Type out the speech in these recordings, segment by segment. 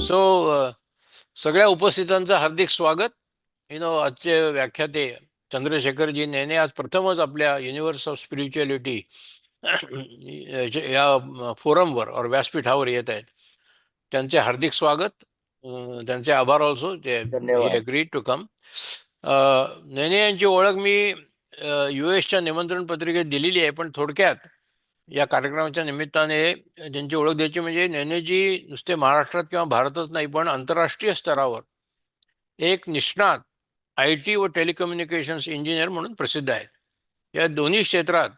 So सगळ्या उपस्थितांचं हार्दिक स्वागत. आजचे व्याख्याते चंद्रशेखरजी नेने आज प्रथमच आपल्या युनिव्हर्स ऑफ स्पिरिच्युअलिटी या फोरमवर और व्यासपीठावर येत आहेत. त्यांचे हार्दिक स्वागत, त्यांचे आभार also. He agreed to come. Nene यांची ओळख मी US निमंत्रण पत्रिकेत दिलेली आहे, पण थोडक्यात या कार्यक्रमाच्या निमित्ताने ज्यांची ओळख द्यायची म्हणजे नेनेजी नुसते महाराष्ट्रात किंवा भारतच नाही, पण आंतरराष्ट्रीय स्तरावर एक निष्णात IT व टेलिकम्युनिकेशन्स इंजिनियर म्हणून प्रसिद्ध आहेत. या दोन्ही क्षेत्रात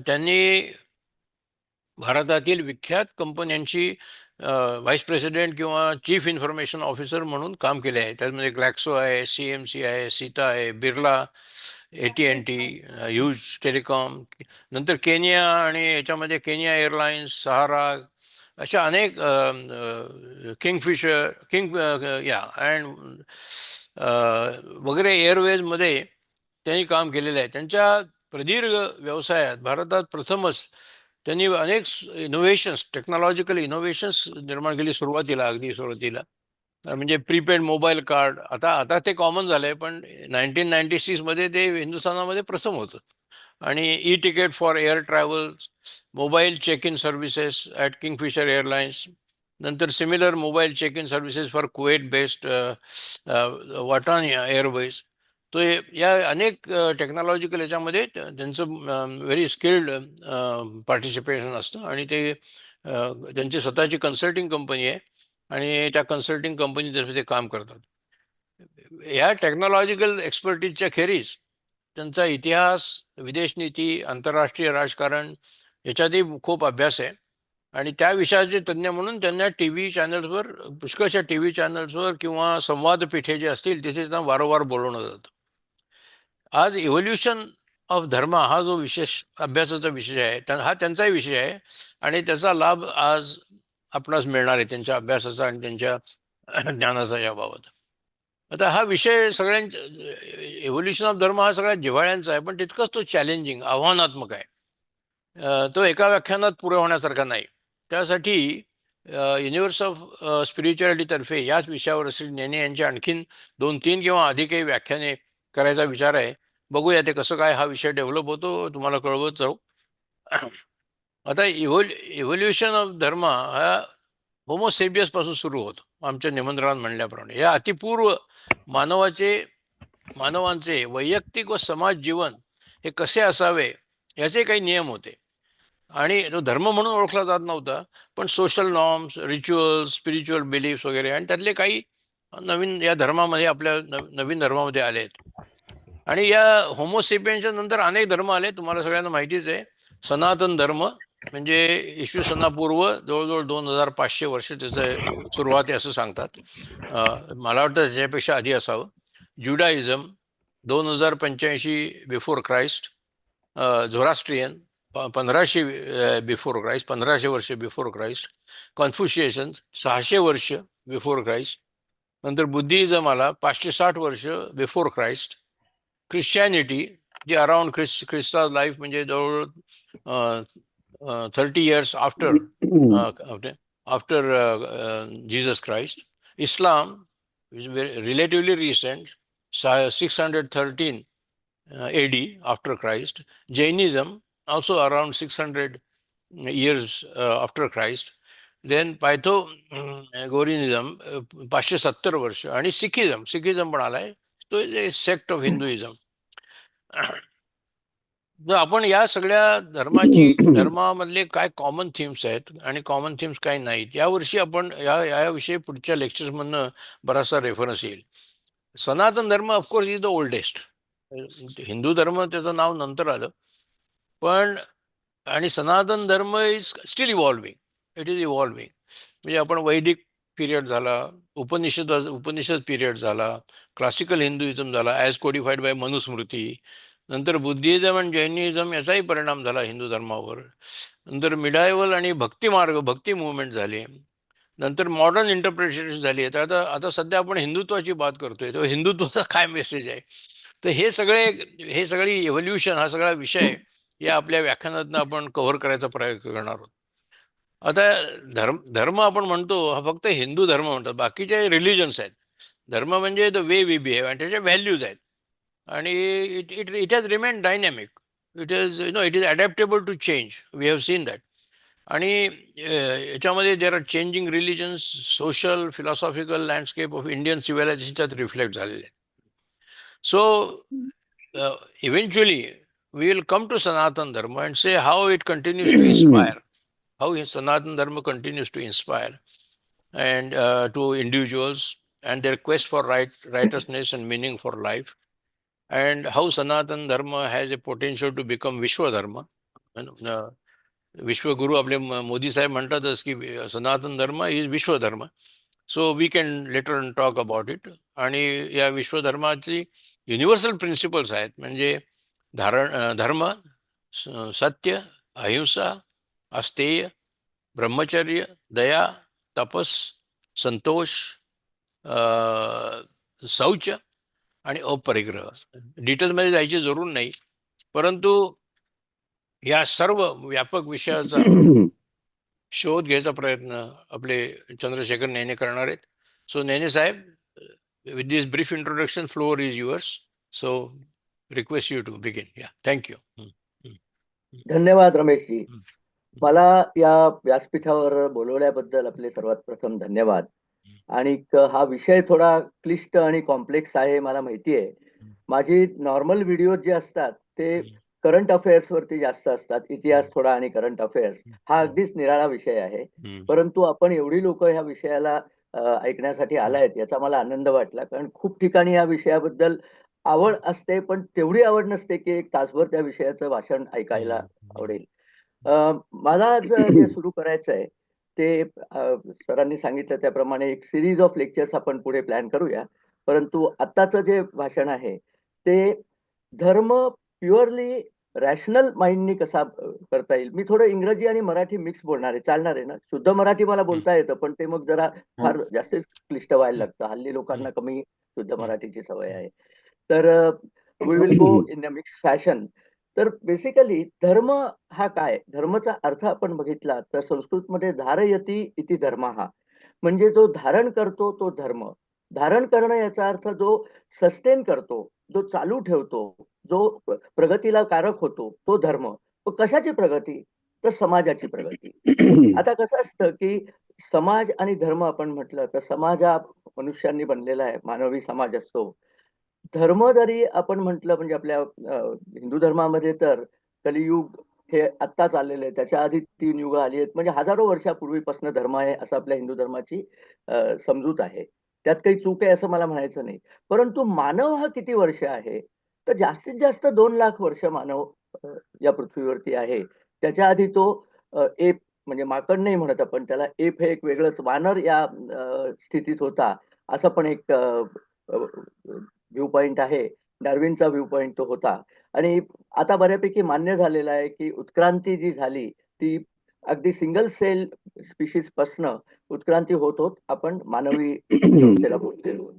त्यांनी भारतातील विख्यात कंपन्यांची व्हाईस प्रेसिडेंट किंवा चीफ इन्फॉर्मेशन ऑफिसर म्हणून काम केले आहे. त्यामध्ये ग्लॅक्सो आहे, CMC आहे, सीता आहे, बिर्ला, AT&T, ह्यूज टेलिकॉम, नंतर केनिया आणि याच्यामध्ये केनिया एअरलाइन्स, सहारा, अशा अनेक किंगफिशर अँड वगैरे एअरवेजमध्ये त्यांनी काम केलेलं आहे. त्यांच्या प्रदीर्घ व्यवसायात भारतात प्रथमच त्यांनी अनेक इनोव्हेशन्स, टेक्नॉलॉजिकल इनोव्हेशन्स निर्माण केली अगदी सुरुवातीला. म्हणजे प्रीपेड मोबाईल कार्ड आता ते कॉमन झालंय, पण 1996 मध्ये ते हिंदुस्थानामध्ये प्रथम होतं. आणि e ticket for air travel, mobile check in services at Kingfisher Airlines, नंतर similar mobile check in services for Kuwait based Wataniya Airways. तो या अनेक टेक्नॉलॉजिकल याच्यामध्ये त्यांचं व्हेरी स्किल्ड पार्टिसिपेशन असतं. आणि ते त्यांची स्वतःची कन्सल्टिंग कंपनी आहे आणि त्या कन्सल्टिंग कंपनीतर्फे ते काम करतात. या टेक्नॉलॉजिकल एक्सपर्टीजच्या खेरीज त्यांचा इतिहास, विदेश नीती, आंतरराष्ट्रीय राजकारण याच्यातही खूप अभ्यास आहे. आणि त्या विषयाचे तज्ज्ञ म्हणून त्यांना TV चॅनल्सवर, पुष्कळशा TV चॅनल्सवर किंवा संवादपीठे जे असतील तिथे त्यांना वारंवार बोलवलं जातं. आज इव्होल्युशन ऑफ धर्म हा जो विशेष अभ्यासाचा विषय आहे, हा त्यांचाही विषय आहे आणि त्याचा लाभ आज आपणास मिळणार आहे त्यांच्या अभ्यासाचा आणि त्यांच्या ज्ञानाचा याबाबत. आता हा विषय सगळ्यांच्या, इव्होल्युशन ऑफ धर्म हा सगळ्या जिव्हाळ्यांचा आहे, पण तितकंच तो चॅलेंजिंग, आव्हानात्मक आहे. तो एका व्याख्यानात पुरे होण्यासारखा नाही. त्यासाठी युनिव्हर्स ऑफ स्पिरिच्युअलिटीतर्फे याच विषयावर श्री नेने यांचे आणखीन 2-3 किंवा अधिकही व्याख्याने करायचा विचार आहे. बघूया ते कसं काय हा विषय डेव्हलप होतो, तुम्हाला कळवत जाऊ. आता इव्होल्युशन ऑफ धर्म हा होमोसेबियस पासून सुरू होतो, आमच्या निमंत्रणात म्हणल्याप्रमाणे. या अतिपूर्व मानवांचे वैयक्तिक व समाज जीवन हे कसे असावे याचे काही नियम होते. आणि तो धर्म म्हणून ओळखला जात नव्हता, पण social norms, rituals, spiritual beliefs वगैरे, आणि त्यातले काही नवीन या धर्मामध्ये, आपल्या नवीन धर्मामध्ये आले आहेत. आणि या होमोसेपियनच्या नंतर अनेक धर्म आले, तुम्हाला सगळ्यांना माहितीच आहे. सनातन धर्म म्हणजे इसवी सनापूर्व जवळजवळ 2500 वर्ष त्याचं सुरुवात आहे असं सांगतात. मला वाटतं त्याच्यापेक्षा आधी असावं. Judaism 2085 before Christ. Zoroastrian 1500 before Christ, 1500 वर्ष बिफोर क्राइस्ट. कॉन्फ्युशिएशन 600 वर्ष बिफोर क्राइस्ट. नंतर बुद्धिझम आला 560 वर्ष बिफोर क्राइस्ट. ख्रिश्चॅनिटी जे अराउंड ख्रिस्ता लाईफ म्हणजे जवळ 30 years after Jesus Christ. Islam relatively recent, 613 AD after Christ. Jainism also around 600 years after Christ. Then Pythagoreanism 570 वर्ष. आणि सिखिझम पण आलाय, तो is a sect of Hinduism. जर आपण या सगळ्या धर्मामधले काय कॉमन थीम्स आहेत आणि कॉमन थीम्स काय नाहीत, यावर्षी आपण याविषयी पुढच्या लेक्चर्समधनं बराचसा रेफरन्स येईल. सनातन धर्म of course is the oldest. Hindu धर्म त्याचं नाव नंतर आलं, पण आणि सनातन Dharma is steel evolving. It is evolving. म्हणजे आपण वैदिक पिरियड झाला, उपनिषद पिरियड झाला, क्लासिकल हिंदुइझम झाला ॲज कोडिफाईड बाय मनुस्मृती. नंतर बुद्धिझम आणि जैनिझम याचाही परिणाम झाला हिंदू धर्मावर. नंतर मिडायवल आणि भक्ती मुवमेंट झाली. नंतर मॉडर्न इंटरप्रिटेशन झाली. तर आता सध्या आपण हिंदुत्वाची बात करतोय, तर हिंदुत्वाचा काय मेसेज आहे? तर हे सगळी इव्होल्युशन, हा सगळा विषय या आपल्या व्याख्यानातनं आपण कव्हर करायचा प्रयत्न करणार आहोत. आता धर्म आपण म्हणतो हा फक्त हिंदू धर्म म्हणतात, बाकीचे रिलिजन्स आहेत. धर्म म्हणजे द वे वी बिहेव आणि त्याच्या व्हॅल्यूज आहेत. आणि it it it has remain dynamic. It is it is adaptable to change. We have seen that. आणि याच्यामध्ये there are changing religions, social philosophical landscape of Indian सिव्हिलायझेशनच्यात reflect झालेले आहेत. So eventually we will come to Sanatan Dharma and say how it continues to inspire, how Sanatan Dharma continues to inspire and to individuals and their quest for righteousness and meaning for life, and how Sanatan Dharma has a potential to become Vishwa Dharma. विश्वगुरु आपले मोदी साहेब म्हणतातच की Sanatan Dharma is Vishwadharma. So we can later talk about it. आणि या विश्वधर्माची universal principles आहेत, म्हणजे धर्म, सत्य, अहिंसा, अस्तेय, ब्रह्मचर्य, दया, तपस, संतोष, शौच आणि अपरिग्रह. डिटेल्समध्ये जायची जरूर नाही, परंतु या सर्व व्यापक विषयाचा शोध घ्यायचा प्रयत्न आपले चंद्रशेखर नेने करणार आहेत. सो नेने साहेब, with this brief introduction, floor is yours. So request you to begin. Yeah, thank you. धन्यवाद रमेशजी. मला या व्यासपीठावर बोलवल्याबद्दल आपले सर्वात प्रथम धन्यवाद. आणि हा विषय थोडा क्लिष्ट आणि कॉम्प्लेक्स आहे, मला माहिती आहे. माझी नॉर्मल व्हिडिओ जे असतात ते करंट अफेअर्स वरती जास्त असतात, इतिहास थोडा आणि करंट अफेअर्स. हा अगदीच निराळा विषय आहे, परंतु आपण एवढी लोक ह्या विषयाला ऐकण्यासाठी आलायत याचा मला आनंद वाटला. कारण खूप ठिकाणी या विषयाबद्दल आवड असते, पण तेवढी आवड नसते की एक तासभर त्या विषयाचं भाषण ऐकायला आवडेल. मला आज जे सुरू करायचं आहे ते सरांनी सांगितलं त्याप्रमाणे एक सिरीज ऑफ लेक्चर्स आपण पुढे प्लॅन करूया. परंतु आत्ताचं जे भाषण आहे ते धर्म प्युअरली रॅशनल माइंडनी कसा करता येईल. मी थोडं इंग्रजी आणि मराठी मिक्स बोलणार आहे, चालणार आहे ना? शुद्ध मराठी मला बोलता येतं, पण ते मग जरा फार जास्त क्लिष्ट व्हायला लागतं. हल्ली लोकांना कमी शुद्ध मराठीची सवय आहे. तर we will go in a mix fashion. तर बेसिकली धर्म हा काय, धर्माचा अर्थ आपण बघितला तर संस्कृतमध्ये धारयती इति धर्म हा, म्हणजे जो धारण करतो तो धर्म. धारण करणं याचा अर्थ जो सस्टेन करतो, जो चालू ठेवतो, जो प्रगतीला कारक होतो तो धर्म. कशाची प्रगती? तर समाजाची प्रगती. आता कसं असतं की समाज आणि धर्म आपण म्हटलं तर समाज हा मनुष्यांनी बनलेला आहे, मानवी समाज असतो. धर्म जरी आपण म्हटलं म्हणजे आपल्या हिंदू धर्मामध्ये तर कलियुग हे आत्ताच आलेलं आहे, त्याच्या आधी 3 युग आली आहेत, म्हणजे हजारो वर्षापूर्वीपासून धर्म आहे असं आपल्या हिंदू धर्माची समजूत आहे. त्यात काही चूक आहे असं मला म्हणायचं नाही. परंतु मानव हा किती वर्ष आहे, तर जास्तीत जास्त 2 लाख वर्ष मानव या पृथ्वीवरती आहे. त्याच्या आधी तो एप म्हणजे माकड नाही म्हणत आपण त्याला, एप हे एक वेगळंच वानर या स्थितीत होता, असं पण एक व्ह्यू पॉइंट आहे. डार्विनचा व्ह्यू पॉइंट तो होता. आणि आता बऱ्यापैकी मान्य झालेलं आहे की उत्क्रांती जी झाली ती अगदी सिंगल सेल स्पीशीज पासनं उत्क्रांती होत होत आपण मानवी संस्थेला पोहोचलेलो.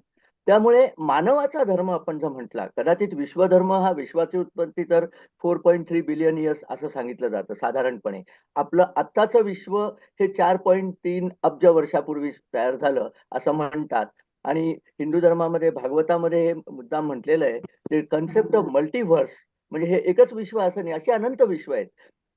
त्यामुळे मानवाचा धर्म आपण जर म्हटला, कदाचित विश्वधर्म हा विश्वाची उत्पत्ती तर 4.3 बिलियन इयर्स असं सांगितलं जातं साधारणपणे. आपलं आत्ताचं विश्व हे 4.3 अब्ज वर्षापूर्वी तयार झालं असं म्हणतात. आणि हिंदू धर्मामध्ये भागवतामध्ये हे मुद्दाम म्हटलेलं आहे, ते कन्सेप्ट ऑफ मल्टीव्हर्स, म्हणजे हे एकच विश्व असं नाही, अशी अनंत विश्व आहेत.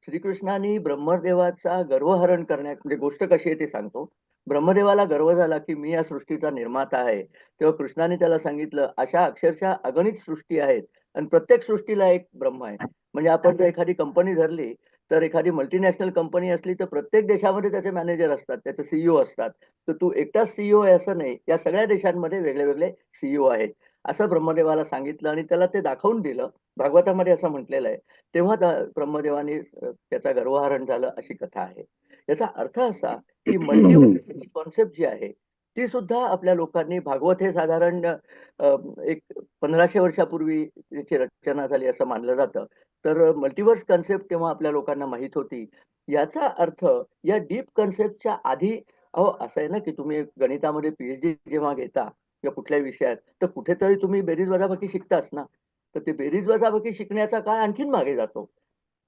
श्रीकृष्णाने ब्रह्मदेवाचा गर्वहरण करण्यात म्हणजे गोष्ट कशी आहे ते सांगतो. ब्रह्मदेवाला गर्व झाला की मी या सृष्टीचा निर्माता आहे. तेव्हा कृष्णाने त्याला सांगितलं अशा अक्षरशः अगणित सृष्टी आहेत आणि प्रत्येक सृष्टीला एक ब्रह्म आहे. म्हणजे आपण जर एखादी कंपनी धरली तर एखादी मल्टीनॅशनल कंपनी असली तर प्रत्येक देशामध्ये त्याचे मॅनेजर असतात, त्याचे सीईओ असतात. तर तू एकटाच सीईओ आहे असं नाही, या सगळ्या देशांमध्ये वेगळे वेगळे सीईओ आहेत असं ब्रह्मदेवाला सांगितलं आणि त्याला ते दाखवून दिलं. भागवतामध्ये असं म्हटलेलं आहे. तेव्हा ब्रह्मदेवाने त्याचा गर्वहरण झालं अशी कथा आहे. याचा अर्थ असा की मल्टीव्हर्स कॉन्सेप्ट जी आहे ती सुद्धा आपल्या लोकांनी, भागवत हे साधारण एक 1500 वर्षापूर्वी त्याची रचना झाली असं मानलं जातं. तर मल्टीव्हर्स कन्सेप्ट तेव्हा आपल्या लोकांना माहित होती. याचा अर्थ या डीप कन्सेप्टच्या आधी, अहो असं आहे ना की तुम्ही गणितामध्ये पीएचडी जेव्हा घेता किंवा कुठल्याही विषयात, तर कुठेतरी तुम्ही बेरीज वजाबाकी शिकताच ना. तर ते बेरीज वजाबाकी शिकण्याचा काळ आणखीन मागे जातो.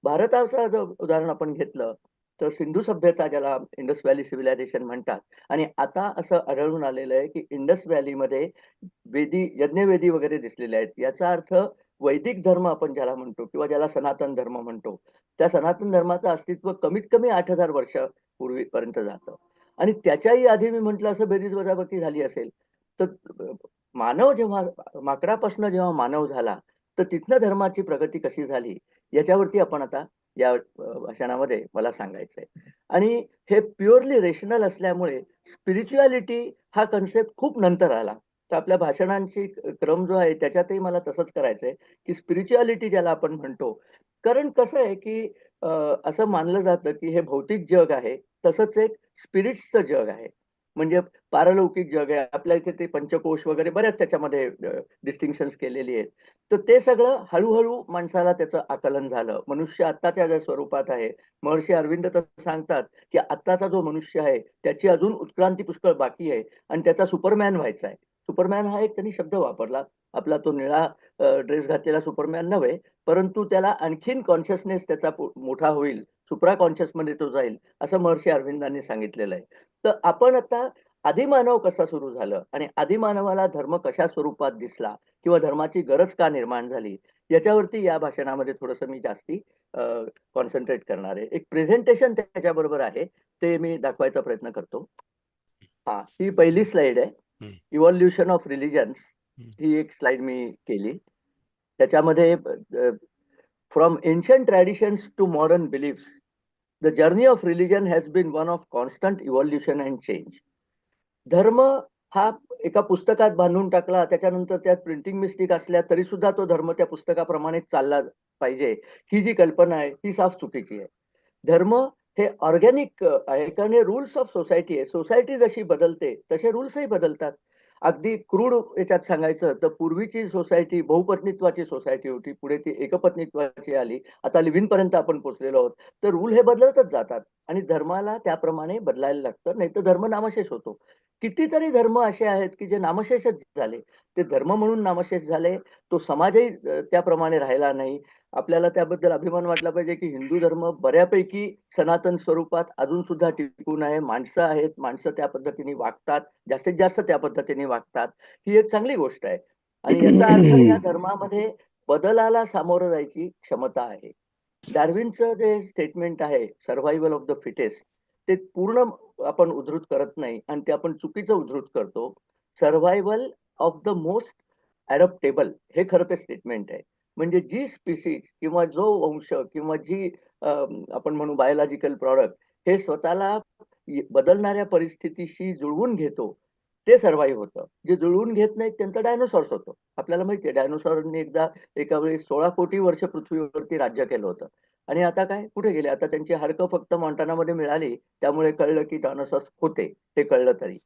भारताचं जर उदाहरण आपण घेतलं तर सिंधू सभ्यता, ज्याला इंडस व्हॅली सिव्हिलायझेशन म्हणतात, आणि आता असं आढळून आलेलं आहे की इंडस व्हॅलीमध्ये यज्ञवेदी वगैरे दिसलेले आहेत. याचा अर्थ वैदिक धर्म आपण ज्याला म्हणतो, किंवा ज्याला सनातन धर्म म्हणतो, त्या सनातन धर्माचं अस्तित्व कमीत कमी 8,000 वर्षापूर्वीपर्यंत जातं. आणि त्याच्याही आधी मी म्हटलं असं बेरीज वजाबाकी झाली असेल, तर मानव जेव्हा माकडापासून जेव्हा मानव झाला, तर तिथनं धर्माची प्रगती कशी झाली याच्यावरती आपण आता या भाषणामध्ये मला सांगायचंय. आणि हे प्युअरली रेशनल असल्यामुळे स्पिरिच्युअलिटी हा कन्सेप्ट खूप नंतर आला. तर आपल्या भाषणांची क्रम जो आहे त्याच्यातही मला तसंच करायचंय, की स्पिरिच्युअलिटी ज्याला आपण म्हणतो. कारण कसं आहे की असं मानलं जातं की हे भौतिक जग आहे, तसंच एक स्पिरिट्सचं जग आहे. म्हणजे पारलौकिक जग आहे. आपल्या इथे ते पंचकोश वगैरे बऱ्याच त्याच्यामध्ये डिस्टिंक्शन्स केलेली आहेत. तर ते सगळं हळूहळू माणसाला त्याचं आकलन झालं. मनुष्य आत्ताच्या ज्या स्वरूपात आहे, महर्षी अरविंद तर सांगतात की आत्ताचा जो मनुष्य आहे त्याची अजून उत्क्रांती पुष्कळ बाकी आहे, आणि त्याचा सुपरमॅन व्हायचा आहे. सुपरमॅन हा एक त्यांनी शब्द वापरला. आपला तो निळा ड्रेस घातलेला सुपरमॅन नव्हे, परंतु त्याला आणखीन कॉन्शियसनेस त्याचा मोठा होईल, सुप्रा कॉन्शियस मध्ये तो जाईल, असं महर्षी अरविंदांनी सांगितलेलं आहे. तर आपण आता आदिमानव कसा सुरू झालं आणि आदिमानवाला धर्म कशा स्वरूपात दिसला, किंवा धर्माची गरज का निर्माण झाली, याच्यावरती या भाषणामध्ये थोडंसं मी जास्ती कॉन्सन्ट्रेट करणार आहे. एक प्रेझेंटेशन त्याच्याबरोबर आहे, ते मी दाखवायचा प्रयत्न करतो. हा, ही पहिली स्लाइड आहे. हम्म. इव्हॉल्युशन ऑफ रिलिजन्स ही एक स्लाइड मी केली. त्याच्यामध्ये from ancient traditions to modern beliefs, the journey of religion has been one of constant evolution and change. धर्म हा एका पुस्तकात बांधून टाकला, त्याच्यानंतर त्यात प्रिंटिंग मिस्टेक असल्या तरी सुद्धा तो धर्म त्या पुस्तकाप्रमाणे चालला पाहिजे, ही जी कल्पना आहे ही साफ चुकीची आहे. धर्म हे ऑर्गॅनिक आहे, कारण हे रूल्स ऑफ सोसायटी आहे. सोसायटी जशी बदलते तसे रूल्सही बदलतात. अगदी क्रूड याच्यात सांगायचं तर पूर्वीची सोसायटी बहुपत्नीत्वाची सोसायटी होती, पुढे ती एकपत्नीत्वाची आली, आता लिव्ह इन पर्यंत आपण पोहोचलेलो आहोत. तर रूल हे बदलतच जातात, आणि धर्माला त्याप्रमाणे बदलायला लागतं, नाही तर धर्म नामशेष होतो. कितीतरी धर्म असे आहेत की जे नामशेषच झाले. ते धर्म म्हणून नामशेष झाले, तो समाजही त्याप्रमाणे राहिला नाही. आपल्याला त्याबद्दल अभिमान वाटला पाहिजे की हिंदू धर्म बऱ्यापैकी सनातन स्वरूपात अजून सुद्धा टिकून आहे. माणसं आहेत, माणसं त्या पद्धतीने वागतात, जास्तीत जास्त त्या पद्धतीने वागतात. ही एक चांगली गोष्ट आहे. आणि याचा अर्थ या धर्मामध्ये बदलाला सामोरं जायची क्षमता आहे. डार्विनचं जे स्टेटमेंट आहे, सर्व्हायव्हल ऑफ द फिटेस्ट, ते पूर्ण आपण उद्धृत करत नाही, आणि ते आपण चुकीचं उद्धृत करतो. सर्व्हायव्हल ऑफ द मोस्ट ॲडॉप्टेबल, हे खरं ते स्टेटमेंट आहे. म्हणजे जी स्पीसीज किंवा जो वंश किंवा जी आपण म्हणू बायोलॉजिकल प्रॉडक्ट, हे स्वतःला बदलणाऱ्या परिस्थितीशी जुळवून घेतो, ते सर्व्हाइव्ह होतं. जे जुळवून घेत नाहीत त्यांचं डायनोसॉर्स होतं. आपल्याला माहिती आहे, डायनोसॉरनी एकदा एका वेळी 16 कोटी वर्ष पृथ्वीवरती राज्य केलं होतं. आणि आता काय, कुठे गेले? आता त्यांची हाडकं फक्त मॉन्टानामध्ये मिळाली, त्यामुळे कळलं की डायनोसॉर्स होते, हे कळलं तरी.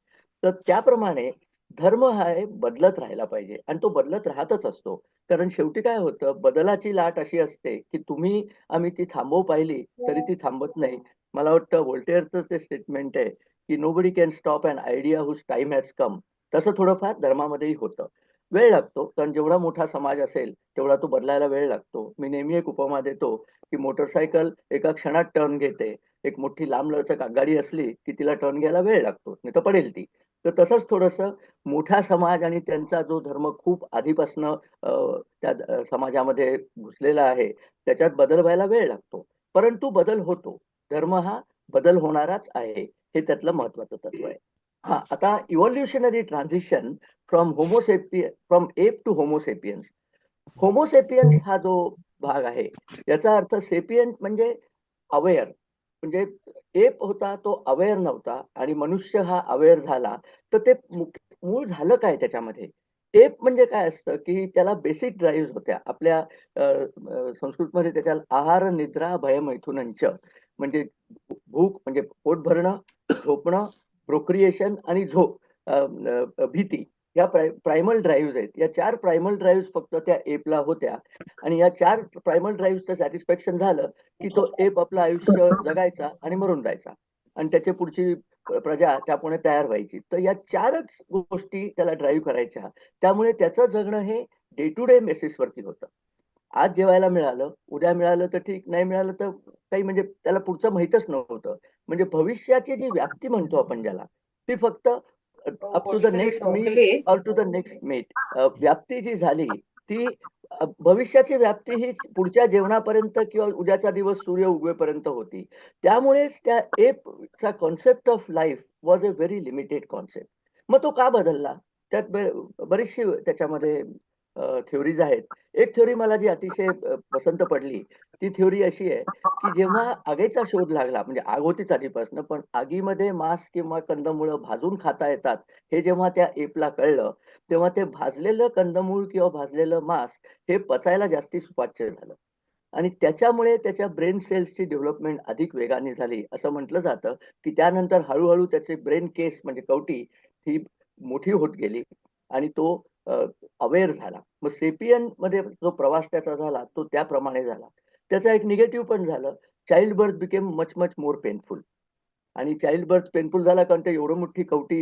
तर त्याप्रमाणे धर्म हा बदलत राहायला पाहिजे, आणि तो बदलत राहतच असतो. कारण शेवटी काय होतं, बदलाची लाट अशी असते की तुम्ही आम्ही ती थांबवू पाहिली तरी ती थांबत नाही. मला वाटतं व्होल्टेअरचं ते स्टेटमेंट आहे की nobody can stop an idea whose time has come. तसं थोडंफार धर्मामध्येही होतं. वेळ लागतो, कारण जेवढा मोठा समाज असेल तेवढा तो बदलायला वेळ लागतो. मी नेहमी एक उपमा देतो की मोटरसायकल एका क्षणात टर्न घेते. एक मोठी लांबलचक गाडी असली की तिला टर्न घ्यायला वेळ लागतो, नाही तर पडेल ती. तर तसंच थोडंसं मोठा समाज आणि त्यांचा जो धर्म खूप आधीपासनं त्या समाजामध्ये घुसलेला आहे, त्याच्यात बदल व्हायला वेळ लागतो. परंतु बदल होतो. धर्म हा बदल होणाराच आहे, हे त्यातलं महत्वाचं तत्व आहे. हा, आता evolutionary transition from ape to Homo sapiens. Homo sapiens हा जो भाग आहे, याचा अर्थ सेपियन्स म्हणजे अवेअर. म्हणजे एप होता तो अवेअर नव्हता, आणि मनुष्य हा अवेअर झाला. तर ते मूळ झालं काय त्याच्यामध्ये? एप म्हणजे काय असतं की त्याला बेसिक ड्राईव्ह होत्या आपल्या संस्कृतमध्ये, त्याच्या आहार निद्रा भय मैथुनंच. म्हणजे भूक म्हणजे पोट भरणं, झोपणं, प्रोक्रिएशन आणि झोप, भीती, या प्रायमल ड्राईव्ह आहेत. या 4 प्रायमल ड्राईव्ह फक्त त्या एपला होत्या, आणि या 4 प्रायमल ड्राईव्हचं सॅटिस्फॅक्शन झालं की तो एप आपलं आयुष्य जगायचा आणि मरून जायचा, आणि त्याची पुढची प्रजा त्यापुढे तयार व्हायची. तर या 4च गोष्टी त्याला ड्राईव्ह करायच्या. त्यामुळे त्याचं जगणं हे डे टू डे बेसिसवरती होतं. आज जेवायला मिळालं, उद्या मिळालं तर ठीक, नाही मिळालं तर काही, म्हणजे त्याला पुढचं माहीतच नव्हतं. म्हणजे भविष्याची जी व्याप्ती म्हणतो आपण ज्याला, ती फक्त up to the next meal or to the next meat, व्याप्ती जी झाली ती, भविष्याची व्याप्ती ही पुढच्या जेवणापर्यंत किंवा उद्याचा दिवस सूर्य उगवेपर्यंत होती. त्यामुळेच त्या एपचा concept of life was a very limited concept. मग तो का बदलला? त्यात बरीचशी त्याच्यामध्ये थिअरीज आहेत. एक थिअरी मला जी अतिशय पसंत पडली, ती थिअरी अशी आहे, की जेव्हा आगीचा शोध लागला, म्हणजे आग होतीच आधीपासून, पण आगीमध्ये मांस किंवा कंदमुळं भाजून खाता येतात, हे जेव्हा त्या एपला कळलं, तेव्हा ते भाजलेलं कंदमूळ किंवा भाजलेलं मांस हे पचायला जास्ती सुपाच्य झालं. आणि त्याच्यामुळे त्याच्या ब्रेन सेल्सची डेव्हलपमेंट अधिक वेगाने झाली. असं म्हटलं जातं, की त्यानंतर हळू त्याचे ब्रेन केस म्हणजे कवटी ही मोठी होत गेली आणि तो अवेअर झाला. मग सेपियनमध्ये जो प्रवास त्याचा झाला, तो त्याप्रमाणे झाला. त्याचा एक निगेटिव्ह पण झालं. Child birth became much, much more painful. आणि चाइल्ड बर्थ पेनफुल झाला कारण ते एवढं मोठी कवटी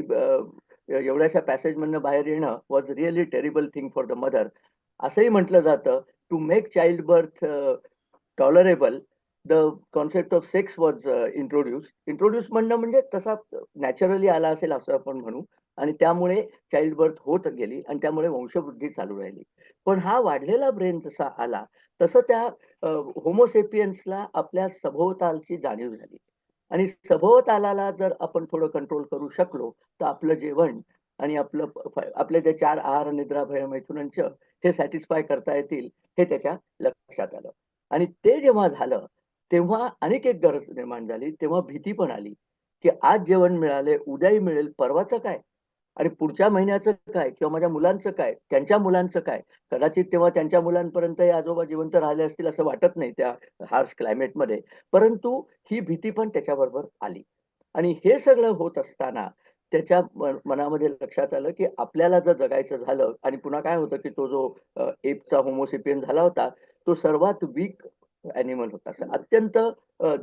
एवढ्याशा पॅसेजमधनं बाहेर येणं was really terrible thing for the mother. असंही म्हटलं जातं, to make child birth tolerable, the concept of sex was introduce म्हणणं म्हणजे तसा नॅचरली आला असेल असं आपण म्हणू. आणि त्यामुळे चाइल्ड बर्थ होत गेली आणि त्यामुळे वंशवृद्धी चालू राहिली. पण हा वाढलेला ब्रेन जसा आला, तसं त्या होमोसेपियन्सला आपल्या सभोवतालची जाणीव झाली. आणि सभोवतालाला जर आपण थोडं कंट्रोल करू शकलो, तर आपलं जेवण आणि आपले जे 4 आहार, निद्रा, भय, मैथुनंच हे सॅटिस्फाय करता येतील, हे त्याच्या लक्षात आलं. आणि ते जेव्हा झालं, तेव्हा आणखी एक गरज निर्माण झाली. तेव्हा भीती पण आली, की आज जेवण मिळाले, उद्याही मिळेल, परवाचं काय? आणि पुढच्या महिन्याचं काय? किंवा माझ्या मुलांचं काय? त्यांच्या मुलांचं काय? कदाचित तेव्हा त्यांच्या मुलांपर्यंत हे आजोबा जिवंत राहिले असतील असं वाटत नाही त्या हार्श क्लायमेटमध्ये. परंतु ही भीती पण त्याच्याबरोबर आली. आणि हे सगळं होत असताना त्याच्या मनामध्ये लक्षात आलं, की आपल्याला जर जगायचं झालं आणि पुन्हा काय होतं, की तो जो एपचा होमो झाला होता, तो सर्वात वीक ॲनिमल होता. अत्यंत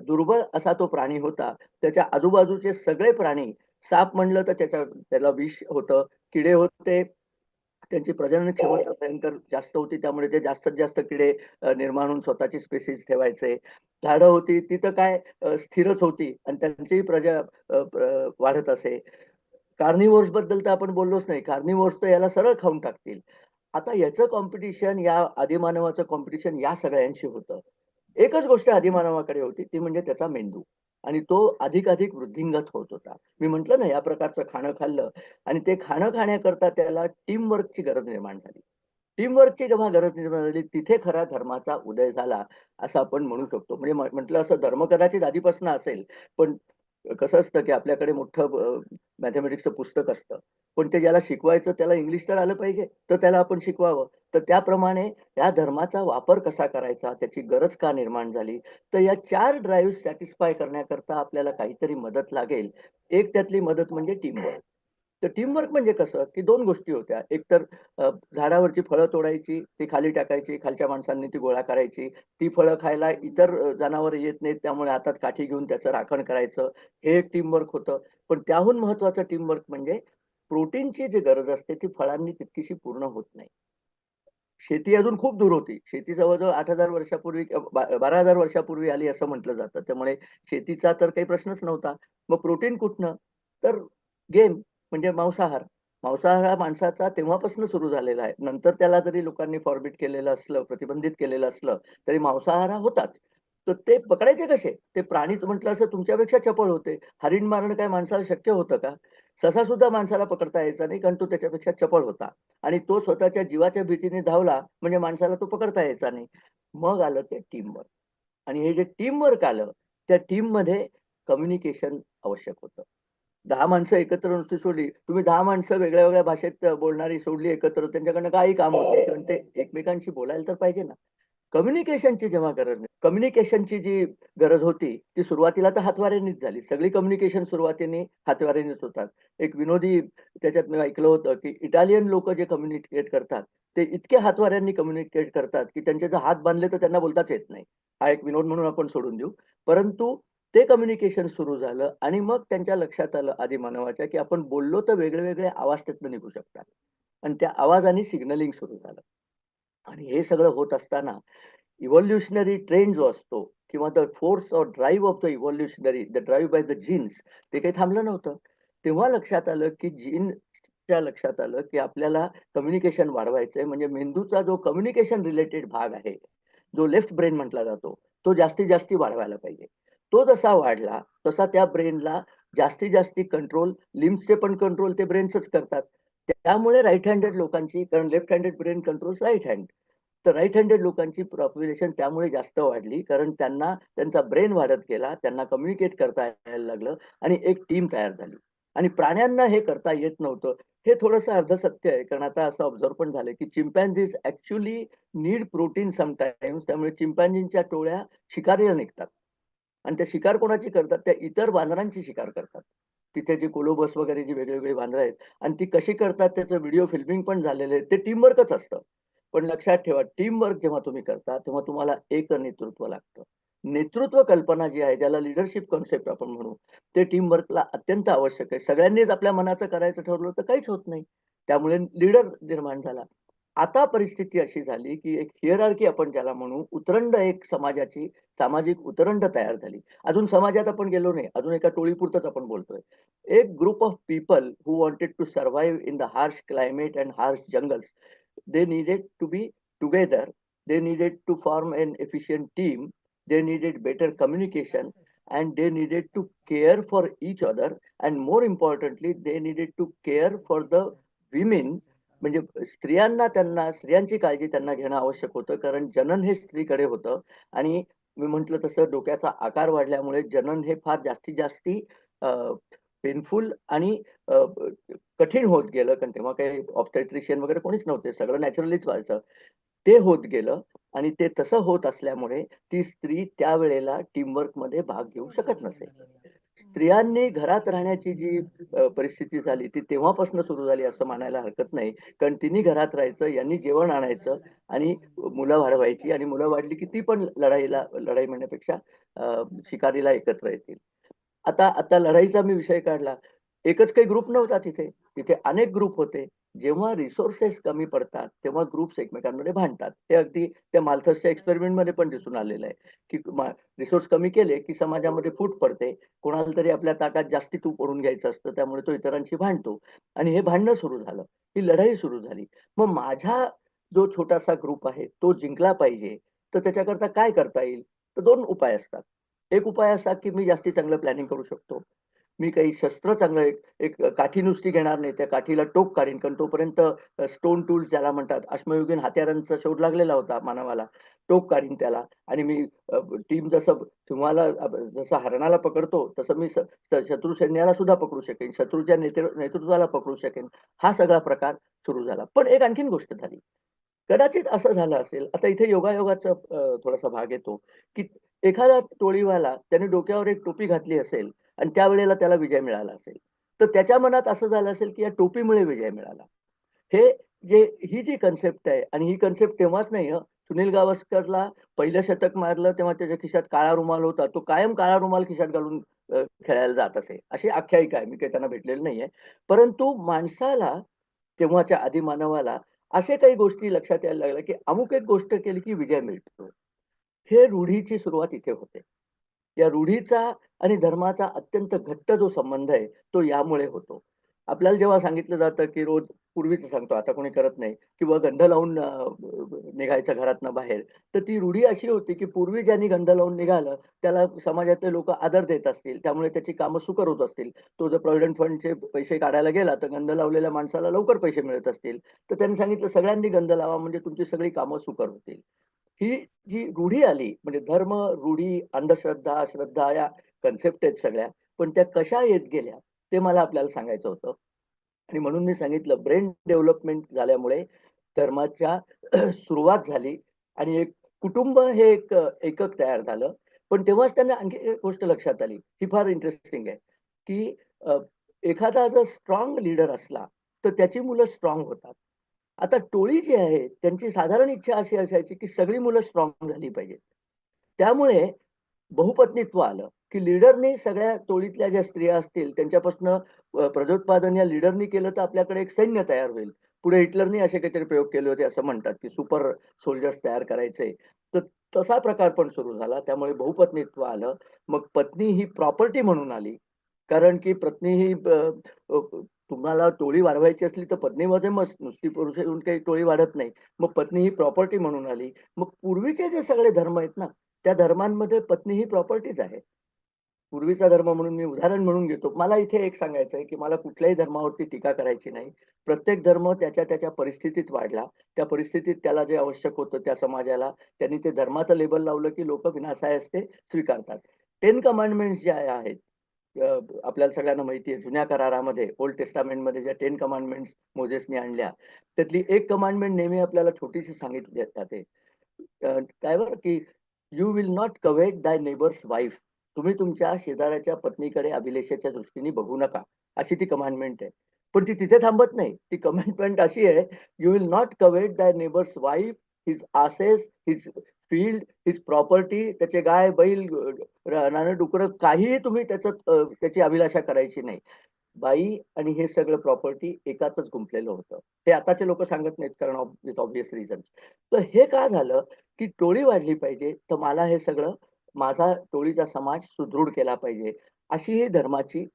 दुर्बळ असा तो प्राणी होता. त्याच्या आजूबाजूचे सगळे प्राणी, साप म्हणलं तर त्याला विष होतं, किडे होते, त्यांची प्रजनन क्षमता भयंकर जास्त होती, त्यामुळे ते जास्तीत जास्त किडे निर्माण होऊन स्वतःची स्पेसीज ठेवायचे. झाडं होती, ती तर काय स्थिरच होती आणि त्यांचीही प्रजा वाढत असे. कार्निव्होर्स बद्दल तर आपण बोललोच नाही. कार्निव्होर्स तर याला सरळ खाऊन टाकतील. आता याचं कॉम्पिटिशन, या आदिमानवाचं कॉम्पिटिशन या सगळ्यांशी होतं. एकच गोष्ट आदिमानवाकडे होती, ती म्हणजे त्याचा मेंदू. आणि तो अधिकाधिक वृद्धिंगत होत होता. मी म्हटलं ना, या प्रकारचं खाणं खाल्लं आणि ते खाणं खाण्याकरता त्याला टीमवर्कची गरज निर्माण झाली. टीमवर्कची जेव्हा गरज निर्माण झाली, तिथे खरा धर्माचा उदय झाला, असं आपण म्हणू शकतो. म्हणजे म्हटलं असं, धर्म कदाचित आधीपासून असेल, पण कसं असतं, की आपल्याकडे मोठं मॅथेमॅटिक्सचं पुस्तक असतं. पण ते ज्याला शिकवायचं त्याला इंग्लिश तर आलं पाहिजे, तर त्याला आपण शिकवावं. तर त्याप्रमाणे या धर्माचा वापर कसा करायचा, त्याची गरज का निर्माण झाली, तर या 4 ड्राइव्हज सॅटिस्फाय करण्याकरता आपल्याला काहीतरी मदत लागेल. एक त्यातली मदत म्हणजे टीमवर्क. तर टीमवर्क म्हणजे कसं, की 2 गोष्टी होत्या. एक तर झाडावरची फळं तोडायची, ती खाली टाकायची, खालच्या माणसांनी ती गोळा करायची. ती फळं खायला इतर जनावरं येत नाहीत, त्यामुळे हातात काठी घेऊन त्याचं राखण करायचं. हे एक टीमवर्क होतं. पण त्याहून महत्त्वाचं टीमवर्क म्हणजे प्रोटीनची जी गरज असते, ती फळांनी तितकीशी पूर्ण होत नाही. शेती अजून खूप दूर होती. शेती जवळ-जवळ 8,000 वर्षापूर्वी 12,000 वर्षापूर्वी आली असं म्हटलं जातं. त्यामुळे शेतीचा तर काही प्रश्नच नव्हता. मग प्रोटीन कुठनं? तर गेम म्हणजे मांसाहार. मांसाहार हा माणसाचा तेव्हापासून सुरू झालेला आहे. नंतर त्याला जरी लोकांनी फॉरबिट केलेलं असलं, प्रतिबंधित केलेलं असलं, तरी मांसाहार हा होताच. तर ते पकडायचे कसे? ते प्राणी म्हटलं असं तुमच्यापेक्षा चपळ होते. हरीण मारणं काय माणसाला शक्य होतं का? ससा सुद्धा माणसाला पकडता यायचा नाही, कारण तो त्याच्यापेक्षा चपळ होता. आणि तो स्वतःच्या जीवाच्या भीतीने धावला, म्हणजे माणसाला तो पकडता यायचा नाही. मग आलं ते टीमवर्क. आणि हे जे टीमवर्क आलं, त्या टीममध्ये कम्युनिकेशन आवश्यक होतं. 10 माणसं एकत्र नुसती सोडली. तुम्ही 10 माणसं वेगळ्या-वेगळ्या भाषेत बोलणारी सोडली एकत्र, त्यांच्याकडनं काही काम होत नाही. कारण ते एकमेकांशी बोलायला तर पाहिजे ना. कम्युनिकेशनची जेव्हा गरज नाही, कम्युनिकेशनची जी गरज होती, ती सुरुवातीला तर हातवाऱ्यांनीच झाली. सगळी कम्युनिकेशन सुरुवातीने हातवाऱ्यांनीच होतात. एक विनोदी त्याच्यात मी ऐकलं होतं, की इटालियन लोकं जे कम्युनिकेट करतात, ते इतके हातवाऱ्यांनी कम्युनिकेट करतात, की त्यांचे जर हात बांधले तर त्यांना बोलताच येत नाही. हा एक विनोद म्हणून आपण सोडून देऊ. परंतु ते कम्युनिकेशन सुरू झालं आणि मग त्यांच्या लक्षात आलं आदिमानवाच्या, की आपण बोललो तर वेगळे-वेगळे आवाज त्यातनं निघू शकतात. आणि त्या आवाजाने सिग्नलिंग सुरू झालं. आणि हे सगळं होत असताना इव्होल्युशनरी ट्रेंड जो असतो किंवा the force or drive of the evolutionary, the drive by the genes, ते काही थांबलं नव्हतं. तेव्हा लक्षात आलं की जीनच्या लक्षात आलं की आपल्याला कम्युनिकेशन वाढवायचंय, म्हणजे मेंदूचा जो कम्युनिकेशन रिलेटेड भाग आहे, जो लेफ्ट ब्रेन म्हटला जातो, तो जास्तीत जास्ती वाढवायला पाहिजे. तो जसा वाढला तसा त्या ब्रेनला जास्तीत जास्ती कंट्रोल, लिम्सचे पण कंट्रोल ते ब्रेन्सच करतात. त्यामुळे राईट हँडेड लोकांची, कारण left handed brain controls right hand, तर राईट हँडेड लोकांची पॉप्युलेशन त्यामुळे जास्त वाढली, कारण त्यांना त्यांचा ब्रेन वाढत गेला, त्यांना कम्युनिकेट करता यायला लागलं आणि एक टीम तयार झाली. आणि प्राण्यांना हे करता येत नव्हतं. हे थोडंसं अर्धसत्य आहे, कारण आता असं ऑब्झर्व्ह पण झालंय की चिंपॅन्झीज ऍक्च्युअली नीड प्रोटीन समटाईम्स. त्यामुळे चिंपॅन्झींच्या टोळ्या शिकारीला निघतात आणि त्या शिकार कोणाची करतात? त्या इतर वानरांची शिकार करतात. तिथे जे कोलोबस वगैरे जी वेगवेगळी वानरं आहेत आणि ती कशी करतात त्याचं व्हिडिओ फिल्मिंग पण झालेलं आहे. ते टीमवर्कच असतं. पण लक्षात ठेवा, टीमवर्क जेव्हा तुम्ही करता, तेव्हा तुम्हाला एक नेतृत्व लागतं. नेतृत्व कल्पना जी आहे, ज्याला लीडरशिप कन्सेप्ट आपण म्हणू, ते टीमवर्कला अत्यंत आवश्यक आहे. सगळ्यांनीच आपल्या मनाचं करायचं ठरवलं तर काहीच होत नाही. त्यामुळे लीडर निर्माण झाला. आता परिस्थिती अशी झाली, की एक हियरार्की आपण ज्याला म्हणू, उतरंड एक समाजाची सामाजिक उतरंड तयार झाली. अजून समाजात आपण गेलो नाही. अजून एका टोळीपुरतंच आपण बोलतोय. एक group of people who wanted to survive in the harsh climate and harsh jungles. They needed to be together. They needed to form an efficient team. They needed better communication and they needed to care for each other. And more importantly, they needed to care for the women. म्हणजे स्त्रियांना, त्यांना स्त्रियांची काळजी त्यांना घेणं आवश्यक होतं, कारण जनन हे स्त्रीकडे होतं. आणि मी म्हटलं तसं डोक्याचा आकार वाढल्यामुळे जनन हे फार जास्तीत जास्ती पेनफुल आणि कठीण होत गेलं, कारण तेव्हा काही ऑब्स्टेट्रिशियन वगैरे कोणीच नव्हते, सगळं नॅचरलीच व्हायचं. ते होत गेलं आणि ते तसं होत असल्यामुळे ती स्त्री त्यावेळेला टीमवर्कमध्ये भाग घेऊ शकत नसे. स्त्रियांनी घरात राहण्याची जी परिस्थिती झाली ती तेव्हापासून सुरू झाली असं मानायला हरकत नाही. कारण तिने घरात राहायचं, यांनी जेवण आणायचं आणि मुलं वाढवायची, आणि मुलं वाढली की ती पण लढाई म्हणण्यापेक्षा शिकारीला एकत्र येतील. आता आता लढाईचा मी विषय काढला. एकच काही ग्रुप नव्हता तिथे. तिथे अनेक ग्रुप होते. जेव्हा रिसोर्सेस कमी पडतात, तेव्हा ग्रुप्स एकमेकांमध्ये भांडतात. हे अगदी त्या माल्थसच्या एक्सपेरिमेंटमध्ये पण दिसून आलेलं आहे, की रिसोर्स कमी केले, की समाजामध्ये फूट पडते. कोणाला तरी आपल्या ताटात जास्ती तूप ओढून घ्यायचं असतं, त्यामुळे तो इतरांशी भांडतो आणि हे भांडणं सुरू झालं. ही लढाई सुरू झाली. मग माझा जो छोटासा ग्रुप आहे, तो जिंकला पाहिजे, तर त्याच्याकरता काय करता येईल? तर 2 उपाय असतात. एक उपाय असा, की मी जास्ती चांगलं प्लॅनिंग करू शकतो. मी काही शस्त्र चांगलं एक एक काठी नुसती घेणार नाही. त्या काठीला टोक काढीन, कारण तोपर्यंत स्टोन टूल्स ज्याला म्हणतात, अश्मयुगीन हत्यारांचा शोध लागलेला होता मानवाला. टोक काढीन त्याला आणि मी टीम जसं सिंहाला जसं हरणाला पकडतो, तसं मी शत्रू सैन्याला सुद्धा पकडू शकेन. शत्रूच्या नेतृत्वाला पकडू शकेन. हा सगळा प्रकार सुरू झाला. पण एक आणखीन गोष्ट झाली. कदाचित असं झालं असेल, आता इथे योगायोगाचा थोडासा भाग येतो, की एखादा टोळीवाला त्याने डोक्यावर एक टोपी घातली असेल आणि त्यावेळेला त्याला विजय मिळाला असेल. तर त्याच्या मनात असं झालं असेल, की या टोपीमुळे विजय मिळाला. हे जे ही जी कन्सेप्ट आहे, आणि ही कन्सेप्ट तेव्हाच नाही हं. सुनील गावस्करला पहिलं शतक मारलं तेव्हा त्याच्या खिशात काळा रुमाल होता. तो कायम काळा रुमाल खिशात घालून खेळायला जात असे. अशी आख्यायिका आहे. मी काही त्यांना भेटलेलं नाहीये. परंतु माणसाला, तेव्हाच्या आदिमानवाला अशा काही गोष्टी लक्षात यायला लागल्या, की अमुक एक गोष्ट केली की विजय मिळतो. हे रूढीची सुरुवात इथे होते. या रूढीचा आणि धर्माचा अत्यंत घट्ट जो संबंध आहे, तो यामुळे होतो. आपल्याला जेव्हा सांगितलं जातं, की रोज, पूर्वीचं सांगतो, आता कोणी करत नाही, किंवा गंध लावून निघायचं घरातनं बाहेर. तर ती रूढी अशी होती, की पूर्वी ज्यांनी गंध लावून निघालं, त्याला समाजातले लोकं आदर देत असतील. त्यामुळे त्याची कामं सुकर होत असतील. तो जर प्रॉव्हिडंट फंडचे पैसे काढायला गेला, तर गंध लावलेल्या माणसाला लवकर पैसे मिळत असतील. तर त्यांनी सांगितलं, सगळ्यांनी गंध लावा, म्हणजे तुमची सगळी कामं सुकर होतील. ही जी रूढी आली, म्हणजे धर्म, रूढी, अंधश्रद्धा, श्रद्धा या कन्सेप्ट आहेत सगळ्या. पण त्या कशा येत गेल्या, ते मला आपल्याला सांगायचं होतं. आणि म्हणून मी सांगितलं, ब्रेन डेव्हलपमेंट झाल्यामुळे धर्माच्या सुरुवात झाली आणि एक कुटुंब हे एक एकक तयार झालं. पण तेव्हाच त्यांना आणखी एक गोष्ट लक्षात आली. ही फार इंटरेस्टिंग आहे, की एखादा जर स्ट्रॉंग लीडर असला, तर त्याची मुलं स्ट्रॉंग होतात. आता टोळी जी आहे, त्यांची साधारण इच्छा अशी असायची, की सगळी मुलं स्ट्रॉंग झाली पाहिजेत. त्यामुळे बहुपत्नीत्व आलं, की लीडरनी सगळ्या टोळीतल्या ज्या स्त्रिया असतील त्यांच्यापासनं प्रजोत्पादन या लीडरनी केलं, तर आपल्याकडे एक सैन्य तयार होईल. पुढे हिटलरनी असे काहीतरी प्रयोग केले होते असं म्हणतात, की सुपर सोल्जर्स तयार करायचे. तर तसा प्रकार पण सुरू झाला. त्यामुळे बहुपत्नीत्व आलं. मग पत्नी ही प्रॉपर्टी म्हणून आली. कारण की पत्नी ही अ, तुम्हाला टोळी वाढवायची असली तर पत्नीमध्ये मग नुसती पुरुष येऊन काही टोळी वाढत नाही. मग पत्नी ही प्रॉपर्टी म्हणून आली. मग पूर्वीचे जे सगळे धर्म आहेत ना, त्या धर्मांमध्ये पत्नी ही प्रॉपर्टीच आहे. पूर्वीचा धर्म म्हणून मी उदाहरण म्हणून घेतो. मला इथे एक सांगायचं आहे, की मला कुठल्याही धर्मावरती टीका करायची नाही. प्रत्येक धर्म त्याच्या परिस्थितीत वाढला. त्या परिस्थितीत त्याला जे आवश्यक होतं त्या समाजाला त्यांनी ते धर्माचं लेबल लावलं, की लोकं विनाशाळेस ते स्वीकारतात. 10 कमांडमेंट्स जे आहेत, आपल्याला सगळ्यांना माहिती आहे जुन्या करारामध्ये ओल्ड टेस्टामेंटमध्ये ज्या 10 कमांडमेंट्स मोजेसने आणल्या, त्यातली एक कमांडमेंट नेहमी आपल्याला छोटीशी सांगितली जाते. काय बरं, की "you will not covet thy neighbour's wife." तुम्ही तुमच्या शेजाऱ्याच्या पत्नीकडे अभिलाषेच्या दृष्टीने बघू नका, अशी ती कमांडमेंट आहे. पण ती तिथे थांबत नाही. ती कमांडमेंट अशी आहे, "you will not covet thy neighbour's wife, his asses, his field, his property." त्याचे गाय, बैल, रानं-डुकरं काहीही तुम्ही त्याची अभिलाषा करायची नाही. बाई आणि हे सगळं प्रॉपर्टी एकातच गुंफलेलं होतं. हे आताचे लोकं सांगत नाहीत कारण विथ ऑब्व्हियस रिझन्स. तर हे का झालं, की टोळी वाढली पाहिजे, तर मला हे सगळं माझा टोळीचा समाज सुदृढ केला पाहिजे, अशी ही धर्माची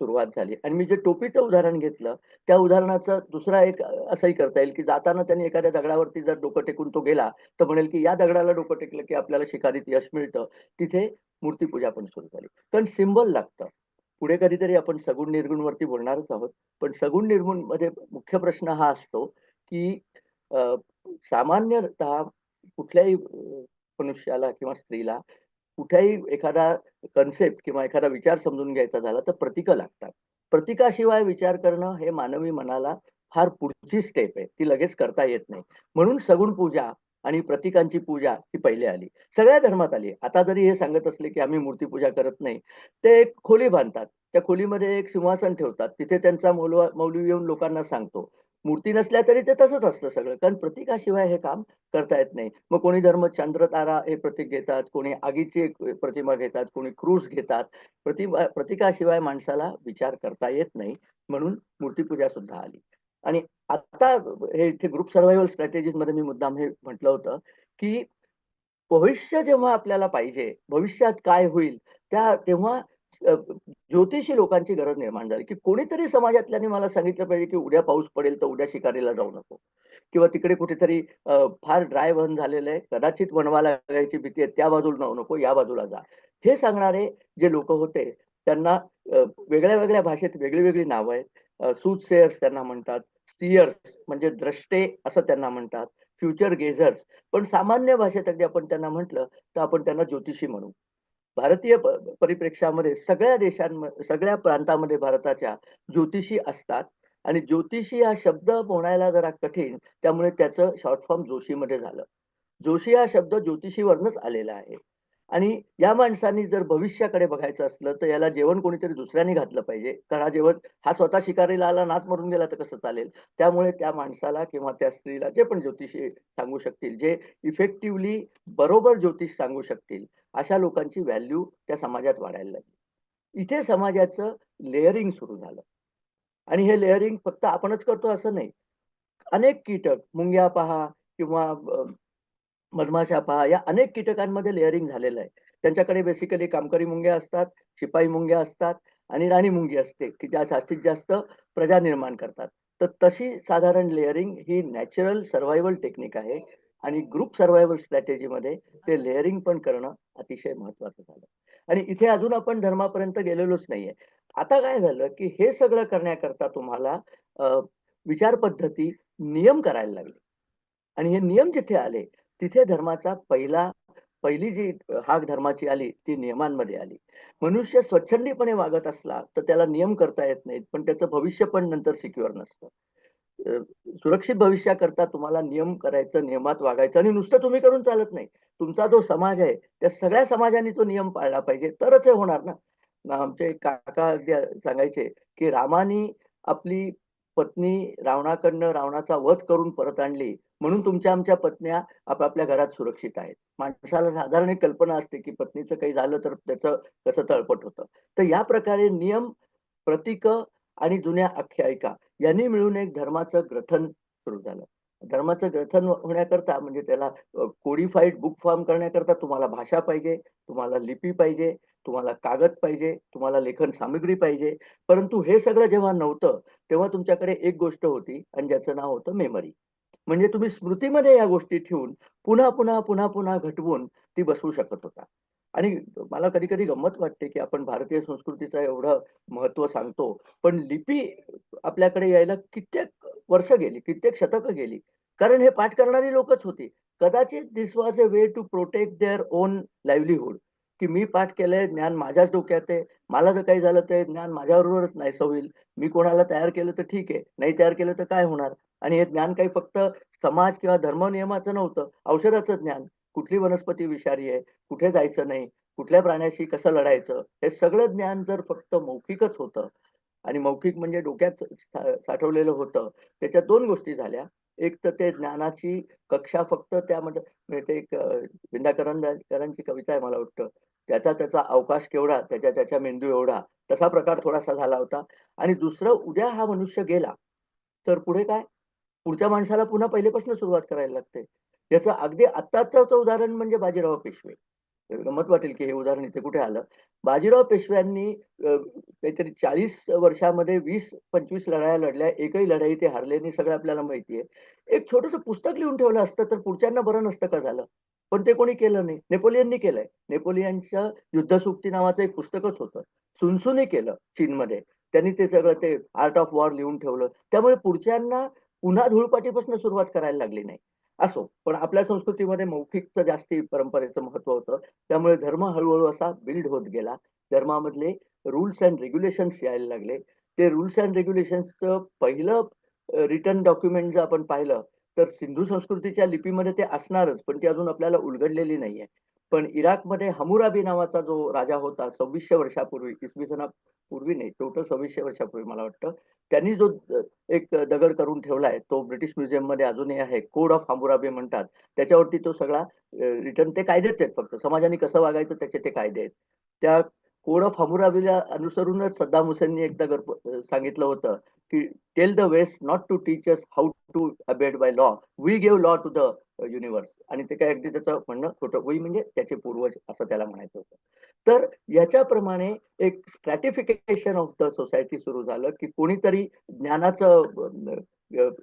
सुरुवात झाली. आणि मी जे टोपीचं उदाहरण घेतलं, त्या उदाहरणाचं दुसरा एक असंही करता येईल, की जाताना त्यांनी एखाद्या दगडावरती जर डोकं टेकून तो गेला, तर म्हणेल, की या दगडाला डोकं टेकलं, की आपल्याला शिकारीत यश मिळतं. तिथे मूर्तिपूजा पण सुरू झाली. कारण सिम्बॉल लागतं. पुढे कधीतरी आपण सगुण निर्गुणवरती बोलणारच आहोत. पण सगुण निर्गुणमध्ये मुख्य प्रश्न हा असतो, की अ, सामान्यतः कुठल्याही मनुष्याला किंवा स्त्रीला कुठेही एखादा कन्सेप्ट किंवा एखादा विचार समजून घ्यायचा झाला तर प्रतीकं लागतात. प्रतीकाशिवाय विचार करणं हे मानवी मनाला फार पुढची स्टेप आहे. ती लगेच करता येत नाही. म्हणून सगुण पूजा आणि प्रतीकांची पूजा ही पहिले आली. सगळ्या धर्मात आली. आता जरी हे सांगत असले, की आम्ही मूर्तिपूजा करत नाही. ते एक खोली बांधतात. त्या खोलीमध्ये एक सिंहासन ठेवतात. तिथे त्यांचा मौलवी येऊन लोकांना सांगतो. मूर्ती नसल्या तरी ते तसंच असतं सगळं. कारण प्रतीकाशिवाय हे काम करता येत नाही. मग कोणी धर्म चंद्र, तारा हे प्रतीक घेतात, कोणी आगीची एक प्रतिमा घेतात, कोणी क्रूस घेतात. प्रतीकाशिवाय माणसाला विचार करता येत नाही. म्हणून मूर्तिपूजा सुद्धा आली. आणि आता हे इथे ग्रुप सर्व्हायव्हल स्ट्रॅटेजीजमध्ये मी मुद्दाम हे म्हटलं होतं, की भविष्य जेव्हा आपल्याला पाहिजे, भविष्यात काय होईल तेव्हा अ, ज्योतिषी लोकांची गरज निर्माण झाली, की कोणीतरी समाजातल्यानी मला सांगितलं पाहिजे, की उद्या पाऊस पडेल, तर उद्या शिकारीला जाऊ नको. किंवा तिकडे कुठेतरी फार ड्राय वन झालेलं आहे, कदाचित वणवा लागायची भीती आहे, त्या बाजूला जाऊ नको, या बाजूला जा. हे सांगणारे जे लोकं होते, त्यांना वेगळ्या-वेगळ्या भाषेत वेगळी-वेगळी नावं आहेत. सूथसेयर्स त्यांना म्हणतात, सीयर्स म्हणजे द्रष्टे असं त्यांना म्हणतात, फ्युचर गेझर्स. पण सामान्य भाषेत अगदी आपण त्यांना म्हटलं, तर आपण त्यांना ज्योतिषी म्हणू. भारतीय परिप्रेक्ष्यामध्ये सगळ्या प्रांतामध्ये भारताच्या ज्योतिषी असतात आणि ज्योतिषी हा शब्द म्हणायला जरा कठीण, त्यामुळे त्याचं शॉर्ट फॉर्म जोशीमध्ये झालं. जोशी हा शब्द ज्योतिषीवरूनच आलेला आहे. आणि या माणसांनी जर भविष्याकडे बघायचं असलं, तर याला जेवण कोणीतरी दुसऱ्याने घातलं पाहिजे. कारण हा स्वतः शिकारीला आला, नाच मरून गेला तर कसं चालेल? त्यामुळे त्या माणसाला किंवा त्या स्त्रीला जे पण ज्योतिषी सांगू शकतील, जे इफेक्टिव्हली बरोबर ज्योतिष सांगू शकतील, अशा लोकांची व्हॅल्यू त्या समाजात वाढायला लागली. इथे समाजाचं लेयरिंग सुरू झालं आणि हे लेयरिंग फक्त आपणच करतो असं नाही. अनेक कीटक, मुंग्या पहा किंवा मधमाशा पहा, या अनेक कीटकांमध्ये लेयरिंग झालेलं आहे. त्यांच्याकडे बेसिकली कामकरी मुंग्या असतात, शिपाई मुंग्या असतात आणि राणी मुंगी असते, की ज्या जास्तीत जास्त प्रजा निर्माण करतात. तर तशी साधारण लेयरिंग ही नॅचरल सर्व्हायव्हल टेक्निक आहे आणि ग्रुप सर्व्हायव्हल स्ट्रॅटेजीमध्ये ते लेयरिंग पण करणं अतिशय महत्त्वाचं झालं. आणि इथे अजून आपण धर्मापर्यंत गेलेलोच नाहीये. आता काय झालं, की हे सगळं करण्याकरता तुम्हाला अ, विचार पद्धती, नियम करायला लागले. आणि हे नियम जिथे आले, तिथे पहिली जी हाक धर्माची आली, ती नियमांमध्ये आली. मनुष्य स्वच्छंदीपणे वागत असला, तर त्याला नियम करता येत नाहीत, पण त्याचं भविष्य पण नंतर सिक्युअर नसतं. अ, सुरक्षित भविष्याकरता तुम्हाला नियम करायचं, नियमात वागायचं आणि नुसतं तुम्ही करून चालत नाही. तुमचा जो समाज आहे, त्या सगळ्या समाजाने तो नियम पाळला पाहिजे, तरच हे होणार ना. आमचे एक काका अगदी सांगायचे, की रामानी आपली पत्नी रावणाचा वध करून परत आणली, म्हणून तुमच्या आमच्या पत्न्या आपापल्या घरात सुरक्षित आहेत. माणसाला साधारण एक कल्पना असते, की पत्नीचं काही झालं तर त्याचं कसं तळपट होतं. तर या प्रकारे नियम, प्रतीकं आणि जुन्या आख्यायिका यांनी मिळून एक धर्माचं ग्रथन सुरू झालं. धर्माचं ग्रथन होण्याकरता म्हणजे त्याला कोडिफाईड बुक फॉर्म करण्याकरता तुम्हाला भाषा पाहिजे, तुम्हाला लिपी पाहिजे, तुम्हाला कागद पाहिजे, तुम्हाला लेखन सामग्री पाहिजे. परंतु हे सगळं जेव्हा नव्हतं, तेव्हा तुमच्याकडे एक गोष्ट होती आणि ज्याचं नाव होतं मेमरी. म्हणजे तुम्ही स्मृतीमध्ये या गोष्टी ठेवून पुन्हा, पुन्हा, पुन्हा, पुन्हा घटवून ती बसवू शकत होता. आणि मला कधी-कधी गंमत वाटते, की आपण भारतीय संस्कृतीचं एवढं महत्त्व सांगतो, पण लिपी आपल्याकडे यायला कित्येक वर्ष गेली, कित्येक शतकं गेली. कारण हे पाठ करणारी लोकच होती. कदाचित this was a way to protect their own livelihood, की मी पाठ केलंय, ज्ञान माझ्याच डोक्यात आहे. मला जर काही झालं तर ज्ञान माझ्याबरोबरच नाहीसं होईल. मी कोणाला तयार केलं तर ठीक आहे, नाही तयार केलं तर काय होणार? आणि हे ज्ञान काही फक्त समाज किंवा धर्मनियमाचं नव्हतं, औषधाचं ज्ञान. कुठली वनस्पती विषारी आहे, कुठे जायचं नाही, कुठल्या प्राण्याशी कसं लढायचं, हे सगळं ज्ञान जर फक्त मौखिकच होतं आणि मौखिक म्हणजे डोक्यात साठवलेलं होतं. त्याच्यात 2 गोष्टी झाल्या. एक तर ते ज्ञानाची कक्षा फक्त त्यामध्ये म्हणजे ते एक विंदा करंदीकरांची कविता आहे मला वाटतं. त्याचा त्याचा अवकाश केवढा, त्याच्या त्याच्या मेंदू एवढा, तसा प्रकार थोडासा झाला होता. आणि दुसरं उद्या हा मनुष्य गेला, तर पुढे काय? पुढच्या माणसाला पुन्हा पहिलेपासून सुरुवात करायला लागते. याचं अगदी आत्ताचं उदाहरण म्हणजे बाजीराव पेशवे. गंमत वाटेल, की हे उदाहरण इथे कुठे आलं. बाजीराव पेशव्यांनी काहीतरी 40 वर्षामध्ये 20-25 लढाया लढल्या. एकही लढाई ते हारले नाही, सगळं आपल्याला माहिती आहे. एक छोटंसं पुस्तक लिहून ठेवलं असतं, तर पुढच्यांना बरं नसतं का झालं? पण ते कोणी केलं नाही. नेपोलियननी केलंय. नेपोलियनचं युद्धसूक्ती नावाचं एक पुस्तकच होतं. sun Tzuने केलं चीनमध्ये. त्यांनी ते सगळं ते आर्ट ऑफ वॉर लिहून ठेवलं. त्यामुळे पुढच्यांना पुन्हा धूळपाटीपासून सुरुवात करायला लागली नाही. असो, पण आपल्या संस्कृतीमध्ये मौखिकचं जास्ती परंपरेचं महत्त्व होतं. त्यामुळे धर्म हळू-हळू असा बिल्ड होत गेला. धर्मामधले रूल्स एंड रेग्युलेशन्स यायला लागले. ते रूल्स एंड रेग्युलेशन्सचं पहिलं रिटन डॉक्युमेंट जर आपण पाहिलं, तर सिंधू संस्कृतीच्या लिपीमध्ये ते असणारच, पण ती अजून आपल्याला उलगडलेली नाहीये. पण इराकमध्ये हम्मुराबी नावाचा जो राजा होता 2600 वर्षापूर्वी, इसवी सनापूर्वी नाही, टोटल 2600 वर्षापूर्वी मला वाटतं. त्यांनी जो एक दगड करून ठेवलाय, तो ब्रिटिश म्युझियममध्ये अजूनही आहे. कोड ऑफ हम्मुराबी म्हणतात. त्याच्यावरती तो सगळा रिटर्न ते कायदेच आहेत फक्त. समाजाने कसं वागायचं त्याचे ते कायदे आहेत. त्या कोड ऑफ हम्मुराबीला अनुसरूनच सद्दाम हुसेननी एकदा सांगितलं होतं, की tell the west not to teach us how to abide by law. We give law to the universe. आणि ते काय अगदी त्याचं म्हणणं खोटं. वी म्हणजे त्याचे पूर्वज असं त्याला म्हणायचं होतं. तर याच्याप्रमाणे एक स्ट्रॅटिफिकेशन ऑफ द सोसायटी सुरू झालं, की कोणीतरी ज्ञानाचं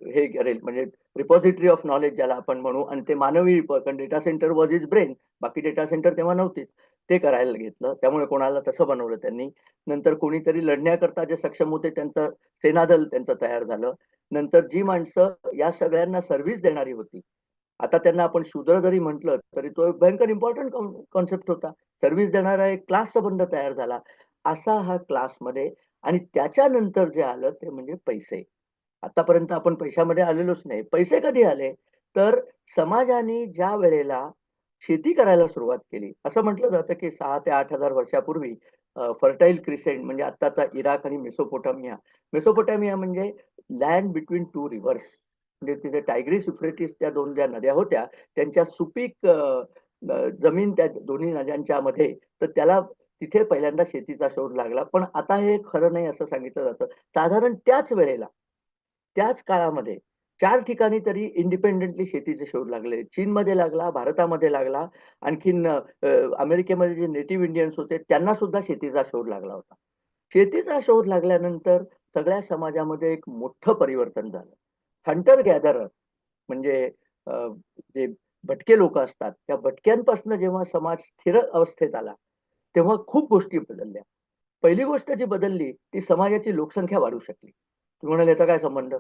हे करेल म्हणजे रिपॉझिटरी ऑफ नॉलेज ज्याला आपण म्हणू आणि ते मानवी कारण data centre was is brain. बाकी डेटा सेंटर तेव्हा नव्हतीच. ते करायला घेतलं. त्यामुळे कोणाला तसं बनवलं त्यांनी. नंतर कोणीतरी लढण्याकरता जे सक्षम होते त्यांचं सेनादल त्यांचं तयार झालं. नंतर जी माणसं या सगळ्यांना सर्व्हिस देणारी होती. आता त्यांना आपण शूद्र जरी म्हटलं, तरी तो एक भयंकर इम्पोर्टंट कॉन्सेप्ट होता. सर्व्हिस देणारा एक क्लास संबंध तयार झाला. असा हा क्लासमध्ये आणि त्याच्यानंतर जे आलं ते म्हणजे पैसे. आतापर्यंत आपण पैशामध्ये आलेलोच नाही. पैसे कधी आले? तर समाजाने ज्या वेळेला शेती करायला सुरुवात केली. असं म्हटलं जातं, की 6,000 ते 8,000 वर्षापूर्वी फर्टाईल क्रिसेंट म्हणजे आत्ताचा इराक आणि मेसोपोटामिया. मेसोपोटामिया म्हणजे लँड बिटवीन 2 रिव्हर्स. म्हणजे तिथे टायग्रीस, युफ्रेटिस त्या 2 ज्या नद्या होत्या, त्यांच्या सुपीक जमीन त्या दोन्ही नद्यांच्या मध्ये, तर त्याला तिथे पहिल्यांदा शेतीचा शोध लागला. पण आता हे खरं नाही असं सांगितलं जातं. साधारण त्याच वेळेला, त्याच काळामध्ये 4 ठिकाणी तरी इंडिपेंडेंटली शेतीचे शोध लागले. चीनमध्ये लागला, भारतामध्ये लागला, आणखीन अमेरिकेमध्ये जे नेटिव्ह इंडियन्स होते त्यांना सुद्धा शेतीचा शोध लागला होता. शेतीचा शोध लागल्यानंतर सगळ्या समाजामध्ये एक मोठं परिवर्तन झालं. हंटर गॅदरर म्हणजे जे भटके लोकं असतात, त्या भटक्यांपासून जेव्हा समाज स्थिर अवस्थेत आला, तेव्हा खूप गोष्टी बदलल्या. पहिली गोष्ट जी बदलली, ती समाजाची लोकसंख्या वाढू शकली. तुम्ही म्हणाल याचा काय संबंध?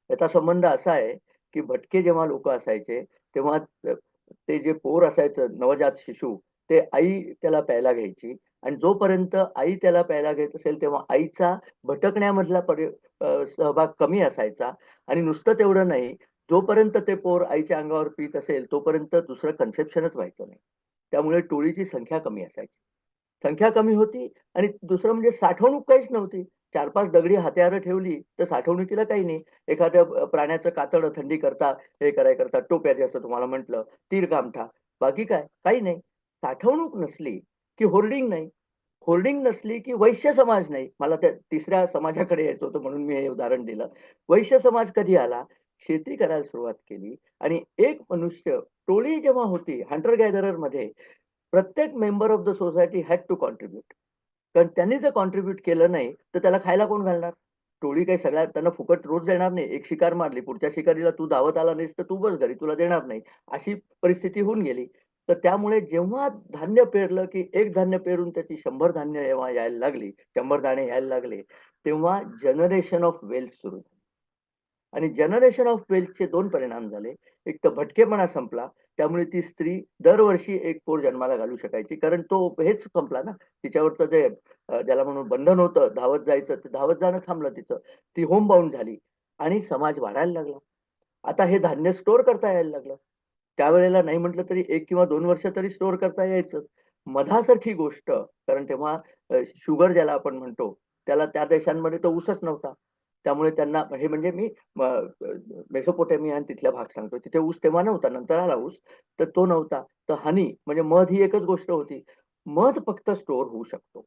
याचा संबंध असा आहे, की भटके जेव्हा लोकं असायचे, तेव्हा ते जे पोर असायचं नवजात शिशु, ते आई त्याला प्यायला घ्यायची आणि जोपर्यंत आई त्याला प्यायला घेत असेल, तेव्हा आईचा भटकण्यामधला सहभाग कमी असायचा आणि नुसतं तेवढं नाही, जोपर्यंत ते पोर आईच्या अंगावर पीत असेल, तोपर्यंत दुसरं कन्सेप्शनच व्हायचं नाही. त्यामुळे टोळीची संख्या कमी असायची. संख्या कमी होती आणि दुसरं म्हणजे साठवणूक काहीच नव्हती. 4-5 दगडी हत्यारं ठेवली, तर साठवणुकीला काही नाही. एखाद्या प्राण्याचं कातडं थंडीकरता, हे करायकरता टोप्या जसं तुम्हाला म्हटलं, तीर-कामठा. बाकी काय? काही नाही. साठवणूक नसली, की होर्डिंग नाही. होर्डिंग नसली, की वैश्य समाज नाही. मला त्या तिसऱ्या समाजाकडे यायचं होतं म्हणून मी हे उदाहरण दिलं. वैश्य समाज कधी आला? शेती करायला सुरुवात केली आणि एक मनुष्य टोळी जेव्हा होती हंटर गॅदरर मध्ये, प्रत्येक member of the society had to contribute. कारण त्यांनी जर कॉन्ट्रीब्युट केलं नाही, तर त्याला खायला कोण घालणार? टोळी काही सगळ्या त्यांना फुकट रोज देणार नाही. एक शिकार मारली, पुढच्या शिकारीला तू धावत आला नाहीस, तर तू बस घरी, तुला देणार नाही. अशी परिस्थिती होऊन गेली. तर त्यामुळे जेव्हा धान्य पेरलं, की एक धान्य पेरून त्याची 100 धान्य जेव्हा यायला लागली, 100 दाणे यायला लागले, तेव्हा जनरेशन ऑफ वेल्थ सुरू झाली. आणि जनरेशन ऑफ वेल्थचे 2 परिणाम झाले. एक तर भटकेपणा संपला. त्यामुळे ती स्त्री दरवर्षी एक पोर जन्माला घालू शकायची. कारण तो हेच संपला ना. तिच्यावरचं जे ज्याला म्हणून बंधन होतं, धावत जायचं, ते धावत जाणं थांबलं तिचं. ती होम बाउंड झाली आणि समाज वाढायला लागला. आता हे धान्य स्टोअर करता यायला लागलं. त्यावेळेला नाही म्हटलं तरी 1 किंवा 2 वर्ष तरी स्टोअर करता यायचं. मधासारखी गोष्ट, कारण तेव्हा शुगर ज्याला आपण म्हणतो, त्याला त्या देशांमध्ये तर ऊसच नव्हता. त्यामुळे त्यांना हे म्हणजे मी मेसोपोटेमिया आणि तिथला भाग सांगतोय. तिथे ऊस तेव्हा नव्हता, नंतर आला ऊस. तर तो नव्हता. तर हनी म्हणजे मध ही एकच गोष्ट होती. मध फक्त स्टोअर होऊ शकतो.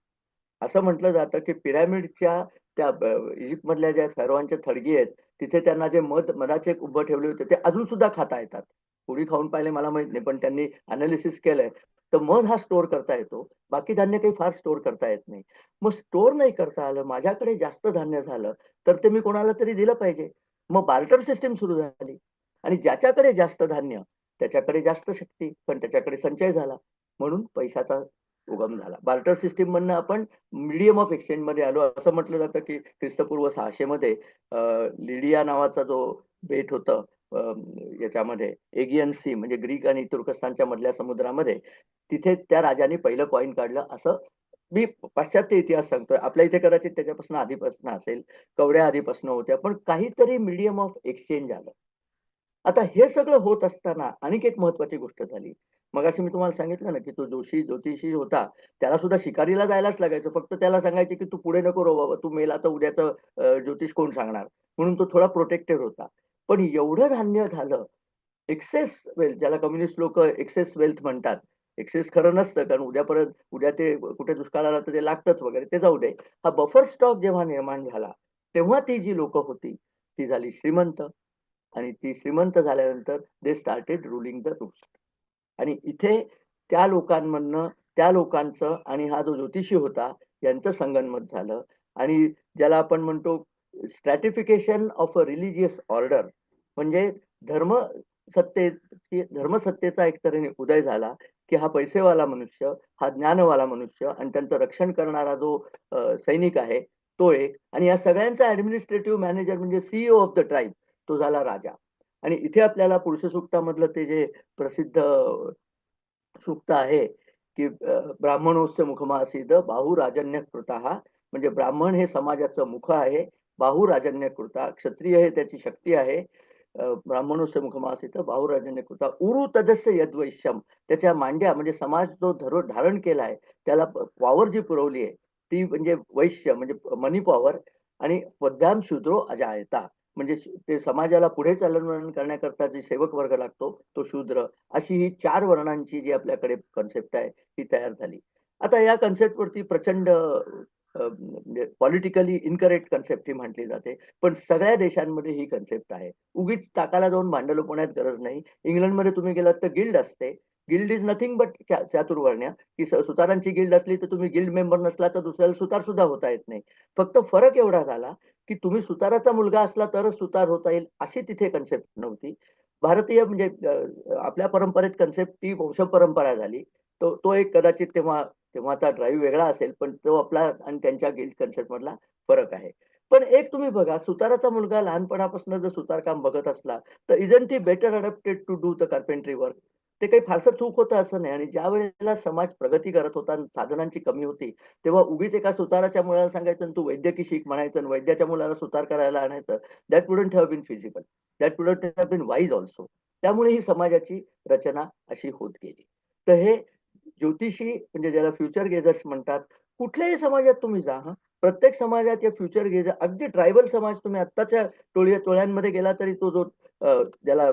असं म्हटलं जातं, की पिरॅमिडच्या त्या इजिप्तमधल्या ज्या फॅरोहांच्या थडगी आहेत, तिथे त्यांना जे मधाचे उभं ठेवले होते, ते अजून सुद्धा खाता येतात. कोणी खाऊन पाहिले मला माहीत नाही, पण त्यांनी एनालिसिस केलंय. तर मध हा स्टोअर करता येतो. बाकी धान्य काही फार स्टोअर करता येत नाही. मग स्टोअर नाही करता आलं, माझ्याकडे जास्त धान्य झालं, तर ते मी कोणाला तरी दिलं पाहिजे. मग बार्टर सिस्टम सुरू झाली आणि ज्याच्याकडे जास्त धान्य, त्याच्याकडे जास्त शक्ती, पण त्याच्याकडे संचय झाला. म्हणून पैशाचा उगम झाला. बार्टर सिस्टम मधनं आपण मीडियम ऑफ एक्सचेंजमध्ये आलो. असं म्हटलं जातं, की ख्रिस्तपूर्व 600 मध्ये लिडिया नावाचा जो बेट होतं याच्यामध्ये एगियन सी म्हणजे ग्रीक आणि तुर्कस्तानच्या मधल्या समुद्रामध्ये, तिथे त्या राजाने पहिलं कॉइन काढलं असं मी पाश्चात्य इतिहास सांगतोय. आपल्या इथे कदाचित त्याच्यापासून आधीपासून असेल, कवड्या आधीपासून होत्या. पण काहीतरी मीडियम ऑफ एक्सचेंज आलं. आता हे सगळं होत असताना आणखी एक महत्त्वाची गोष्ट झाली. मगाशी मी तुम्हाला सांगितलं ना, की तो ज्योतिषी होता. त्याला सुद्धा शिकारीला जायलाच लागायचं. फक्त त्याला सांगायचे, की "तू पुढे नको राहू बाबा. तू मेला तर उद्याचं ज्योतिष कोण सांगणार?" म्हणून तो थोडा प्रोटेक्टेड होता. पण एवढं धान्य झालं, एक्सेस वेल्थ ज्याला कम्युनिस्ट लोकं एक्सेस वेल्थ म्हणतात. एक्सेस खरं नसतं, कारण उद्या ते कुठे दुष्काळ आला तर ते लागतंच वगैरे, ते जाऊ दे. हा बफर स्टॉक जेव्हा निर्माण झाला, तेव्हा ती जी लोकं होती, ती झाली श्रीमंत. आणि ती श्रीमंत झाल्यानंतर they started ruling the roost. आणि इथे त्या लोकांमधनं त्या लोकांचं आणि हा जो ज्योतिषी होता यांचं संगनमत झालं आणि ज्याला आपण म्हणतो स्ट्रॅटिफिकेशन ऑफ अ रिलिजियस ऑर्डर, म्हणजे धर्म धर्मसत्तेचा एक तऱ्हेने उदय झाला, की हा पैसेवाला मनुष्य, हा ज्ञानवाला मनुष्य आणि त्यांचं रक्षण करणारा जो सैनिक आहे, तो एक आणि या सगळ्यांचा ॲडमिनिस्ट्रेटिव्ह मॅनेजर म्हणजे सीईओ ऑफ द ट्राइब, तो झाला राजा. आणि इथे आपल्याला पुरुष सूक्तामधलं ते जे प्रसिद्ध सूक्त आहे, की ब्राह्मणोस्य मुखमासीद बाहुराजन्यकृतः, म्हणजे ब्राह्मण हे समाजाचं मुख आहे. बाहुराजन्यकृता क्षत्रिय हे त्याची शक्ती आहे. ब्राह्मणोस्य मुखमासीत बाहुराजन्यकृता उरु तदस्य यद्वैश्यम, त्याच्या मांड्या म्हणजे समाज जो धारण केलाय त्याला पॉवर जी पुरवली आहे, ती म्हणजे वैश्य म्हणजे मनी पॉवर आणि पद्भ्याम शूद्रो अजायता, म्हणजे ते समाजाला पुढे चालवण करण्याकरता जे सेवक वर्ग लागतो, तो शूद्र. अशी ही 4 वर्णांची जी आपल्याकडे कन्सेप्ट आहे, ती तयार झाली. आता या कन्सेप्टवरती प्रचंड म्हणजे पॉलिटिकली इनकरेक्ट कन्सेप्ट ही म्हटली जाते. पण सगळ्या देशांमध्ये ही कन्सेप्ट आहे. उगीच ताकाला जाऊन भांडं लपवण्यात गरज नाही. इंग्लंडमध्ये तुम्ही गेलात तर गिल्ड असते. गिल्ड इज नथिंग बट चातुर्वर्ण्य, की सुतारांची गिल्ड असली तर तुम्ही गिल्ड मेंबर नसला तर दुसऱ्याला सुतार सुद्धा होता येत नाही. फक्त फरक एवढा झाला, की तुम्ही सुताराचा मुलगा असला तरच सुतार होता येईल, अशी तिथे कन्सेप्ट नव्हती. भारतीय म्हणजे आपल्या परंपरेत कन्सेप्ट ती वंशपरंपरा झाली. तो तो एक कदाचित तेव्हाचा ड्राईव्ह वेगळा असेल, पण तो आपला आणि त्यांच्या गिल्ड कन्सेप्ट मधला फरक आहे. पण एक तुम्ही बघा, सुताराचा मुलगा लहानपणापासून जर सुतारकाम बघत असला, तर isn't he better adapted to do the carpentry work? ते काही फारसं चूक होतं असं नाही आणि ज्यावेळेला समाज प्रगती करत होता आणि साधनांची कमी होती, तेव्हा उगीच एका सुताराच्या मुलाला सांगायचं आणि तू वैद्यकी शिक म्हणायचं आणि वैद्याच्या मुलाला सुतार करायला आणायचं. That wouldn't have been feasible. That wouldn't have been wise also. त्यामुळे ही समाजाची रचना अशी होत गेली. तर हे ज्योतिषी म्हणजे ज्याला फ्युचर गेजर्स म्हणतात, कुठल्याही समाजात तुम्ही जा हां. प्रत्येक समाजात या फ्युचर गेजर अगदी ट्रायबल समाज तुम्ही आत्ताच्या टोळ्यांमध्ये गेला तरी तो जो ज्याला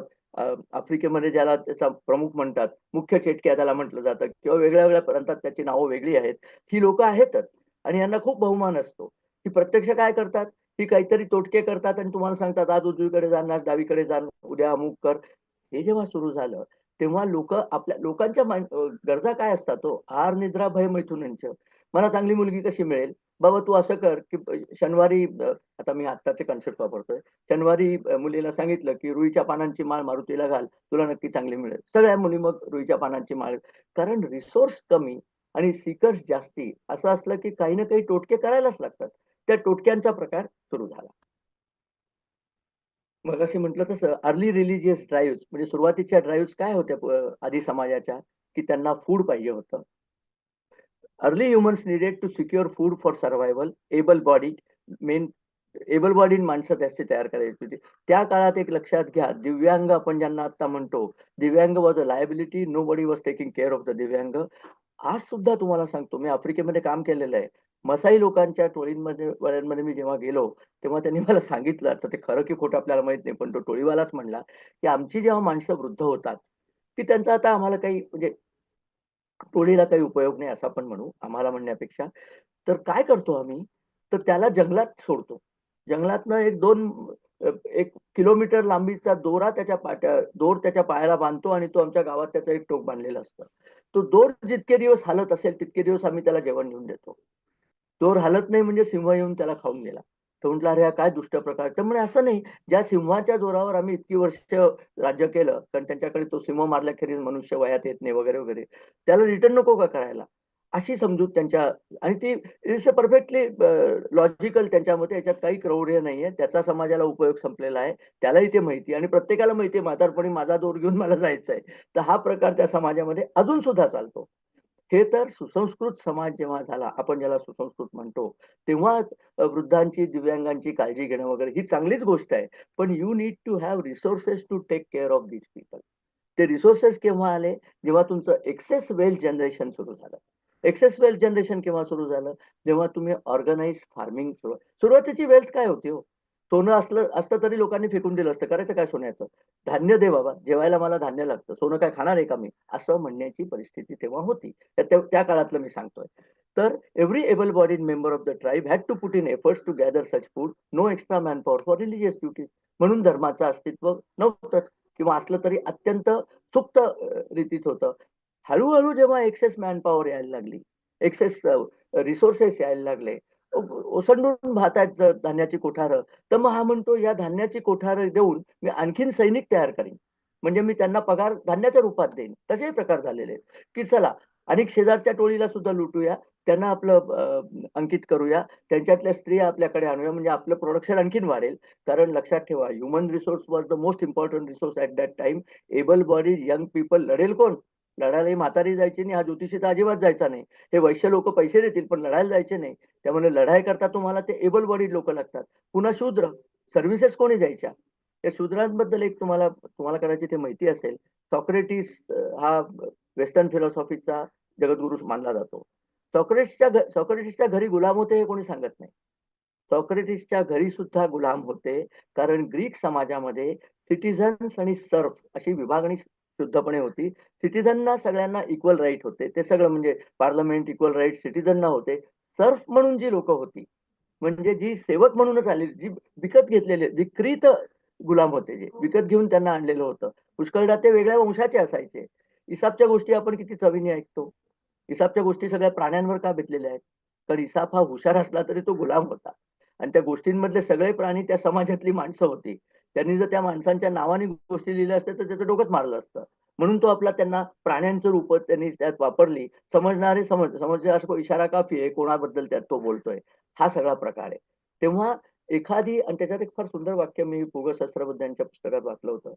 आफ्रिकेमध्ये ज्याला त्याचा प्रमुख म्हणतात, मुख्य चेटक्या त्याला म्हटलं जातं किंवा वेगळ्या-वेगळ्या प्रांतात त्याची नावं वेगळी आहेत. ही लोकं आहेतच आणि यांना खूप बहुमान असतो. ही प्रत्यक्ष काय करतात, ती काहीतरी तोटके करतात आणि तुम्हाला सांगतात आज उजवीकडे जाणार, डावीकडे जा, उद्या अमुक कर. हे जेव्हा सुरू झालं तेव्हा आपल्या लोकांच्या गरजा काय असतात तो आहार, निद्रा, भय, मैथुनांचं. मला चांगली मुलगी कशी मिळेल? बाबा तू असं कर की शनिवारी आता मी आत्ताचे कन्सेप्ट वापरतोय. शनिवारी मुलीला सांगितलं की रुईच्या पानांची माळ मारुतीला घाल, तुला नक्की चांगली मिळेल. सगळ्या मुली मग रुईच्या पानांची माळ. कारण रिसोर्स कमी आणि सीकर्स जास्ती असं असलं की काही ना काही टोटके करायलाच लागतात. त्या टोटक्यांचा प्रकार सुरू झाला. मगाशी म्हटलं तसं अर्ली रिलिजियस ड्राईव्ह म्हणजे सुरुवातीच्या ड्राईव्ह काय होत्या आदी समाजाच्या, की त्यांना फूड पाहिजे होतं. Early humans needed to secure food for survival. Able body men able bodied माणसं त्याची तयार करायची होती. त्या काळात एक लक्षात घ्या, दिव्यांग आपण ज्यांना आता म्हणतो, दिव्यांग was a liability. Nobody was taking care of the दिव्यांग. आज सुद्धा तुम्हाला सांगतो, मी आफ्रिकेमध्ये काम केलेलं आहे. मसाई लोकांच्या टोळींमध्ये मी जेव्हा गेलो, तेव्हा त्यांनी मला सांगितलं, आता ते खरं की खोटं आपल्याला माहित नाही, पण तो टोळीवालाच म्हणला, की आमची जेव्हा माणसं वृद्ध होतात, की त्यांचा आता आम्हाला काही म्हणजे टोळीला काही उपयोग नाही असं आपण म्हणू, आम्हाला म्हणण्यापेक्षा. तर काय करतो आम्ही, तर त्याला जंगलात सोडतो. जंगलातनं 1 किलोमीटर लांबीचा दोर त्याच्या पायाला बांधतो आणि तो आमच्या गावात त्याचं एक टोक बांधलेलं असतं. तो दोर जितके दिवस हालत असेल, तितके दिवस आम्ही त्याला जेवण घेऊन देतो. दोर हालत नाही म्हणजे सिंह येऊन त्याला खाऊन गेला. तो म्हटला, "अरे, हा काय दुष्ट प्रकार." तर म्हणे, "असं नाही, ज्या सिंहाच्या जोरावर आम्ही इतकी वर्ष राज्य केलं, कारण त्यांच्याकडे तो सिंह मारल्याखेरीज मनुष्य वयात येत नाही वगैरे, वगैरे. त्याला रिटर्न नको का करायला?" अशी समजूत त्यांच्या आणि ती इट्स अ परफेक्टली लॉजिकल त्यांच्यामध्ये याच्यात काही क्रौर्य नाहीये. त्याचा समाजाला उपयोग संपलेला आहे. त्यालाही ते माहिती आणि प्रत्येकाला माहिती आहे म्हातारपणी माझा दोर घेऊन मला जायचंय. तर हा प्रकार त्या समाजामध्ये अजून सुद्धा चालतो. हे तर सुसंस्कृत समाज जेव्हा झाला, आपण ज्याला सुसंस्कृत म्हणतो, तेव्हा वृद्धांची, दिव्यांगांची काळजी घेणं वगैरे ही चांगलीच गोष्ट आहे. पण you need to have resources to take care of these people. ते रिसोर्सेस केव्हा आले? जेव्हा तुमचं एक्सेस वेल्थ जनरेशन सुरू झालं. एक्सेस वेल्थ जनरेशन केव्हा सुरू झालं? जेव्हा तुम्ही ऑर्गनाइज्ड फार्मिंग सुरुवातीची वेल्थ काय होती हो? सोनं असतं तरी लोकांनी फेकून दिलं असतं. करायचं काय सोन्याचं? धान्य दे बाबा, जेवायला मला धान्य लागतं. सोनं काय खाणार आहे का मी? असं म्हणण्याची परिस्थिती तेव्हा होती. त्या काळातलं मी सांगतोय. तर every able bodied member of the tribe had to put in efforts to gather such food. No extra manpower for religious duties. म्हणून धर्माचं अस्तित्व नव्हतंच किंवा असलं तरी अत्यंत सुप्त रीतीत होतं. हळू जेव्हा एक्सेस मॅनपॉवर यायला लागली, एक्सेस रिसोर्सेस यायला लागले, ओसंडून वाहतायत धान्याची कोठारं, तर मग हा म्हणतो या धान्याची कोठारं देऊन मी आणखीन सैनिक तयार करीन. म्हणजे मी त्यांना पगार धान्याच्या रूपात देईन. तसेही प्रकार झालेले आहेत, की चला आणि शेजारच्या टोळीला सुद्धा लुटूया, त्यांना आपलं अंकित करूया, त्यांच्यातल्या स्त्रिया आपल्याकडे आणूया म्हणजे आपलं प्रोडक्शन आणखीन वाढेल. कारण लक्षात ठेवा human resource was the most important resource at that time. Able bodied young people लढेल कोण? लढायला ही म्हातारी जायची नाही, हा ज्योतिषी तर अजिबात जायचा नाही. हे वैश्य लोकं पैसे देतील पण लढायला जायचे नाही. त्यामुळे लढाई करता तुम्हाला ते एबल बॉडीड लोकं लागतात. पुन्हा शूद्र, सर्व्हिसेस कोणी द्यायच्या? त्या शूद्रांबद्दल एक तुम्हाला तुम्हाला कदाचित ते माहिती असेल. सॉक्रेटिस हा वेस्टर्न फिलॉसॉफीचा जगद्गुरू मानला जातो. सॉक्रेटिसच्या घरी गुलाम होते हे कोणी सांगत नाही. सॉक्रेटिसच्या घरी सुद्धा गुलाम होते. कारण ग्रीक समाजामध्ये सिटिझन्स आणि सर्फ अशी विभागणी शुद्धपणे होती. सिटिझनना सगळ्यांना इक्वल राईट होते. ते सगळं म्हणजे पार्लमेंट इक्वल राईट सिटिझनना होते. सर्फ म्हणून जी लोकं होती, म्हणजे जी सेवक म्हणूनच आलेली, जी विकत घेतलेली, विक्रीत गुलाम होते जे, विकत घेऊन त्यांना आणलेलं होतं. पुष्कळदा ते वेगळ्या वंशाचे असायचे. इसापच्या गोष्टी आपण किती चवीने ऐकतो. इसापच्या गोष्टी सगळ्या प्राण्यांवर का बेतलेल्या आहेत? कारण इसाप हा हुशार असला तरी तो गुलाम होता. आणि त्या गोष्टींमधले सगळे प्राणी त्या समाजातली माणसं होती. त्यांनी जर त्या माणसांच्या नावाने गोष्टी लिहिल्या असत्या तर त्याचं डोकंच मारलं असतं. म्हणून तो आपला त्यांना प्राण्यांचं रूप त्यांनी त्यात वापरली. समजणारे समजले असं इशारा काफी आहे, कोणाबद्दल त्यात तो बोलतोय. हा सगळा प्रकार आहे. तेव्हा एखादी आणि त्याच्यात एक फार सुंदर वाक्य मी पु. ग. सहस्त्रबुद्धे पुस्तकात वाचलं होतं.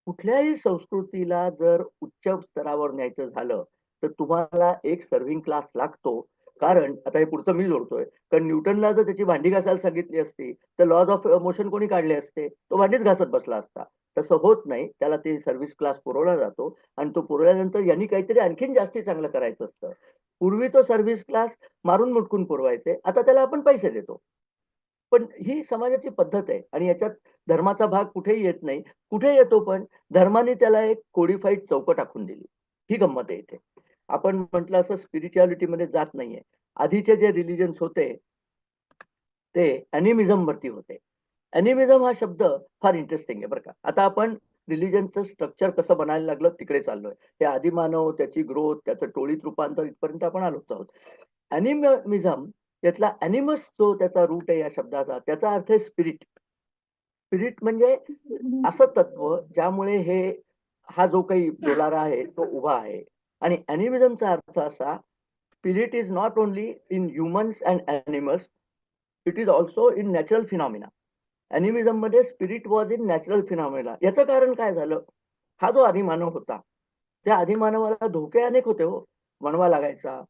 कुठल्याही संस्कृतीला जर उच्च स्तरावर न्यायचं झालं, तर तुम्हाला एक सर्व्हिंग क्लास लागतो. कारण आता हे पुढचं मी जोडतोय. कारण न्यूटनला जर त्याची भांडी घासायला सांगितली असती, तर लॉज ऑफ मोशन कोणी काढले असते? तो भांडीच घासत बसला असता. तसं होत नाही. त्याला ते सर्व्हिस क्लास पुरवला जातो आणि तो पुरवल्यानंतर यांनी काहीतरी आणखीन जास्ती चांगलं करायचं असतं. पूर्वी तो सर्व्हिस क्लास मारून मुटकून पुरवायचे. आता त्याला आपण पैसे देतो. पण ही समाजाची पद्धत आहे आणि याच्यात धर्माचा भाग कुठेही येत नाही. कुठे येतो पण धर्माने त्याला एक कोडिफाईड चौकट आखून दिली. ही गंमत आहे इथे. आपण म्हटलं असं स्पिरिच्युअलिटीमध्ये जात नाहीये. आधीचे जे रिलिजन्स होते, ते अॅनिमिझम वरती होते. अॅनिमिझम हा शब्द फार इंटरेस्टिंग आहे बरं का. आता आपण रिलिजनचं स्ट्रक्चर कसं बनायला लागलं तिकडे चाललोय. ते आदिमानव, त्याची ग्रोथ, त्याचं टोळीत रूपांतर इथपर्यंत आपण आलोच आहोत. अॅनिमिझम त्यातला अॅनिमस जो त्याचा रूट आहे या शब्दाचा, त्याचा अर्थ आहे स्पिरिट. स्पिरिट म्हणजे असं तत्व ज्यामुळे हा जो काही डोलारा आहे तो उभा आहे. आणि अॅनिमिझमचा अर्थ असा, spirit is not only in humans and animals, it is also in natural phenomena. Animism मध्ये spirit was in natural phenomena. याचं कारण काय झालं? हा जो आदिमानव होता, त्या आदिमानवाला धोके अनेक होते हो. वणवा लागायचा.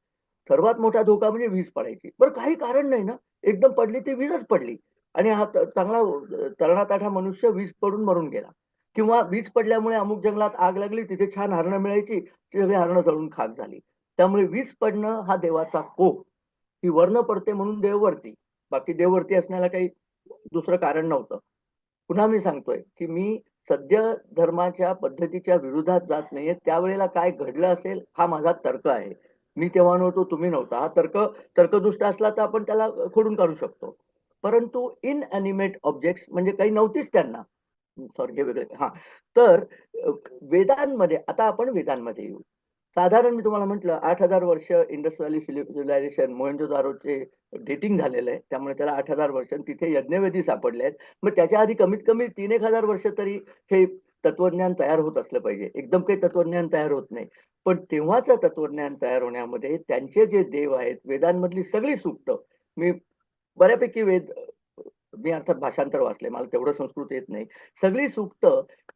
सर्वात मोठा धोका म्हणजे वीज पडायची. बरं काही कारण नाही ना, एकदम पडली ती वीजच पडली आणि हा चांगला तरणा मनुष्य वीज पडून मरून गेला. किंवा वीज पडल्यामुळे अमुक जंगलात आग लागली, तिथे छान हरणं मिळायची, ती सगळी हरणं जळून खाक झाली. त्यामुळे वीज पडणं हा देवाचा कोप. ही वर्ण पडते म्हणून देव वरती. बाकी देव वरती असण्याला काही दुसरं कारण नव्हतं. पुन्हा मी सांगतोय की मी सद्य धर्माच्या पद्धतीच्या विरोधात जात नाहीये. त्यावेळेला काय घडलं असेल हा माझा तर्क आहे. मी तेव्हा नव्हतो, तुम्ही नव्हता. हा तर्कदुष्ट असला तर आपण त्याला खोडून काढू शकतो. परंतु इनएनिमेट ऑब्जेक्ट्स म्हणजे काही नव्हतीच त्यांना. सॉरी, हे वेगळे. हा, तर वेदांमध्ये, आता आपण वेदांमध्ये येऊ. साधारण मी तुम्हाला म्हटलं 8,000 वर्ष इंडस व्हॅली सिव्हिलायझेशन मोहेंजोदारोचे डेटिंग झालेलं आहे. त्यामुळे त्याला 8,000 वर्ष तिथे यज्ञवेदी सापडले आहेत. मग त्याच्या आधी कमीत कमी 3,000-1,000 वर्ष तरी हे तत्वज्ञान तयार होत असलं पाहिजे. एकदम काही तत्वज्ञान तयार होत नाही. पण तेव्हाचं तत्वज्ञान तयार होण्यामध्ये त्यांचे जे देव आहेत, वेदांमधली सगळी सूक्त, मी बऱ्यापैकी मी अर्थात भाषांतर वाचले, मला तेवढं संस्कृत येत नाही. सगळी सूक्त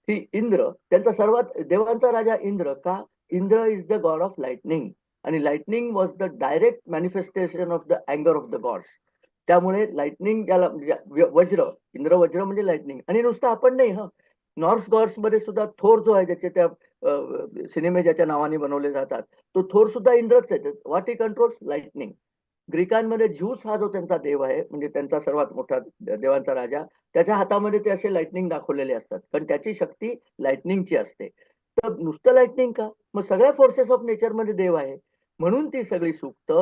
ही इंद्र, त्यांचा सर्वात देवांचा राजा इंद्र का? Indra is the god of lightning आणि lightning was the direct manifestation of the अँगर ऑफ द गॉड्स. त्यामुळे लाइटनिंग ज्याला म्हणजे वज्र, इंद्र वज्र म्हणजे लाइटनिंग. आणि नुसतं आपण नाही, हा, नॉर्स गॉड्स मध्ये सुद्धा थोर जो आहे, ज्याचे त्या सिनेमे ज्याच्या नावाने बनवले जातात, तो थोर सुद्धा इंद्रच आहे. What he controls? लाइटनिंग. ग्रीकांमध्ये झ्यूस हा जो त्यांचा देव आहे, म्हणजे त्यांचा सर्वात मोठा देवांचा राजा, त्याच्या हातामध्ये ते असे लाइटनिंग दाखवलेले असतात, कारण त्याची शक्ती लाइटनिंगची असते. तर नुसतं लाइटनिंग का? मग सगळ्या फोर्सेस ऑफ नेचर मध्ये देव आहे. म्हणून ती सगळी सूक्त,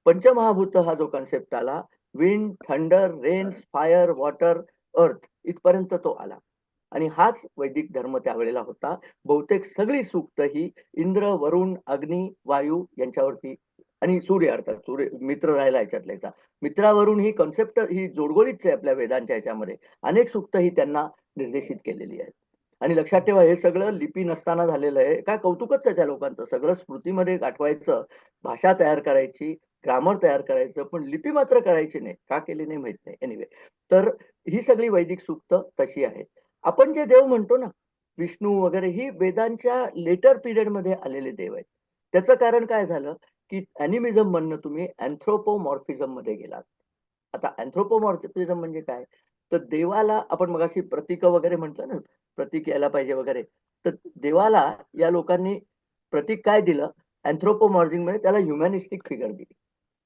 पंचमहाभूत हा जो कन्सेप्ट आला, wind, thunder, rains, fire, water, earth, इथपर्यंत तो आला. आणि हाच वैदिक धर्म त्यावेळेला होता. बहुतेक सगळी सूक्त ही इंद्र, वरुण, अग्नी, वायू यांच्यावरती, आणि सूर्य, अर्थात सूर्य मित्र राहिला याच्यातल्याचा. मित्रावरून ही कॉन्सेप्ट ही जोडगोळीच आहे आपल्या वेदांच्या ह्याच्यामध्ये. अनेक सूक्त ही त्यांना निर्देशित केलेली आहेत. आणि लक्षात ठेवा, हे सगळं लिपी नसताना झालेलं आहे. काय कौतुकच आहे त्या लोकांचं. सगळं स्मृतीमध्ये गाठवायचं, भाषा तयार करायची, ग्रामर तयार करायचं, पण लिपी मात्र करायची नाही. का केली नाही माहित नाही. एनिवे, तर ही सगळी वैदिक सूक्त तशी आहेत. आपण जे देव म्हणतो ना, विष्णू वगैरे, ही वेदांच्या लेटर पिरियड मध्ये आलेले देव आहेत. त्याचं कारण काय झालं की अॅनिमिझम म्हणणं तुम्ही अँथ्रोपोमॉर्फिझम मध्ये गेलात. आता अँथ्रोपोमॉर्फिझम म्हणजे काय? तर देवाला आपण मगाशी प्रतीक वगैरे म्हटलं ना, प्रतीक यायला पाहिजे वगैरे, तर देवाला या लोकांनी प्रतीक काय दिलं? अँथ्रोपोमॉर्फिझम मध्ये त्याला ह्युमॅनिस्टिक फिगर दिली.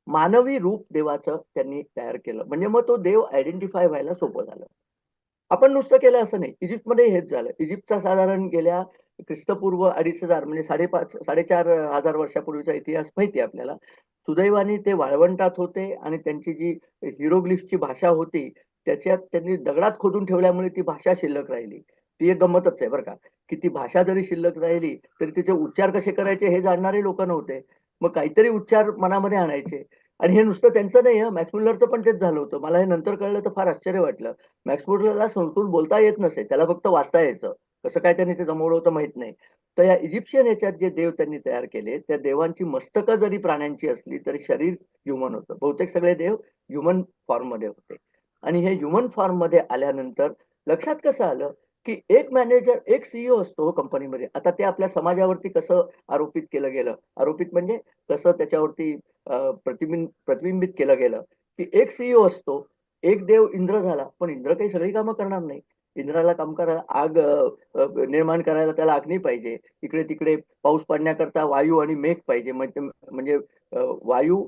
मानवी रूप देवाचं त्यांनी तयार केलं. म्हणजे मग तो देव आयडेंटिफाय व्हायला सोपं झालं. आपण नुसतं केलं असं नाही. इजिप्तमध्ये हेच झालं. इजिप्तचा साधारण गेल्या ख्रिस्तपूर्व 2,500 म्हणजे 4,500 वर्षापूर्वीचा इतिहास माहिती आहे आपल्याला. सुदैवाने ते वाळवंटात होते आणि त्यांची जी हिरोग्लिफची भाषा होती, त्याच्यात त्यांनी दगडात खोदून ठेवल्यामुळे ती भाषा शिल्लक राहिली. ती एक गंमतच आहे बरं का, की ती भाषा जरी शिल्लक राहिली तरी तिचे उच्चार कसे करायचे हे जाणणारे लोक नव्हते. मग काहीतरी उच्चार मनामध्ये आणायचे. आणि हे नुसतं त्यांचं नाही, मॅक्स मुल्लरचं पण तेच झालं होतं. मला हे नंतर कळलं तर फार आश्चर्य वाटलं. मॅक्स मुल्लरला संस्कृत बोलता येत नसे, त्याला फक्त वाचता यायचं. कसं काय त्यांनी ते जमवलं होतं माहित नाही. तर या इजिप्शियन याच्यात जे देव त्यांनी तयार केले, त्या देवांची मस्तकं जरी प्राण्यांची असली तरी शरीर ह्युमन होतं. बहुतेक सगळे देव ह्युमन फॉर्म मध्ये होते. आणि हे ह्युमन फॉर्म मध्ये आल्यानंतर लक्षात कसं आलं की एक मॅनेजर, एक सीईओ असतो कंपनीमध्ये. आता ते आपल्या समाजावरती कसं आरोपित केलं गेलं, आरोपित म्हणजे कसं त्याच्यावरती प्रतिबिंबित केलं गेलं, की एक सीईओ असतो, एक देव इंद्र झाला, पण इंद्र काही सगळी कामं करणार नाही. इंद्राला काम करायला, आग निर्माण करायला त्याला अग्नी पाहिजे. इकडे तिकडे पाऊस पडण्याकरता वायू आणि मेघ पाहिजे. म्हणजे वायू,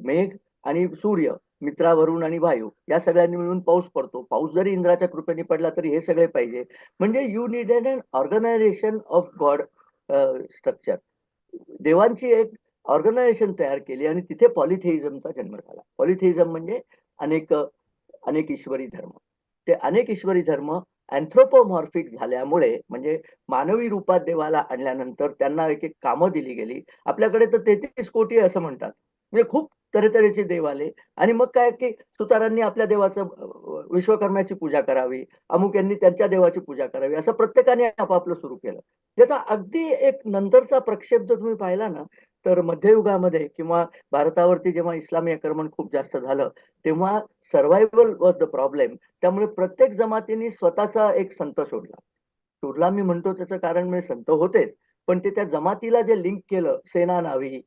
मेघ आणि सूर्य, मित्रा, वरुण आणि वायू, या सगळ्यांनी मिळून पाऊस पडतो. पाऊस जरी इंद्राच्या कृपेने पडला तरी हे सगळे पाहिजे. म्हणजे you needed an organisation of god structure. देवांची एक ऑर्गनायझेशन तयार केली आणि तिथे पॉलिथेइझमचा जन्म झाला. पॉलिथेइझम म्हणजे अनेक अनेक ईश्वरी धर्म. ते अनेक ईश्वरी धर्म अँथ्रोपोमॉर्फिक झाल्यामुळे, म्हणजे मानवी रूपात देवाला आणल्यानंतर त्यांना एक एक कामं दिली गेली. आपल्याकडे तर 33 कोटी असं म्हणतात. म्हणजे खूप तऱ्हेतऱ्हेचे देव आले आणि मग काय की सुतारांनी आपल्या देवाचं विश्वकर्म्याची पूजा करावी, अमुक यांनी त्यांच्या देवाची पूजा करावी, असं प्रत्येकाने आपापलं सुरू केलं. त्याचा अगदी एक नंतरचा प्रक्षेप जर तुम्ही पाहिला ना, तर मध्ययुगामध्ये किंवा भारतावरती जेव्हा इस्लामी आक्रमण खूप जास्त झालं, तेव्हा सर्व्हायव्हल वॉज द प्रॉब्लेम. त्यामुळे प्रत्येक जमातीने स्वतःचा एक संत शोधला. शोधला मी म्हणतो त्याचं कारण म्हणजे संत होतेच, पण ते त्या जमातीला जे लिंक केलं, सेना नावी,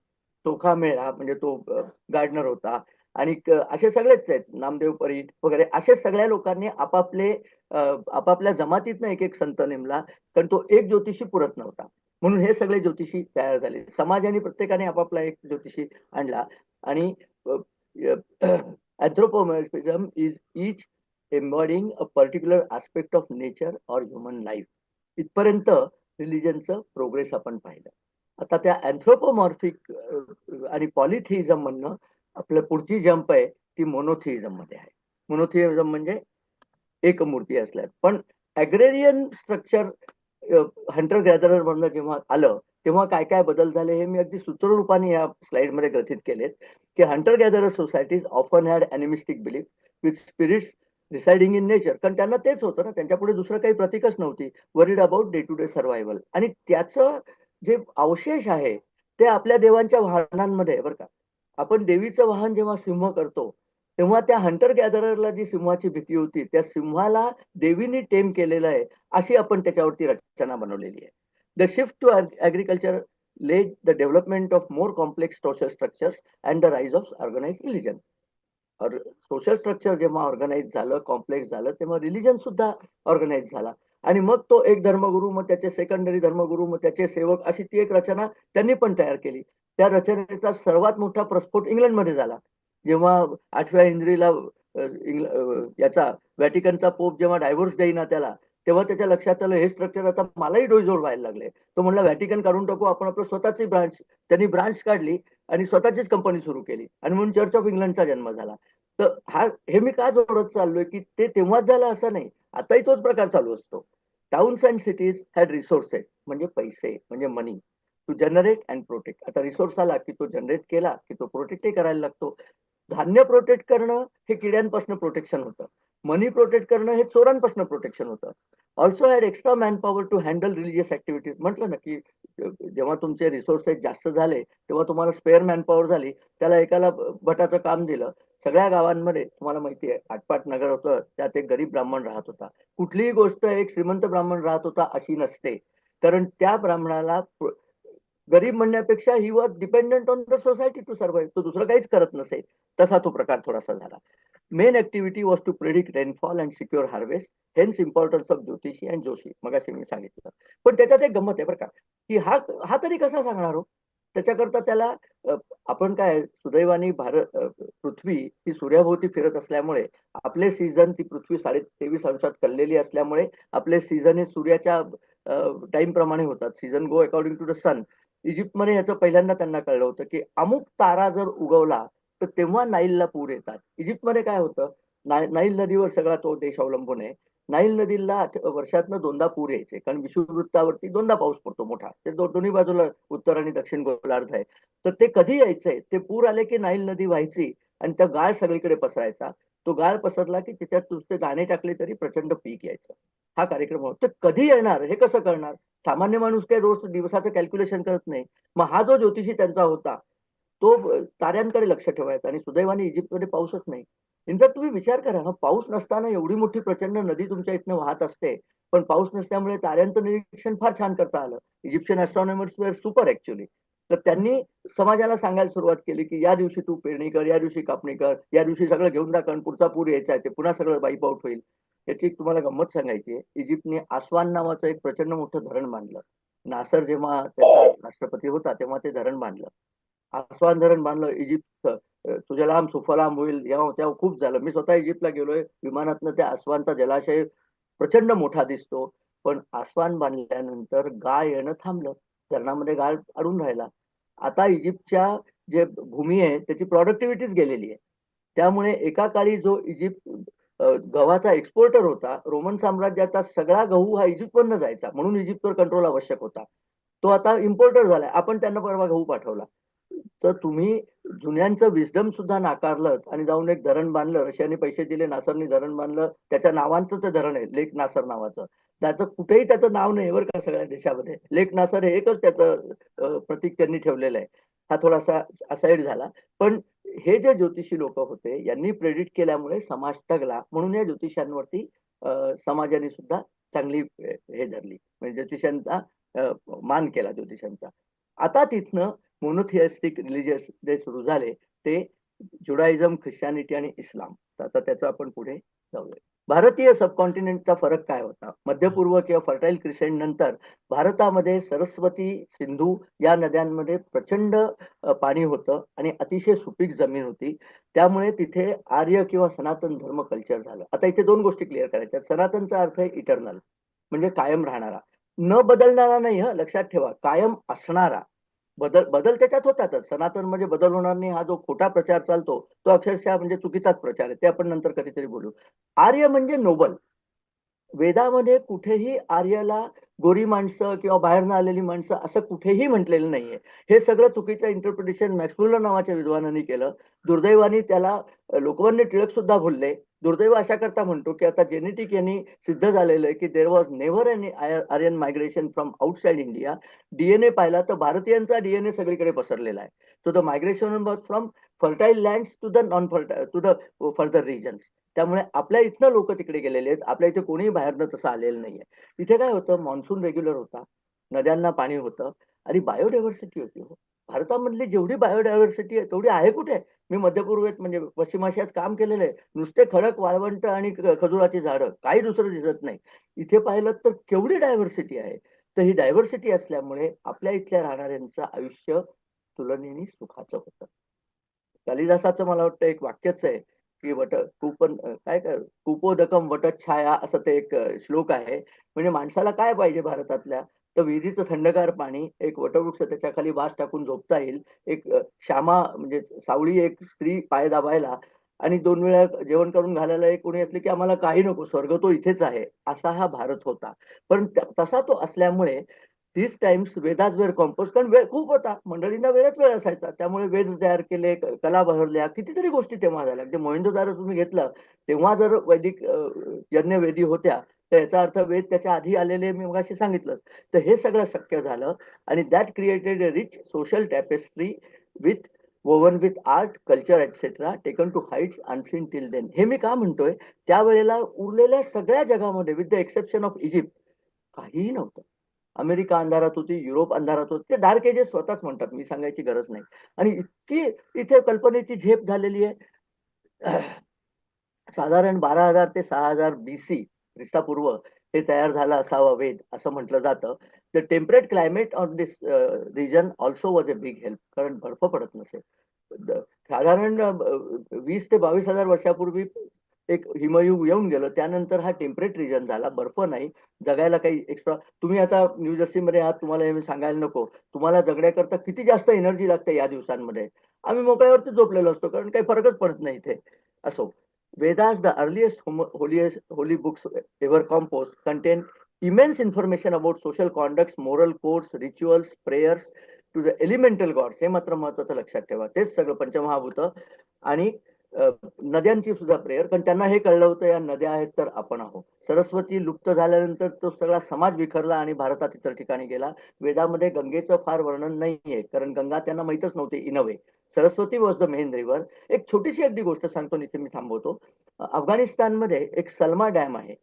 चोखा मेळा म्हणजे तो गार्डनर होता आणि असे सगळेच आहेत, नामदेव परीट वगैरे, असे सगळ्या लोकांनी आपापले आपापल्या जमातीतनं एक एक संत नेमला, कारण तो एक ज्योतिषी पुरत नव्हता. म्हणून हे सगळे ज्योतिषी तयार झाले. समाजाने प्रत्येकाने आपापला एक ज्योतिषी आणला आणि anthropomorphism is each embodying a particular aspect of nature or human life. इथपर्यंत रिलिजनचं प्रोग्रेस आपण पाहिलं. आता त्या अँथ्रोपोमॉर्फिक आणि पॉलिथिइझम म्हणणं आपलं पुढची जंप आहे ती मोनोथिइझम मध्ये आहे. मोनोथिइझम म्हणजे एक मूर्ती असल्यात. पण ॲग्रेरियन स्ट्रक्चर हंटर गॅदरर मधनं जेव्हा आलं, तेव्हा काय काय बदल झाले हे मी अगदी सूत्ररूपाने या स्लाइडमध्ये ग्रथित केलेत. की hunter gatherer societies often had animistic belief with spirits residing in nature. कारण त्यांना तेच होतं ना, त्यांच्यापुढे दुसरं काही प्रतीकच नव्हती. Worried about day to day survival. आणि त्याचं जे अवशेष आहे ते आपल्या देवांच्या वाहनांमध्ये आहे बरं का. आपण देवीचं वाहन जेव्हा सिंह करतो, तेव्हा त्या हंटर गॅदररला जी सिंहाची भीती होती, त्या सिंहाला देवीने टेम केलेलं आहे, अशी आपण त्याच्यावरती रचना बनवलेली आहे. The shift to agriculture led the development of more complex social structures and the rise of organised religion. Social structure जेव्हा ऑर्गनाइज झालं, कॉम्प्लेक्स झालं, तेव्हा रिलिजन सुद्धा ऑर्गनाइज झाला. आणि मग तो एक धर्मगुरू, मग त्याचे सेकंडरी धर्मगुरू, मग त्याचे सेवक, अशी ती एक रचना त्यांनी पण तयार केली. त्या रचनेचा सर्वात मोठा प्रस्फोट इंग्लंडमध्ये झाला. जेव्हा 8व्या हेनरीला याचा व्हॅटिकनचा पोप जेव्हा डायव्होर्स देईना त्याला, तेव्हा त्याच्या लक्षात आलं हे स्ट्रक्चर आता मलाही डोईजोड व्हायला लागले. तो म्हणला व्हॅटिकन काढून टाकू, आपण आपलं स्वतःची ब्रांच. त्यांनी ब्रांच काढली आणि स्वतःचीच कंपनी सुरू केली आणि म्हणून चर्च ऑफ इंग्लंडचा जन्म झाला. तर हे मी का जोडत चाललोय की ते तेव्हाच झालं असं नाही, आताही तोच प्रकार चालू असतो. Towns and cities had resources, म्हणजे पैसे, म्हणजे मनी, टू जनरेट अँड प्रोटेक्ट. आता रिसोर्स आला की तो जनरेट केला की तो प्रोटेक्टही करायला लागतो. धान्य प्रोटेक्ट करणं हे किड्यांपासून प्रोटेक्शन होतं. मनी प्रोटेक्ट करणं हे चोरांपासून प्रोटेक्शन होतं. Also had extra man power to handle religious activities. म्हटलं ना की जेव्हा तुमचे रिसोर्सेस जास्त झाले तेव्हा तुम्हाला स्पेअर मॅन पॉवर झाली. त्याला एकाला भटाचं काम दिलं. सगळ्या गावांमध्ये तुम्हाला माहिती आहे, आटपाट नगर होतं, त्यात एक गरीब ब्राह्मण राहत होता. कुठलीही गोष्ट एक श्रीमंत ब्राह्मण राहत होता अशी नसते, कारण त्या ब्राह्मणाला गरीब म्हणण्यापेक्षा he was dependent on the society to survive. तो दुसरं काहीच करत नसे. तसा तो प्रकार थोडासा झाला. Main activity was to predict rainfall and secure harvest. Hence importance of ज्योतिषी अँड जोशी. मगाशी मी सांगितलं. पण त्याच्यात एक गंमत आहे बरं का, की हा हा तरी कसा सांगणार हो. त्याच्याकरता त्याला आपण काय सुदैवाने भारत पृथ्वी ही सूर्याभोवती फिरत असल्यामुळे आपले सीझन, ती पृथ्वी 23.5 अंशात कललेली असल्यामुळे आपले सीझन हे सूर्याच्या टाइम प्रमाणे होतात. Season go according to the sun. इजिप्तमध्ये याचं पहिल्यांदा त्यांना कळलं होतं की अमुक तारा जर उगवला तर तेव्हा नाईलला पूर येतात. इजिप्तमध्ये काय होतं, नाईल नदीवर सगळा तो देश अवलंबून आहे. नाईल नदीला वर्षातनं दोनदा पूर यायचे, कारण विषुववृत्तावरती दोनदा पाऊस पडतो मोठा. ते दोन्ही बाजूला उत्तर आणि दक्षिण गोलार्ध आहे. तर ते कधी यायचंय, ते पूर आले की नाईल नदी व्हायची आणि त्या गाळ सगळीकडे पसरायचा. तो गाळ पसरला की त्याच्यात नुसते दाणे टाकले तरी प्रचंड पीक यायचं. हा कार्यक्रम होता. तर कधी येणार हे कसं करणार. सामान्य माणूस काही रोज दिवसाचं कॅल्क्युलेशन करत नाही. मग हा जो ज्योतिषी त्यांचा होता तो ताऱ्यांकडे लक्ष ठेवायचा. आणि सुदैवाने इजिप्तमध्ये पाऊसच नाही. इनफॅक्ट तुम्ही विचार करा, हा पाऊस नसताना एवढी मोठी प्रचंड नदी तुमच्या इथनं वाहत असते, पण पाऊस नसल्यामुळे ताऱ्यांचं निरीक्षण फार छान करता आलं. इजिप्शियन ॲस्ट्रॉनॉमर्स वेर सुपर ऍक्च्युअली. तर त्यांनी समाजाला सांगायला सुरुवात केली की या दिवशी तू पेरणी कर, या दिवशी कापणी कर, या दिवशी सगळं घेऊन जा, कारण पुढचा पूर यायचा आहे, ते पुन्हा सगळं वाईप आउट होईल. याची एक तुम्हाला गंमत सांगायची आहे. इजिप्तने आस्वान नावाचं एक प्रचंड मोठं धरण बांधलं. नासर जेव्हा त्याचा राष्ट्रपती होता तेव्हा ते धरण बांधलं. आस्वान धरण बांधलं इजिप्तचं. सुजलाम सुफलाम होईल, जेव्हा तेव्हा खूप झालं. मी स्वतः इजिप्तला गेलोय, विमानातनं त्या आस्वानचा जलाशय प्रचंड मोठा दिसतो. पण आस्वान बांधल्यानंतर गाळ येणं थांबलं. धरणामध्ये गाळ अडून राहिला. आता इजिप्तच्या जे भूमी आहे त्याची प्रॉडक्टिव्हिटीच गेलेली आहे. त्यामुळे एका काळी जो इजिप्त गव्हाचा एक्सपोर्टर होता. रोमन साम्राज्याचा सगळा गहू हा इजिप्तवरनं जायचा, म्हणून इजिप्तवर कंट्रोल आवश्यक होता. तो आता इम्पोर्टर झालाय. आपण त्यांना परवा गहू पाठवला. तर तुम्ही जुन्यांचं विस्डम सुद्धा नाकारलं आणि जाऊन एक धरण बांधलं. रशियाने पैसे दिले, नासरने धरण बांधलं. त्याच्या नावांचं ते धरण आहे, लेक नासर नावाचं. त्याचं कुठेही त्याचं नाव नाही बरं का सगळ्या देशामध्ये. लेक नासर हे एकच त्याचं प्रतीक त्यांनी ठेवलेलं आहे. हा थोडासा असाईड झाला. पण हे जे ज्योतिषी लोक होते यांनी प्रेडिक्ट केल्यामुळे समाज तगला, म्हणून या ज्योतिषांवरती समाजाने सुद्धा चांगली हे धरली, म्हणजे ज्योतिषांचा मान केला ज्योतिषांचा. आता तिथनं मोनोथिएस्टिक रिलिजियस जे सुरू झाले ते जुडायझम, ख्रिश्चॅनिटी आणि इस्लाम. तर आता त्याचं आपण पुढे जाऊया. भारतीय सबकॉन्टिनेंटचा फरक काय होता? मध्यपूर्व किंवा फर्टाईल क्रिसेंट नंतर भारतामध्ये सरस्वती, सिंधू या नद्यांमध्ये प्रचंड पाणी होतं आणि अतिशय सुपीक जमीन होती. त्यामुळे तिथे आर्य किंवा सनातन धर्म कल्चर झालं. आता इथे दोन गोष्टी क्लिअर करायच्या. सनातनचा अर्थ आहे इटर्नल, म्हणजे कायम राहणारा, न बदलणारा नाही. लक्षात ठेवा, कायम असणारा. बदल त्याच्यात होतातच. सनातन म्हणजे बदल होणार नाही, हा जो खोटा प्रचार चालतो तो अक्षरशः म्हणजे चुकीचाच प्रचार आहे. ते आपण नंतर कधीतरी बोलू. आर्य म्हणजे नोबल. वेदामध्ये कुठेही आर्याला गोरी माणसं किंवा बाहेरनं आलेली माणसं असं कुठेही म्हटलेलं नाहीये. हे सगळं चुकीचं इंटरप्रिटेशन मॅक्स मुलर नावाच्या विद्वानांनी केलं. दुर्दैवाने त्याला लोकमान्य टिळक सुद्धा भुलले. दुर्दैव अशा करता म्हणतो की आता जेनेटिक यांनी सिद्ध झालेलं आहे की there was never any Aryan migration from outside India. DNA पाहिला तर भारतीयांचा डीएनए सगळीकडे पसरलेला आहे. So the migration was from fertile lands to the non fertile to the further regions. त्यामुळे आपल्या इथनं लोक तिकडे गेलेले आहेत. आपल्या इथे कोणीही बाहेरनं तसं आलेलं नाहीये. इथे काय होतं, मान्सून रेग्युलर होता, नद्यांना पाणी होतं आणि बायोडायव्हर्सिटी होती. हो, भारतामधली जेवढी बायोडायव्हर्सिटी आहे तेवढी आहे कुठे? मी मध्यपूर्वेत म्हणजे पश्चिम आशियात काम केलेलं आहे. नुसते खडक, वाळवंट आणि खजुराची झाडं, काही दुसरं दिसत नाही. इथे पाहिलं तर केवढी डायव्हर्सिटी आहे. तर ही डायव्हर्सिटी असल्यामुळे आपल्या इथल्या राहणाऱ्यांचं आयुष्य तुलनेने सुखाचं होतं. कालिदासाचं मला वाटतं एक वाक्यच आहे की काय काय कुपोदकम वटछाया असं ते एक श्लोक आहे. म्हणजे माणसाला काय पाहिजे भारतातल्या? तर विहिरीचं थंडगार पाणी, एक वटवृक्ष त्याच्या खाली वास टाकून झोपता येईल, एक श्यामा म्हणजे सावळी एक स्त्री पाय दाबायला आणि 2 वेळा जेवण करून घालायला एक कोणी असले की आम्हाला काही नको, स्वर्ग तो इथेच आहे, असा हा भारत होता. पण तसा तो असल्यामुळे तीस टाइम्स वेदाज वेर कॉम्पोज, कारण वेळ खूप होता, मंडळींना वेळ असायचा. त्यामुळे वेद तयार केले, कला बहरल्या, कितीतरी गोष्टी तेव्हा झाल्या. म्हणजे मोहेंजोदारो तुम्ही घेतलं तेव्हा जर वैदिक यज्ञवेदी होत्या तर याचा अर्थ वेद त्याच्या आधी आलेले मी मगाशी सांगितलंच. तर हे सगळं शक्य झालं आणि that created a rich social tapestry with woven with art, culture etcetera taken to heights unseen till then. हे मी का म्हणतोय, त्यावेळेला उरलेल्या सगळ्या जगामध्ये with the exception of Egypt काहीही नव्हतं. अमेरिका अंधारात होती, युरोप अंधारात होते. ते डार्क एजेस स्वतःच म्हणतात, मी सांगायची गरज नाही. आणि इतकी इथे कल्पनेची झेप झालेली आहे. साधारण 12,000 ते 6,000 BC ख्रिस्तापूर्व हे तयार झालं असावा वेद, असं म्हटलं जातं. The temperate climate of this region also was a big help, कारण बर्फ पडत नसे. साधारण 20 ते 22,000 वर्षापूर्वी एक हिमयुग येऊन गेलं. त्यानंतर हा टेम्परेट रिजन झाला, बर्फ नाही, जगायला काही एक्स्ट्रा. तुम्ही आता न्यूजर्सीमध्ये आहात, तुम्हाला हे मी सांगायला नको. तुम्हाला जगण्याकरता किती जास्त एनर्जी लागते या दिवसांमध्ये. आम्ही मोकळ्यावरती झोपलेलो असतो, कारण काही फरकच पडत नाही इथे. असो, Vedas, the earliest holy books ever composed, contain immense information about social conducts, moral codes, rituals, prayers to the elemental gods. हे मात्र महत्वाचं लक्षात ठेवा. तेच सगळं पंचमहाभूत आणि नद्यांची सुद्धा प्रेयर, कारण त्यांना हे कळलं होतं या नद्या आहेत तर आपण आहोत. सरस्वती लुप्त झाल्यानंतर तो सगळा समाज विखरला आणि भारतात इतर ठिकाणी गेला. वेदामध्ये गंगेचं फार वर्णन नाहीये, कारण गंगा त्यांना माहीतच नव्हती in a way. Saraswati was the main river. एक छोटीशी अगदी गोष्ट सांगतो, इथे मी थांबवतो. अफगाणिस्तानमध्ये एक सलमा डॅम आहे.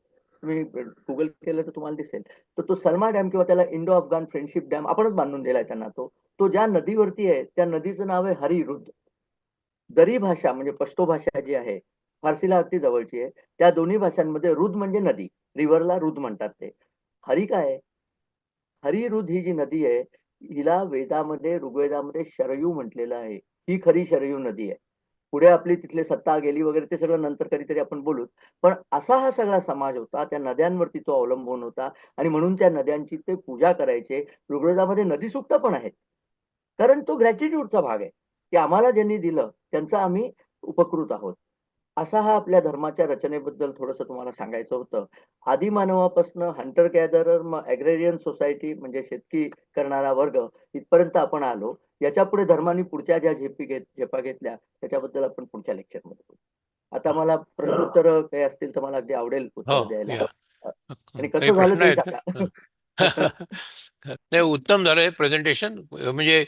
तुम्ही गुगल केलं तर तुम्हाला दिसेल. तर तो सलमा डॅम किंवा त्याला इंडो अफगाण फ्रेंडशिप डॅम आपणच बांधून दिलाय त्यांना. तो ज्या नदीवरती आहे त्या नदीचं नाव आहे हरिरुद. दरी भाषा म्हणजे पश्तो भाषा जी आहे, फारसीला अगदी जवळची आहे. त्या दोन्ही भाषांमध्ये रुद म्हणजे नदी, रिव्हरला रुद म्हणतात. ते हरी काय आहे? हरिरुद ही जी नदी आहे हिला वेदामध्ये, ऋग्वेदामध्ये शरयू म्हटलेलं आहे. ही खरी शरयू नदी आहे. पुढे आपली तिथले सत्ता गेली वगैरे ते सगळं नंतर कधीतरी आपण बोलूत. पण असा हा सगळा समाज होता, त्या नद्यांवरती तो अवलंबून होता आणि म्हणून त्या नद्यांची ते पूजा करायचे. ऋग्वेदामध्ये नदी सूक्त पण आहेत, कारण तो ग्रॅटिट्यूडचा भाग आहे की आम्हाला ज्यांनी दिलं त्यांचा आम्ही उपकृत आहोत. असा हा आपल्या धर्माच्या रचनेबद्दल थोडंसं तुम्हाला सांगायचं होतं. आदिमानवापासून हंटर गॅदरर ॲग्रेरियन सोसायटी म्हणजे शेतकी करणारा वर्ग इथपर्यंत आपण आलो. याच्यापुढे धर्माने पुढच्या ज्या झेपा घेतल्या त्याच्याबद्दल आपण पुढच्या लेक्चरमध्ये बोलू. आता मला प्रश्नोत्तर काही असतील तर मला अगदी आवडेल हो, उत्तर द्यायला. या. आणि काही कसं झालं प्रश्न ते आहेत का? सांगा. नाही, उत्तम झालंय प्रेझेंटेशन. म्हणजे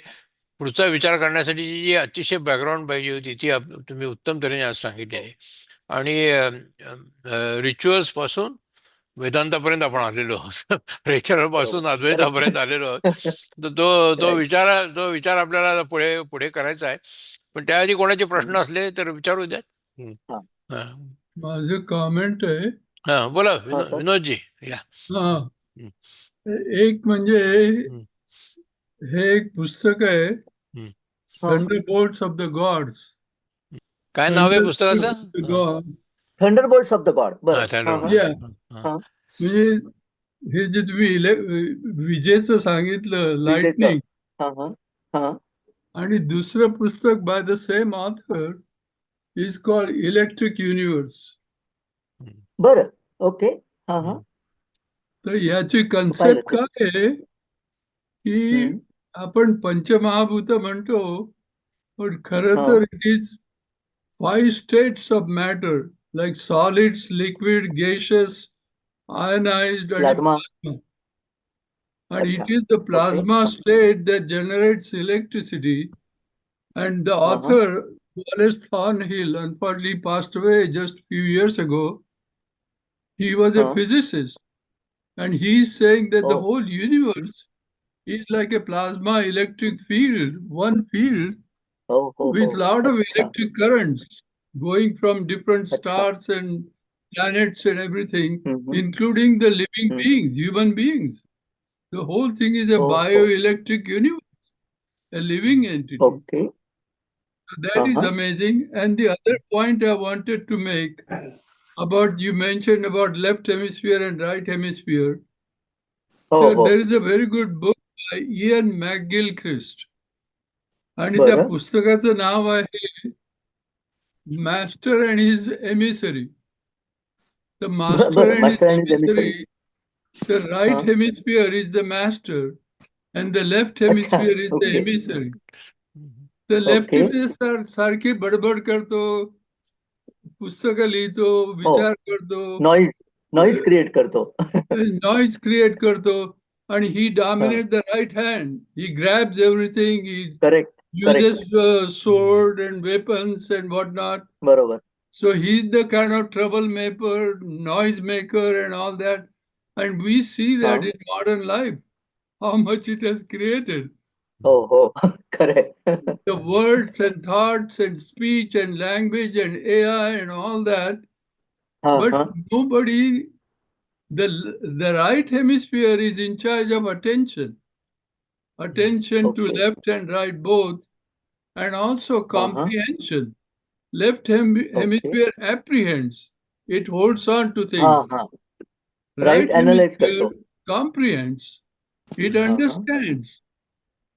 पुढचा विचार करण्यासाठी जी अतिशय बॅकग्राऊंड पाहिजे होती ती तुम्ही उत्तम तऱ्हेने आज सांगितली आहे. आणि रिच्युअल्स पासून वेदांतापर्यंत आपण आलेलो आहोत. रेचर बरोबर. पासून अद्वैतापर्यंत आलेलो आहोत. तर तो विचार आपल्याला पुढे पुढे करायचा आहे. पण त्याआधी कोणाचे प्रश्न असले तर विचारू द्यात. हं. हा हा. माझं कॉमेंट आहे. हा, बोला हा सर. विनोदजी. या. हा, हं. एक म्हणजे हं. हे एक पुस्तक आहे, हं. हा थंडरबोल्ट्स ऑफ द गॉड्स. काय नाव आहे थंडरबोल्ट्स पुस्तकाचं? ऑफ द हा. God. Thunderbolts of the God. हा, बरं. हा थंडरबोल्ट. हा या, हा. हा म्हणजे हे जे तुम्ही विजेचं सांगितलं, विजेचं. लाइटनिंग, हा हा हा आणि दुसरं पुस्तक by the same author is called electric universe. हं. बरं. ओके. हा हा हं. तर याची पाहिलं कन्सेप्ट ते. काय आहे की हम्म. आपण पंचमहाभूत म्हणतो, पण खरं हा तर it is 5 states of matter, like solids, liquid, gaseous, ionized, and plasma. plasma. And अच्छा. it is the okay. plasma state that generates electricity. And the हा हा author, Wallace Thornhill, unfortunately passed away just a few years ago. He was a हा physicist. And he's saying that हो the whole universe is like a plasma electric field, one field हो हो हो. with lot of अच्छा electric currents going from different अच्छा. stars and planets and everything, हम्म including the living हम्म. beings, human beings. The whole thing is a हो हो. bioelectric universe, a living entity. Okay. So that हा is हा amazing. And the other point I wanted to make about, you mentioned about left hemisphere and right hemisphere. हो हो. There is a very good book by Ian McGilchrist. आणि त्या बरं. पुस्तकाचं नाव आहे Master and His Emissary. The master बरं. and his master आणि जेमिसरी. emissary, the हा. right hemisphere is the master and the left अच्छा. hemisphere is the okay. emissary. The left okay. hemisphere सारखी बडबड करतो, पुस्तकं लिहितो, हो. विचार करतो, नॉईज. नॉईज क्रिएट करतो. नॉईज क्रिएट करतो, आणि he हा. dominates the right hand. He grabs everything. He correct. uses correct. sword and weapons and whatnot. बरोबर. So he's the kind of troublemaker, noisemaker, and all that. And we see हा. that in modern life, how much it has created. हो हो. Correct. The words and thoughts and speech and language and AI and all that. हा But हा. nobody, the right hemisphere is in charge of attention. Attention to okay. left and right both, and also हा हा. comprehension. Left okay. hemisphere apprehends. It holds on to हा things. हा. Right right analyse hemisphere करतो. comprehends. It हा हा. understands.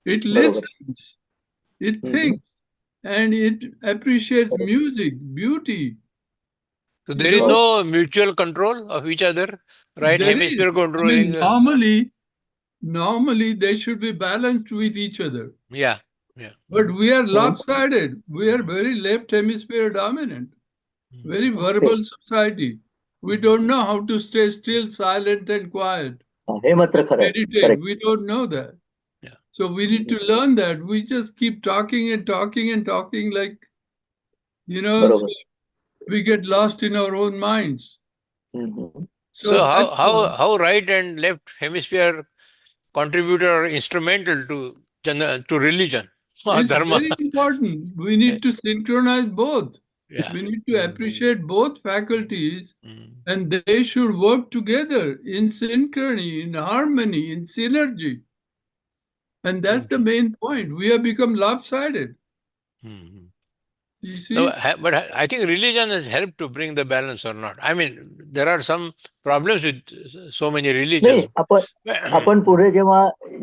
It बरोबर. listens. It हम्म. thinks. And it appreciates correct. music, beauty. So You there is know, हो. no mutual control of each other, right there is. hemisphere I mean, controlling. normally they should be balanced with each other. Yeah, yeah. But we are हम्म. lopsided. We are very left hemisphere dominant. Very okay. verbal society. We don't know how to stay still, silent, and quiet. हे मात्र खरं आहे. Meditate. Correct. We don't know that. Yeah. So we need to learn that. We just keep talking and talking and talking, like, so बरोबर. we get lost in our own minds. हम्म. So So that's how right and left hemisphere contributed or instrumental to religion or it's dharma? very important. We need to synchronize both. Yeah. We need to appreciate both faculties, Mm. and they should work together in synchrony, in harmony, in synergy. And that's the main point. We have become lopsided. Mm. You see? No, but I think religion has helped to bring the balance or not. I mean, there are some problems with so many नाही religions. आपण पुढे जेव्हा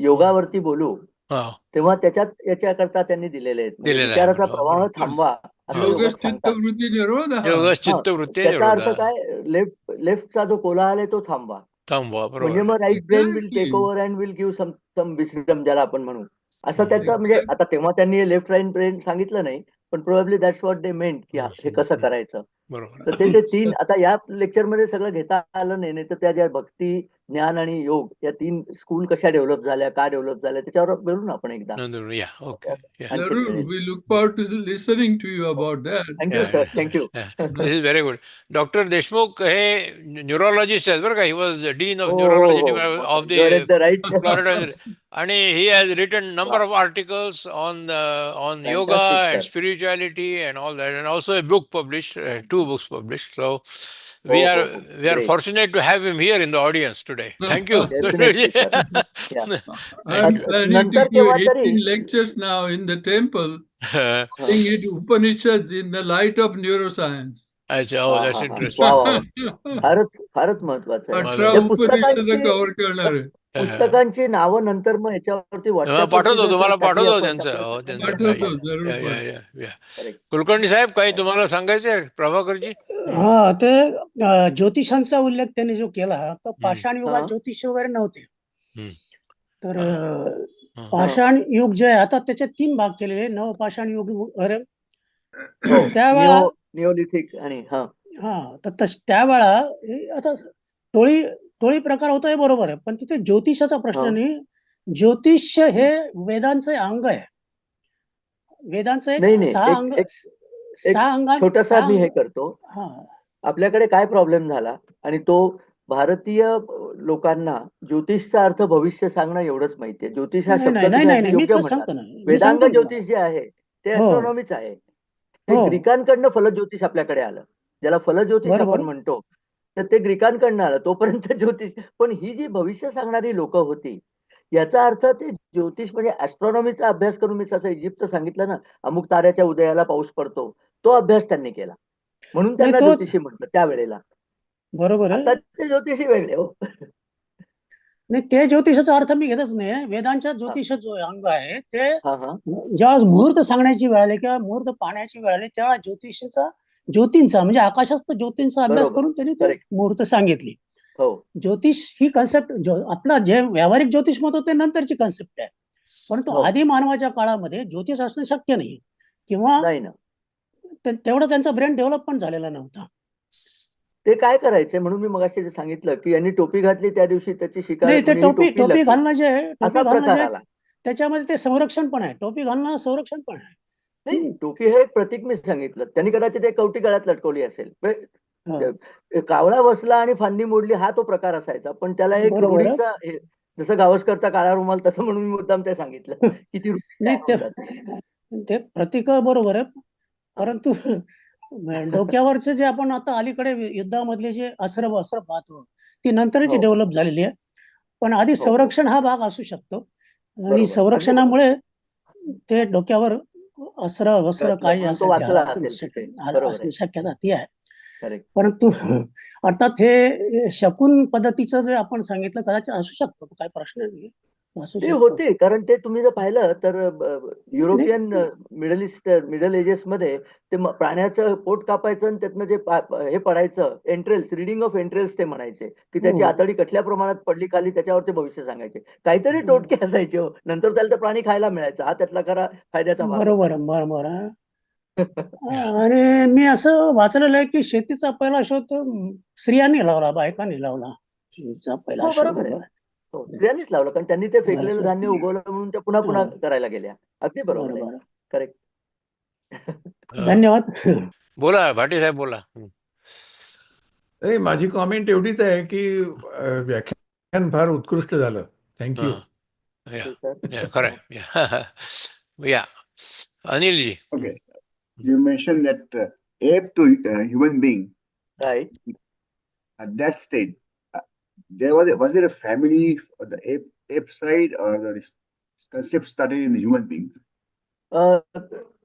योगावरती बोलू हो, तेव्हा त्याच्यात याच्याकरता त्यांनी दिलेले आहेत म्हणजे दिलेलं आहे विचाराचा म्हणजे, प्रवाह of course. थांबवा हा. योगच सांगतात. चित्तवृत्ती निरोधः. योगच हा, चित्तवृत्ती त्याचा अर्थ निरोधा. काय, लेफ्टचा जो कोलाहल आहे तो थांबवा. थांबवा, म्हणजे बरोबर. मग right brain will take Exactly. Over and will give some wisdom, ज्याला आपण म्हणू. असं हम्म. त्याचं म्हणजे Exactly. आता तेव्हा त्यांनी लेफ्ट राईट ब्रेन सांगितलं नाही, पण प्रोबॅबली दॅट्स व्हॉट दे मेंट की हे कसं करायचं. बरोबर. तर ते तीन आता या लेक्चरमध्ये सगळं घेता आलं नाही, तर त्या ज्या भक्ती, ज्ञान आणि योग या 3 स्कूल कशा डेव्हलप झाल्या, का डेव्हलप झाल्या, त्याच्यावर बोलू ना आपण एकदा. नंतर या, ओके. या. आणखी Zarur, मिळेल. we look forward to listening to you about that. Thank you sir, thank you. This is very good. Doctor Deshmukh हे न्यूरोलॉजिस्ट आहेत बरं का. ही वॉज डीन ऑफ हो न्यूरोलॉजी हो of you are the at the right. Florida, आणि he has written number of articles on yoga Fantastic, and sir. spirituality and all that, and also a book published, 2 books published. So we Oh, are oh, oh, we are great. fortunate to have him here in the audience today. Thank you. Definitely, sir. Yeah. I'm Thank you. planning to नंतर give केव्हा तरी 18 lectures now in the temple, looking at Upanishads in the light of neuroscience. अच्छा, हा oh, that's हा हा, वा interesting. वा, फारच महत्वाचं आहे. 18 त्या उपनिषद पुस्तकांची कव्हर करणार आहे. पुस्तकांची नावं नंतर मग याच्यावरती व्हॉट्सअपवरती पाठवतो, जर तुम्हाला टाकली पाठवतो आपण त्यांचं. तर हो, त्यांचं आपल्याला काही. पाठवतो, जरूर या, या, पाठवतो. या, या. Correct. कुलकर्णी साहेब, काही तुम्हाला सांगायचंय प्रभाकरजी? हा, ते ज्योतिषांचा उल्लेख त्यांनी जो केला, तर पाषाण युगात हा. ज्योतिष वगैरे नव्हते. हम्म. तर हा. पाषाण युग जे आहे आता त्याचे 3 भाग केलेले, नवपाषाण युग वगैरे. हो, त्यावेळा निओलिथिक आणि हा तर त्यावेळा आता टोळी प्रकार होता हे बरोबर आहे, पण तिथे ज्योतिषाचा प्रश्न नाही. ज्योतिष हे वेदांचे अंग आहे. वेदांचं नाही एक नाही 6 अंग, एक 6 अंगां छोटासा 6 मी हे अंग. करतो. हा, आपल्याकडे काय प्रॉब्लेम झाला, आणि तो भारतीय लोकांना ज्योतिषचा अर्थ भविष्य सांगणं एवढंच माहितीये. ज्योतिष हा नाही शब्द नाही नाही तुम्ही नाही अगदी नाही, मी योग्य तर म्हणलात. सांगतो ना, मी वेदांग सांगतो ना. ज्योतिष जे आहे ते हो. ऍस्ट्रॉनॉमीच आहे. हे हो. ग्रीकांकडनं फलज्योतिष आपल्याकडे आलं, ज्याला फलज्योतिष बरोबर. आपण म्हणतो. तर ते ग्रीकांकडनं आलं, तोपर्यंत ज्योतिष. पण ही जी भविष्य सांगणारी लोक होती, याचा अर्थ ते ज्योतिष म्हणजे ऍस्ट्रॉनॉमीचा अभ्यास करून, मी जसं इजिप्त सांगितलं ना, अमुक ताऱ्याच्या उदयाला पाऊस पडतो, तो अभ्यास त्यांनी केला, म्हणून नाही, त्यांना तो ज्योतिषी म्हटलं त्यावेळेला. बरोबर आहे. आताचे ज्योतिषी वेगळे हो. नाही, ते ज्योतिषाचा अर्थ मी घेतच नाही. वेदांच्या ज्योतिष जो अंग आहे ते हा हा जेव्हा मुहूर्त सांगण्याची वेळ आली किंवा मुहूर्त पाहण्याची वेळ आली, तेव्हा ज्योतींचा म्हणजे आकाशात ज्योतींचा अभ्यास बरोबर. करून त्यांनी ते Correct. मुहूर्त सांगितली. हो ज्योतिष ही कन्सेप्ट आपला जे व्यावहारिक ज्योतिष म्हणतो ते नंतरची कन्सेप्ट आहे, परंतु हो. आदी मानवाच्या काळामध्ये ज्योतिष असणं शक्य नाही किंवा नाही ना, तेवढं त्यांचा ब्रेन डेव्हलप पण झालेला नव्हता. ते काय करायचे म्हणून मी मगाशी जे सांगितलं की यांनी टोपी घातली त्या दिवशी त्याची शिकार, नाही, ते म्हणजे ही टोपी लग्न. घालणं जे आहे, असा टोपी घालणं प्रकार जे आला. आहे, त्याच्यामध्ये ते संरक्षण पण आहे. टोपी घालणं संरक्षण पण आहे. नाही, टोपी हे एक प्रतीक मी सांगितलं. त्यांनी कदाचित एक कवटी गळ्यात लटकवली असेल. कावळा बसला आणि फांदी मोडली हा तो प्रकार असायचा, पण त्याला एक बरोबर आहे. रूढीचा जसं गावस्करचा काळा रुमाल तसं म्हणून मी मुद्दाम ते सांगितलं की ती रूढी नाही, काय म्हणतात. ते प्रतीक बरोबर आहे, परंतु डोक्यावरचे जे आपण आता अलीकडे युद्धामधले जे अस्त्र पाहतो, ती नंतरची हो. डेव्हलप झालेली आहे. पण आधी हो. संरक्षण हा भाग असू शकतो, आणि बरोबर. संरक्षणामुळे ते डोक्यावर वस्त्र घातलं काही म्हणून तो असेल वाचला असेल तिथे. बरोबर असणे आहे. शक्यता ती आहे. करेक्ट. परंतु अर्थात हे शकून पद्धतीचं जे आपण सांगितलं कदाचित असू शकतो, काही प्रश्न नाही, असू ते शकतो. होते, कारण ते तुम्ही जर पाहिलं तर युरोपियन मिडल एजेस मध्ये ते प्राण्याचं पोट कापायचं आणि त्यातनं जे हे पडायचं एंट्रेल्स, रिडिंग ऑफ एंट्रेल्स ते म्हणायचे की त्याची हो. आतडी कठल्या प्रमाणात पडली खाली त्याच्यावर ते भविष्य सांगायचे. काहीतरी टोटके असायचे हो. नंतर त्याला तर प्राणी खायला मिळायचा, हा त्यातला खरा फायद्याचा भाग होता. बरोबर. आणि मी असं वाचलेलं आहे की शेतीचा पहिला शोध स्त्रियांनी लावला, बायकांनी लावला. शेतीचा पहिला हो, शोध. बरोबर आहे. हो, स्त्रियांनीच लावलं, कारण त्यांनी ते फेकलेलं धान्य उगवलं म्हणून ते पुन्हा करायला गेल्या. अगदी बरोबर आहे. करेक्ट. धन्यवाद. बोला भाटी साहेब, बोला. नाही, माझी कॉमेंट एवढीच आहे की व्याख्यान फार उत्कृष्ट झालं. थँक्यू. खरं आहे. या Anilji. Okay. You mentioned that ape to human being, right. at that stage, was there a family on the ape side, or the concept started in the human being?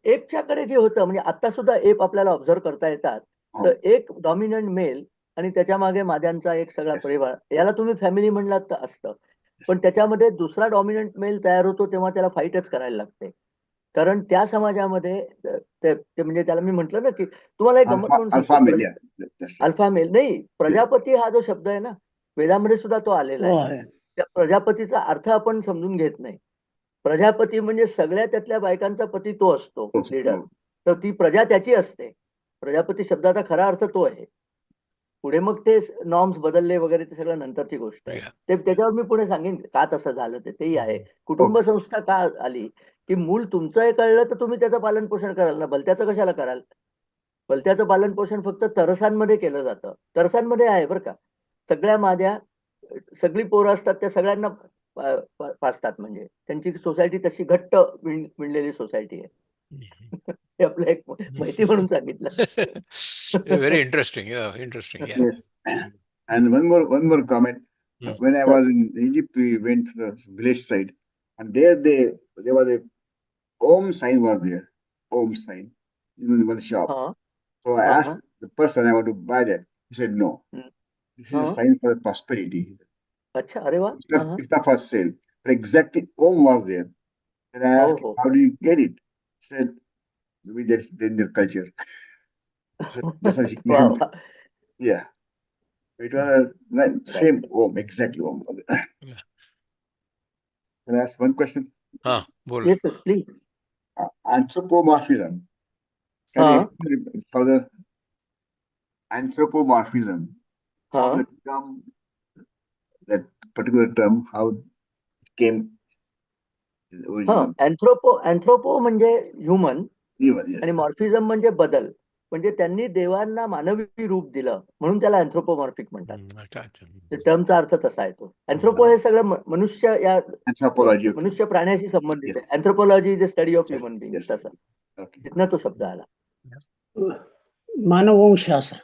एपच्याकडे जे होतं, म्हणजे आता सुद्धा एप आपल्याला ऑब्झर्व करता येतात. तर एक डॉमिनंट मेल आणि त्याच्या मागे माद्यांचा एक सगळा परिवार, याला तुम्ही फॅमिली म्हणलात तर असतं. पण त्याच्यामध्ये दुसरा डॉमिनंट मेल तयार होतो तेव्हा त्याला फाईटच करायला लागते. कारण त्या समाजामध्ये ते म्हणजे त्याला मी म्हंटल ना की तुम्हाला एक गंमत म्हणून Alpha सांगतो. male, yeah. That's it. Alpha male नाही, प्रजापती हा जो शब्द आहे ना, वेदामध्ये सुद्धा तो आलेला तो आहे. आहे. त्या प्रजापतीचा अर्थ आपण समजून घेत नाही. प्रजापती म्हणजे सगळ्या त्यातल्या बायकांचा पती तो असतो, हो, लीडर. हो. तर ती प्रजा त्याची असते. प्रजापती शब्दाचा खरा अर्थ तो आहे. पुढे मग ते नॉर्म्स बदलले वगैरे ते सगळं नंतरची गोष्ट आहे. Yeah. ते त्याच्यावर मी पुढे सांगेन का तसं झालं तेही आहे. कुटुंब संस्था का आली की मूल तुमचं हे कळलं तर तुम्ही त्याचं पालन पोषण कराल ना, भलत्याचं कशाला कराल? भलत्याचं पालन पोषण फक्त तरसांमध्ये केलं जातं. तरसांमध्ये आहे बरं का. सगळ्या माद्या, सगळी पोरं असतात त्या सगळ्यांना पाचतात. म्हणजे त्यांची सोसायटी तशी घट्ट विणलेली सोसायटी आहे. हे आपलं एक माहिती म्हणून सांगितलं. Very interesting. Yeah, interesting. Yeah. Yes. And one more comment. Hmm. When I was in Egypt, we went to the village side, and there was a Om sign was there. Om sign in one shop. हा. So I asked the person I want to buy that. He said no. Hmm. This is a sign for prosperity. अच्छा, अरे वा. It's not for sale. But exactly Om was there. And I asked, Oh. how do you get it? He said, maybe that's in their culture. So that's how he वा named it. वा. Yeah. It was same Om, exactly Om. Yeah. Can I ask one question? बोल. Yes, yes, please. Anthropomorphism. Can you explain further? Anthropomorphism. How हा. the term, that particular term, how it came in the हा. original. अँथ्रोपो म्हणजे human Even, yes. आणि मॉर्फिझम म्हणजे बदल. म्हणजे त्यांनी देवांना मानवी रूप दिलं म्हणून त्याला अँथ्रोपोमॉर्फिक म्हणतात. अच्छा. टर्मचा अर्थ तसा आहे तो. अँथ्रोपो हे सगळं मनुष्य या Anthropology. Okay. मनुष्य प्राण्याशी संबंधित Yes. आहे. Anthropology is the study of Yes, human being. yes. तसं Okay. तिथनं तो शब्द आला, मानववंशशास्त्र.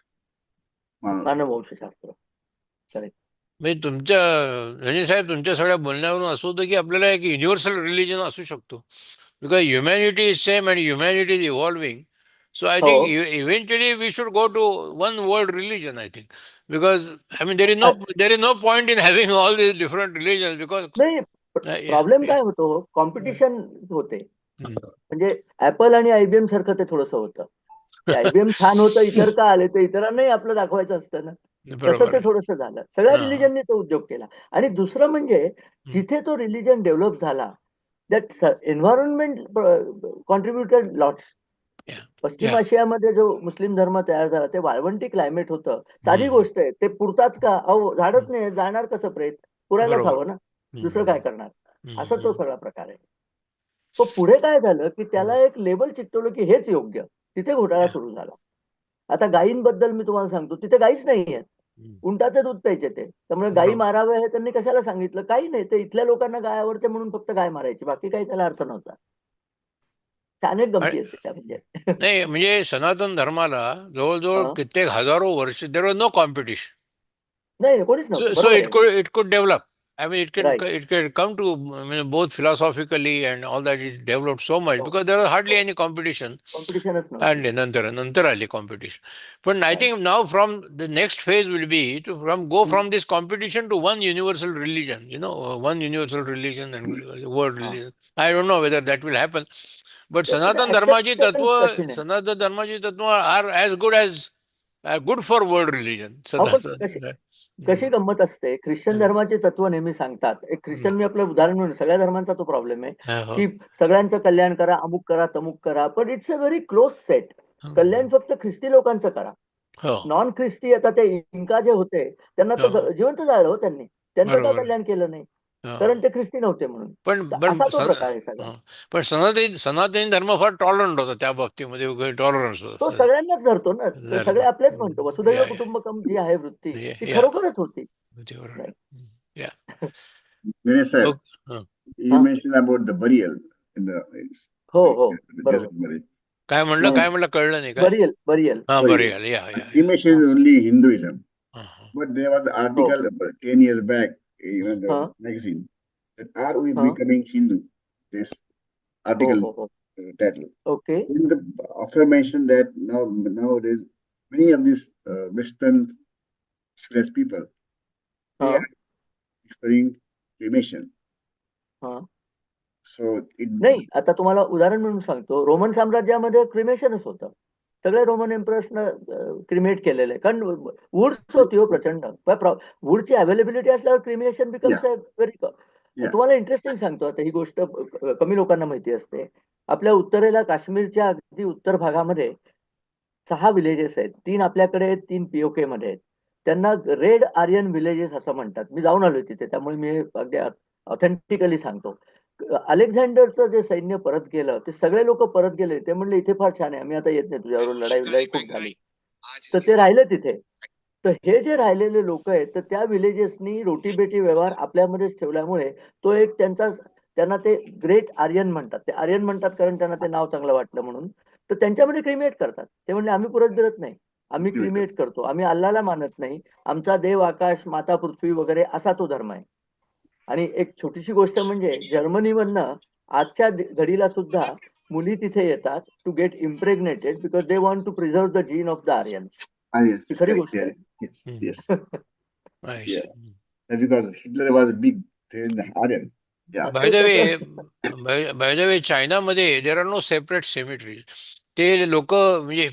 मानववंशशास्त्र. म्हणजे तुमच्या रणजी साहेब, तुमच्या सगळ्या बोलण्यावरून असं होतं की आपल्याला एक युनिव्हर्सल रिलिजन असू शकतो. Because humanity is same and humanity is evolving. So I think eventually we should go to one world religion, I think, because I mean there is no point in having all these different religions because नाही, problem काय होतो, competition होते. म्हणजे apple आणि IBN सारखं ते थोडंसं होतं. आयबीएम छान होतं, इतर का आले तर इतरांनाही आपलं दाखवायचं असतं ना. तसं ते थोडंसं झालं. सगळ्या रिलिजनने तो उद्योग केला. आणि दुसरं म्हणजे जिथे तो रिलिजन डेव्हलप झाला, दॅट एन्व्हायरमेंट कॉन्ट्रीब्युटेड लॉट्स. पश्चिम आशियामध्ये जो मुस्लिम धर्म तयार झाला ते वाळवंटी क्लायमेट होतं. साधी गोष्ट आहे. ते पुरतात का? अहो, झाडच नाही, जाणार कसं प्रेत? पुरायलाच हवं ना. दुसरं काय करणार? असा तो सगळा प्रकार आहे. तो पुढे काय झालं की त्याला एक लेबल चिकटवलं की हेच योग्य. तिथे घोटाळा सुरू झाला. आता गायींबद्दल मी तुम्हाला सांगतो, तिथे गायीच नाहीये. उंटाचं दूध प्यायचे ते. त्यामुळे गायी माराव्या हे त्यांनी कशाला सांगितलं? काही नाही. ते इथल्या लोकांना गाय आवडते म्हणून फक्त गाय मारायची. बाकी काही त्याला अर्थ नव्हता. अनेक गमती असते त्या. म्हणजे नाही, म्हणजे सनातन धर्माला जवळजवळ कित्येक हजारो वर्ष देर वॉज नो कॉम्पिटिशन. नाही, कोणीच नव्हतं. So it could develop. I mean, it can come to both philosophically and all that. It developed so much because there was hardly any competition. कॉम्पिटिशनच नव्हतं. And नंतर आली competition. But I think now from the next phase will be to go from this competition to one universal religion. One universal religion and world religion. I don't know whether that will happen. But सनातन धर्माची तत्व are as good for world religion. कशी गंमत असते, Christian धर्माचे तत्व नेहमी सांगतात. एक ख्रिश्चन, मी आपलं उदाहरण म्हणून, सगळ्या धर्मांचा तो प्रॉब्लेम आहे की सगळ्यांचं कल्याण करा, अमुक करा, तमुक करा. पण it's a very close set. कल्याण फक्त ख्रिस्ती लोकांचं करा. नॉन ख्रिस्ती, आता ते इंका जे होते त्यांना तर जिवंत जाळलं हो त्यांनी. त्यांचं का कल्याण केलं नाही? कारण ते ख्रिस्ती नव्हते म्हणून. असा तो प्रकार आहे सगळा. पण सनातनी धर्म फार टॉलरंट होता त्या बाबतीमध्ये. टॉलरन्स तो होता. सगळ्यांनाच धरतो ना. सगळे आपलेच म्हणतो. वसुधैव कुटुंबकम जी आहे वृत्ती, ती खरोखरच होती. Sir, you mentioned about the burial in the बरोबर. काय म्हणलं कळलं नाही. Burial. Burial. cremation is only Hinduism. But there was an article 10 years back in the magazine that are we becoming Hindu? This article title. Okay. In the author mentioned that nowadays many of these Western civilized people they are preferring cremation. So it नाही, आता तुम्हाला उदाहरण म्हणून सांगतो, Roman साम्राज्यामध्ये क्रिमेशनच होतं. सगळे Roman एम्परर्सनं cremate केलेलं आहे, कारण वुड्स होती हो प्रचंड. वुडची अवेलेबिलिटी असल्यावर क्रिमेशन बिकम्स व्हेरी. Yeah. तुम्हाला इंटरेस्टिंग सांगतो, आता ही गोष्ट कमी लोकांना माहिती असते. आपल्या उत्तरेला काश्मीरच्या अगदी उत्तर भागामध्ये 6 विलेजेस आहेत. 3 आपल्याकडे आहेत, 3 POK मध्ये आहेत. त्यांना रेड आर्यन विलेजेस असं म्हणतात. मी जाऊन आलोय तिथे, त्यामुळे मी अगदी ऑथेंटिकली सांगतो. अलेक्झांडरचं जे सैन्य परत गेलं, ते सगळे लोक परत गेले. ते म्हणले इथे फार छान आहे, आम्ही आता येत नाही तुझ्याबरोबर, लढाई खूप झाली. तर ते राहिले तिथे. तर हे जे राहिलेले लोक आहेत, तर त्या विलेजेसनी रोटीबेटी व्यवहार आपल्यामध्येच ठेवल्यामुळे तो एक त्यांना ते ग्रेट आर्यन म्हणतात. ते आर्यन म्हणतात कारण त्यांना ते नाव चांगलं वाटलं म्हणून. तर त्यांच्यामध्ये क्रिमेट करतात. ते म्हणले आम्ही परत गिरत नाही, आम्ही क्रिमेट करतो, आम्ही अल्लाला मानत नाही, आमचा देव आकाश, माता पृथ्वी वगैरे असा तो धर्म आहे. आणि एक छोटीशी गोष्ट म्हणजे जर्मनीमधनं आजच्या घडीला सुद्धा मुली तिथे येतात to get impregnated because they want to preserve the gene of the Aryans. Yes, ही खरी correct, गोष्ट आहे. yes, yes. I Yeah. see. Because Hitler was big Aryan. Yeah. By the way, चायनामध्ये देर आर नो सेपरेट सेमिटरीज. ते लोक म्हणजे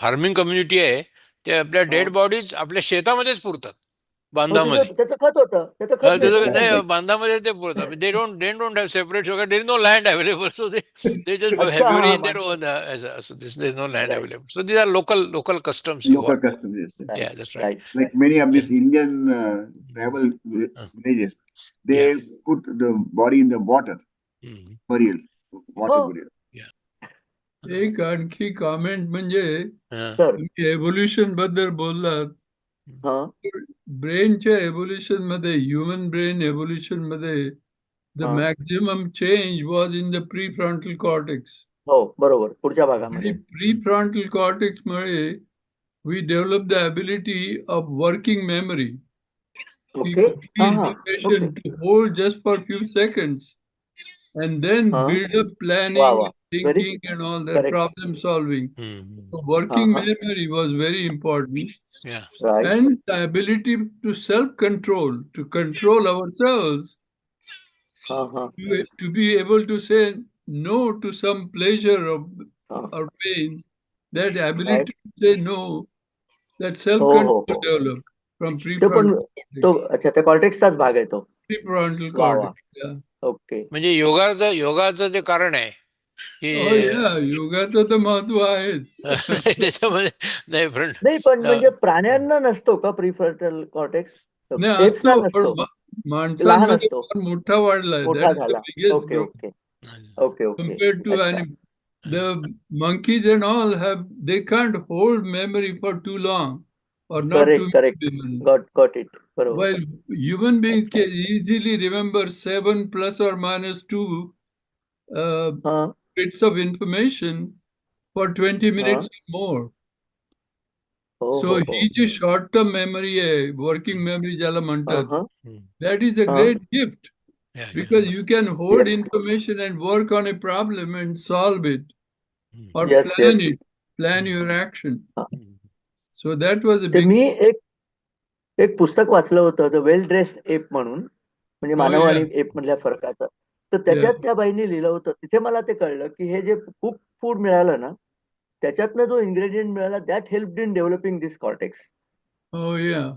farming community आहे, ते आपल्या डेड बॉडीज आपल्या शेतामध्येच पुरतात, बांधामध्ये. त्याचं खत होतं, त्याचं खत मिळतं. नाही, बांधामध्ये ते पुरतात. They don't have separate sugar, there is no land available, so they just bury in their own there is no land available. So these are local customs. Local customs, yes. Yeah, that's right. Like many of these Indian tribal villages, they put the body in the water, burial, water burial. एक आणखी comment म्हणजे sir, तुम्ही evolution बद्दल बोललात. ब्रेनच्या evolution मध्ये, human brain evolution मध्ये the maximum change was in the prefrontal cortex. हो बरोबर, पुढच्या आणि भागामध्ये प्री फ्रंटल कॉर्टेक्स मुळे we develop the ability of working memory. Information to hold just for a few seconds and then build up planning, thinking and all that, problem solving. So working memory was very important. Yeah. And the ability to self-control, to control ourselves, to be able to say no to some pleasure or pain, that ability to say no, that self-control developed from prefrontal अच्छा, त्या कॉर्टेक्सचाच भाग आहे तो. prefrontal cortex. Okay. म्हणजे योगाचं जे कारण आहे की योगाचं तर महत्व आहेच त्याच्यामध्ये. नाही, पण म्हणजे प्राण्यांना नसतो का प्रीफ्रंटल कॉर्टेक्स? नाही, असतो, पण माणसांमध्ये मोठा वाढलाय. मोठा झाला. Okay okay okay okay. Compared to the monkeys and all they can't hold memory for too long or not correct. Got it. While human beings can easily remember 7 plus or minus 2 bits of information for 20 minutes or more. So he just short-term memory, working memory jala म्हणतात. That is a great gift. Because you can hold information and work on a problem and solve it or plan your action. So that was a big. मी एक पुस्तक वाचलं होतं, the well dressed app म्हणून, म्हणजे मानव आणि app मधल्या फरकाचं. तर त्याच्यात त्या बाईंनी लिहिलं होतं, तिथे मला ते कळलं की हे जे कुक फूड मिळालं ना, त्याच्यातनं जो इन्ग्रेडियंट मिळाला, that helped in developing this cortex.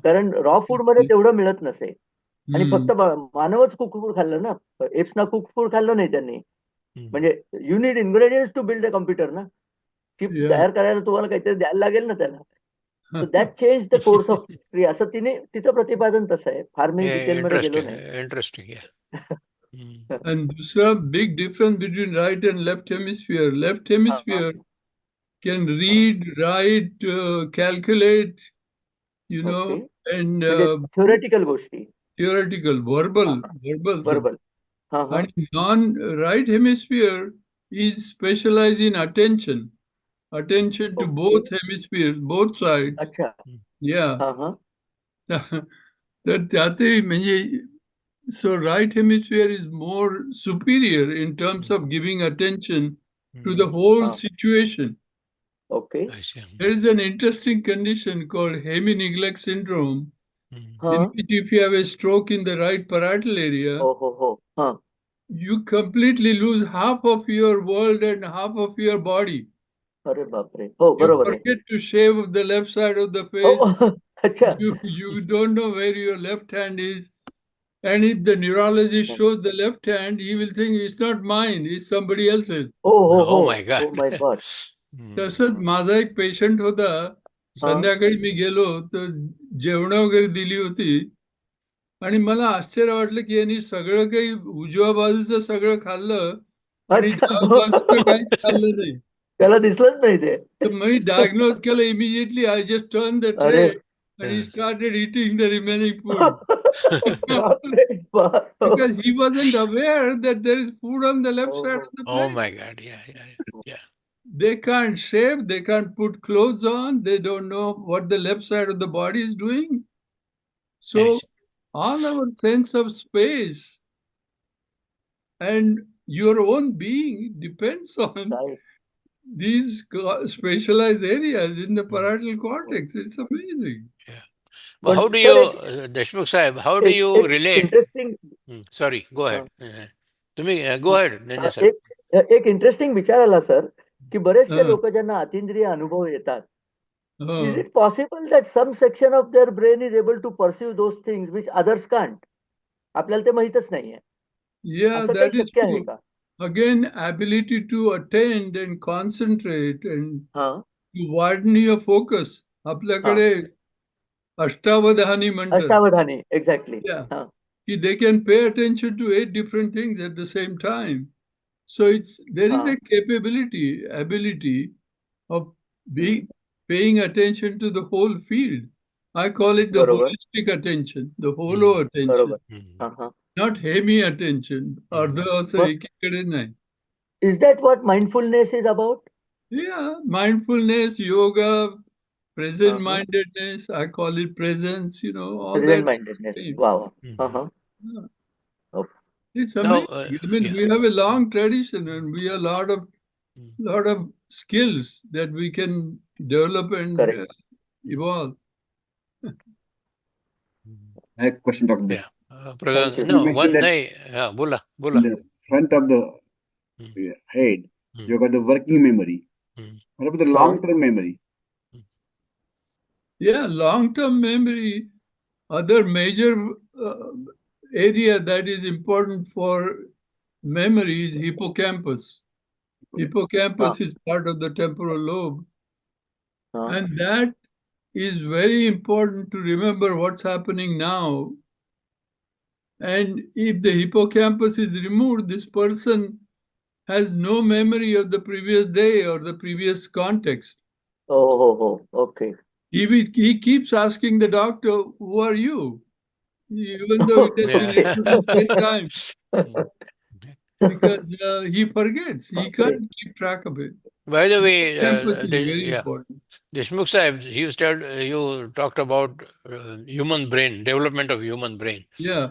कारण रॉ फूड मध्ये तेवढं मिळत नसे. आणि फक्त मानवच कुक फूड खाल्लं ना, एप्सना कुक फूड खाल्लं नाही त्यांनी. म्हणजे you need ingredients to build a computer ना. चिप तयार करायला तुम्हाला काहीतरी द्यायला लागेल ना त्याला. So that changed the course of history. असं तिचं प्रतिपादन तसं आहे. फार मी डिटेलमध्ये गेलो नाही. इंटरेस्टिंग. And दूसरा big difference between right and left hemisphere. Left hemisphere can read, write, calculate, and theoretical गोष्टी. Theoretical, verbal. And non-right hemisphere is specialized in attention to both hemispheres, both sides. अच्छा. Yeah. तर त्यातही म्हणजे, so right hemisphere is more superior in terms of giving attention to the whole situation. Okay. There is an interesting condition called hemi-neglect syndrome. In which if you have a stroke in the right parietal area, you completely lose half of your world and half of your body. अरे बापरे. हो, You बरोबर आहे. forget to shave the left side of the हो, face. अच्छा. You don't know where your left hand is. And if the neurologist shows the left hand, he will think it's not mine, it's somebody else's. हो हो Oh हो. my God. Oh my God. तसंच माझा एक patient होता. संध्याकाळी मी गेलो तर जेवण वगैरे दिली होती आणि मला आश्चर्य वाटलं की यांनी सगळं काही उजव्या बाजूचं सगळं खाल्लं आणि अच्छा. डाव्या बाजूचं काहीच खाल्लं नाही. त्याला दिसलंच नाही ते. तर मी डायग्नोज केलं immediately. I just turn the tray अरे. and he started eating the remaining food. बापरे बाप. Because he wasn't aware that there is food on the left side of the Oh plate. my God. Yeah. They can't shave, they can't put clothes on, they don't know what the left side of the body is doing. So Yes. all our sense of space and your own being depends on काय. these specialized areas in the parietal cortex. It's amazing. But how do you, Deshmukh Sahib, how do you relate? Interesting. Sorry, go ahead. तुम्ही go ahead. Nanya sir. एक interesting विचार आला sir की बरेचसे हं. लोक ज्यांना अतिंद्रिय अनुभव येतात, Oh. is it possible that some section of their brain is able to perceive those things which others can't? आपल्याला ते माहीतच नाहीये. Yeah, असं that काही is शक्य आहे true. का? Again, ability to attend and concentrate and हा. to widen your focus. आपल्याकडे अष्टावधानी म्हणतात. अष्टावधानी. एक्झॅक्टली. Yeah. हा. They can pay attention to 8 different things at the same time. So there is a ability of paying attention to the whole field. I call it the बरोबर. holistic attention, the holo attention, बरोबर. not hemi attention. अर्ध असं But- एकीकडे नाही. Is that what mindfulness is about? Yeah, mindfulness, yoga, present-mindedness, I call it presence, all Present that. mindedness. Wow. Yeah. Okay. It's Now, amazing. I mean, we have a long tradition and we have a lot of skills that we can develop and Correct. evolve. I have a question, Dr. Yeah. Thank you. No, You mentioned one that- नहीं. Yeah, बोला. In the front of the head, you got the working memory. What about the long-term memory? Yeah, long-term memory, other major area that is important for memory is hippocampus. Hippocampus is part of the temporal lobe. And that is very important to remember what's happening now. And if the hippocampus is removed, this person has no memory of the previous day or the previous context. Oh, okay. He keeps asking the doctor, who are you? Even though it has been introduced 10 times. Because he forgets. He can't keep track of it. By the way, Hippocampus is very important. Deshmukh Sahib, you talked about human brain, development of human brain. Yeah.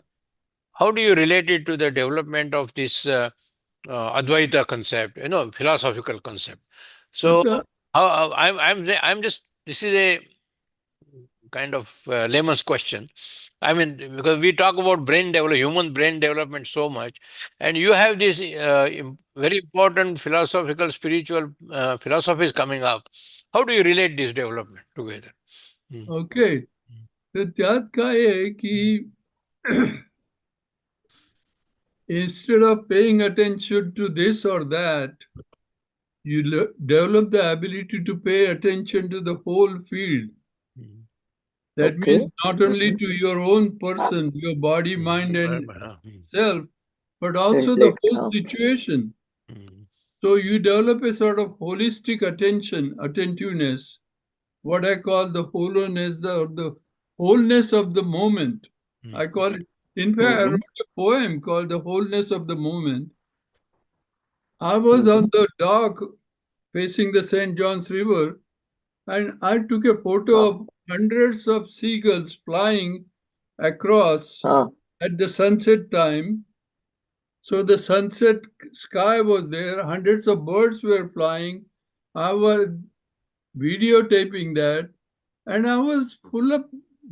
How do you relate it to the development of this Advaita concept, philosophical concept? So, I'm just, this is a kind of layman's question. I mean, because we talk about human brain development so much, and you have this very important philosophical, spiritual philosophies coming up. How do you relate this development together? Okay. तर त्यात काय आहे की instead of paying attention to this or that, you develop the ability to pay attention to the whole field. That means not only to your own person, your body, mind, and self, but also the whole situation. So you develop a sort of holistic attentiveness, what I call the hollowness, the wholeness of the moment. I call it, in fact, I wrote a poem called The Wholeness of the Moment. I was on the dock facing the St. John's River, and I took a photo of hundreds of seagulls flying across at the sunset time. So the sunset sky was there, hundreds of birds were flying. I was videotaping that, and I was full of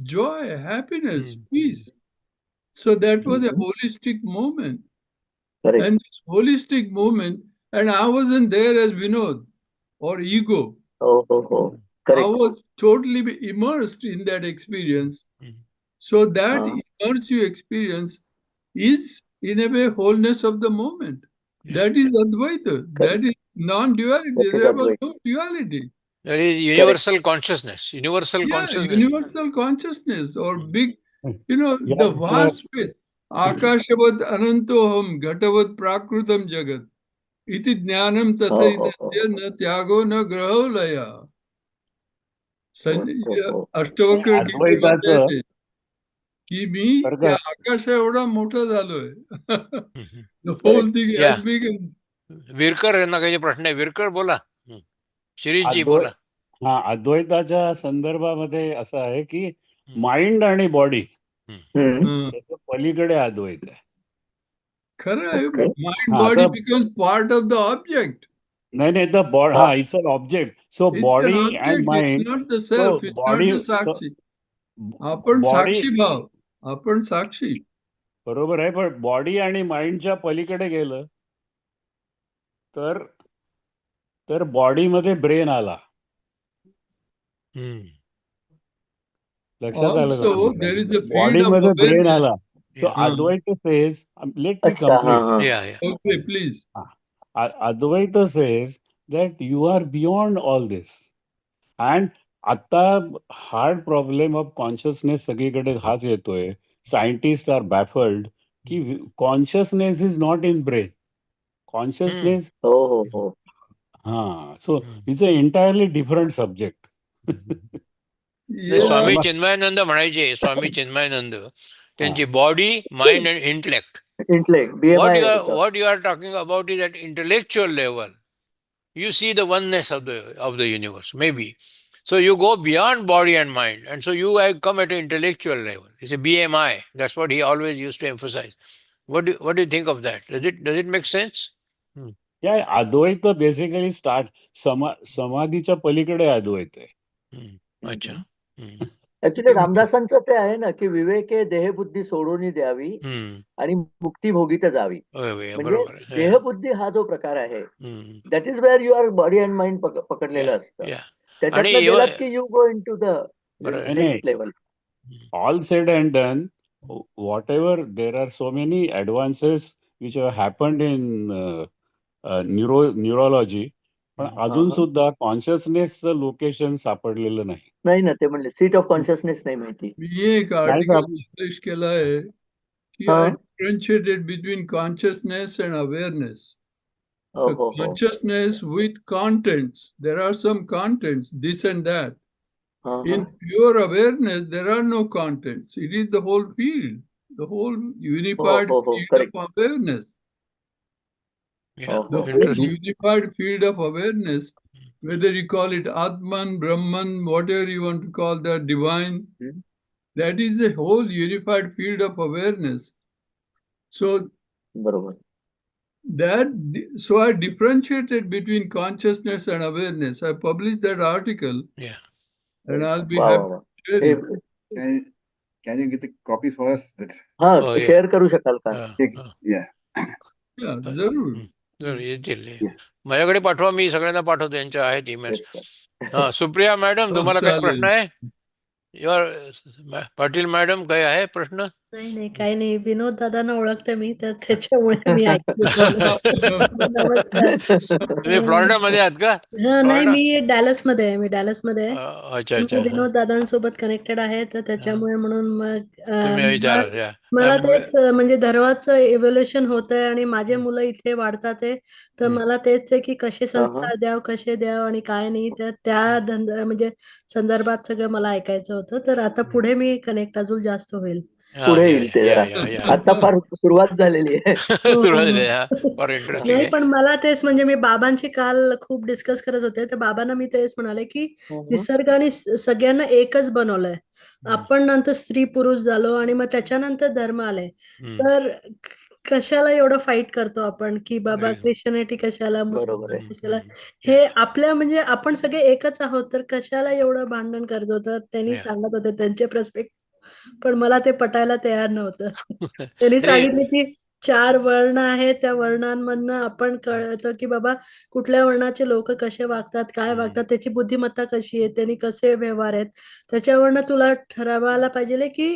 joy, happiness, peace. So that was a holistic moment. Correct. And this holistic movement, and I wasn't there as Vinod or ego. I Correct. was totally immersed in that experience. So that immersive experience is, in a way, wholeness of the moment. That is Advaita. That is non-duality. That is There was Advaita. no duality. That is universal consciousness. Universal Yeah, consciousness. universal consciousness or big, the Yeah, vast space. Akashavad anantoham ghatavat prakrutam jagat. Iti jnanam tathaitya na tyago na graho laya. Ashtavakra गीतेमध्ये अद्वैताचं आहे की मी बरं त्या का आकाशा एवढा मोठा झालोय. The whole thing Yeah. has become. Virkar यांना काही प्रश्न आहे. विरकर बोला. शिरीषजी बोला. अद्वैताच्या संदर्भामध्ये असं आहे की माइंड आणि बॉडी त्याच्या पलीकडे अद्वैत आहे. खरं आहे. Okay. Mind body becomes part of the object. नाही the it's an object. So body and mind. It's not the self, it's not the sakshi. आपण साक्षी भाव, आपण साक्षी. बरोबर आहे. पण बॉडी आणि माइंडच्या पलीकडे गेलं तर बॉडीमध्ये ब्रेन आला. लक्षात आलं का? Also, there is a field of बॉडीमध्ये ब्रेन awareness. आला. So Advaita says, let me complete. Yeah. Okay, please. Advaita says that you are beyond all this. And आता हार्ड प्रॉब्लेम ऑफ कॉन्शियसनेस सगळीकडे हाच येतोय. सायंटिस्ट आर बॅफल्ड की consciousness is not in brain. Consciousness so it's a entirely different subject. Swami Chinmayananda म्हणायचे, स्वामी चिन्मयानंद त्यांची body, mind and intellect. What you are talking about is at intellectual level. You see the oneness of the universe, maybe. So you go beyond body and mind, and so you come at an intellectual level. It's a BMI. That's what he always used to emphasize. What do you think of that? Does it make sense? Yeah, Advaita basically समाधीच्या पलीकडे अद्वैत आहे. अच्छा. Actually रामदासांचं ते आहे ना की विवेके देहबुद्धी सोडून द्यावी आणि मुक्ती भोगीत जावी. म्हणजे देहबुद्धी हा जो प्रकार आहे, that is where your body and mind पकडलेलं असतं. त्याच्यातनं गेलात की you go in to the next level. All said and done, whatever there are so many advances which have happened in neurology, पण अजून सुद्धा कॉन्शियसनेसचं लोकेशन सापडलेलं नाही ना. ते म्हणले सीट ऑफ कॉन्शियसनेस नाही माहिती. मी एक आर्टिकल पब्लिश केलं आहे की I differentiated between consciousness and awareness. Consciousness with contents. There are some contents, this and that. In pure awareness, there are no contents. It is the whole field, the whole unified field of awareness. The whole unified field of awareness, whether you call it Atman, Brahman, whatever you want to call that, divine, that is the whole unified field of awareness. So, so I differentiated between consciousness and awareness. I published that article. Yeah. And I'll be happy to share it. Can you get the copy for us? Share करू शकाल का? जरूर. येतील. माझ्याकडे पाठवा, मी सगळ्यांना पाठवतो. यांच्या आहेत ईमेल्स. सुप्रिया मॅडम, तुम्हाला काही प्रश्न आहे? पाटील मॅडम, काही आहे प्रश्न? नाही काही नाही. विनोद दादांना ओळखते मी, तर त्याच्यामुळे मी ऐकते. तुम्ही फ्लोरिडा मध्ये आहात का? नाही, मी डॅलस मध्ये आहे. अच्छा. विनोद दादांसोबत कनेक्टेड आहे, तर त्याच्यामुळे म्हणून मग मला तेच म्हणजे धर्माचं इव्होल्युशन होत आहे आणि माझे मुलं इथे वाढतात आहे, तर मला तेच आहे की कसे संस्कार द्याव, कसे द्याव आणि काय नाही, तर त्या म्हणजे संदर्भात सगळं मला ऐकायचं होतं. तर आता पुढे मी कनेक्ट अजून जास्त होईल. पुढे येईल ते जरा. आता फार सुरुवात झालेली आहे. नाही, पण मला तेच म्हणजे मी बाबांची काल खूप डिस्कस करत होते, तर बाबांना मी तेच म्हणाले की निसर्गाने सगळ्यांना एकच बनवलंय. आपण नंतर स्त्री पुरुष झालो आणि मग त्याच्यानंतर धर्म आले, तर कशाला एवढं फाईट करतो आपण की बाबा ख्रिश्चनिटी कशाला, मुस्लिम कशाला, हे आपल्या म्हणजे आपण सगळे एकच आहोत, तर कशाला एवढं भांडण करतो. तर त्यांनी सांगत होते त्यांचे पर्स्पेक्टिव्ह, पण मला ते पटायला तयार नव्हतं. त्यांनी सांगितले की 4 वर्ण आहेत, त्या वर्णांमधनं आपण कळतं की बाबा कुठल्या वर्णाचे लोक कसे वागतात, काय वागतात, त्याची बुद्धिमत्ता कशी आहे, त्यांनी कसे व्यवहार आहेत, त्याच्यावरनं तुला ठरवायला पाहिजे की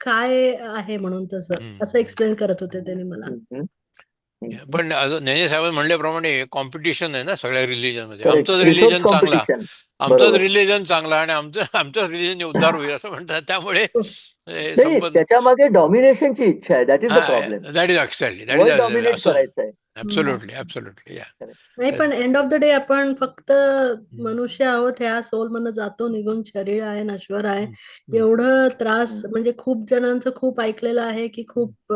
काय आहे म्हणून असं एक्सप्लेन करत होते त्यांनी मला. पण नेने साहेब म्हणल्याप्रमाणे कॉम्पिटिशन आहे ना सगळ्या रिलिजन मध्ये. Correct. आमचंच Resource रिलिजन चांगला, competition. आमचंच बरोबर. रिलिजन चांगला आणि आमचंच रिलिजन उद्धार होईल असं म्हणतात. त्यामुळे हे नाही, संपत त्याच्या मागे डॉमिनेशनची इच्छा आहे. That is the problem. That is exactly world dominate करायचंय. ऍब्सोल्युटली ऍब्सोल्युटली या. नाही, पण एंड ऑफ द डे आपण फक्त मनुष्य आहोत, ह्या सोल मधनं जातो निघून, शरीर आहे, नश्वर आहे. एवढं त्रास, म्हणजे खूप जणांचं खूप ऐकलेलं आहे की खूप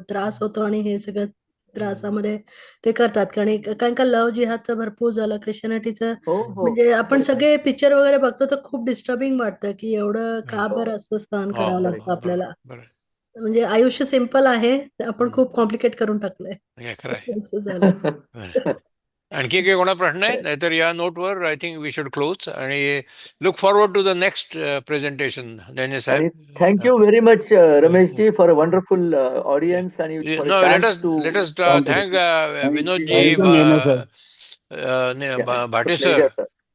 त्रास होतो आणि हे सगळं त्रासामध्ये ते करतात. कारण का लव्ह जिहादचं भरपूर झालं, ख्रिश्चनिटीचं. म्हणजे आपण सगळे पिक्चर वगैरे बघतो तर खूप डिस्टर्बिंग वाटतं की एवढं का बरं असं सहन करावं लागतं आपल्याला. म्हणजे आयुष्य सिंपल आहे, आपण खूप कॉम्प्लिकेट करून टाकलंय. असं झालं. आणखी काही कोणा प्रश्न आहेत? नाहीतर या नोटवर I think we should close आणि look forward to the next presentation. Nene साहेब, thank you very much Rameshji for a wonderful audience आणि No, let us thank Vinodji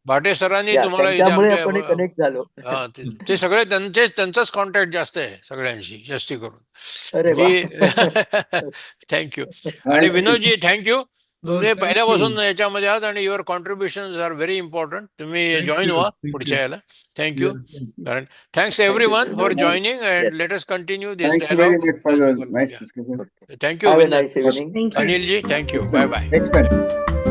Bhate सरांनी तुम्हाला इथे त्यामुळे आपण कनेक्ट झालो. ते सगळे त्यांचाच कॉन्टॅक्ट जास्त आहे सगळ्यांशी, जास्ती करून. थँक्यू. आणि विनोदजी थँक्यू, तुम्ही पहिल्यापासून याच्यामध्ये आहात आणि your contribution are very important. तुम्ही जॉईन व्हा पुढच्या याला. थँक्यू. कारण thanks everyone for joining and let us continue this dialogue. Thank you Have a nice evening. Anilji, thank you. Bye bye. Next time.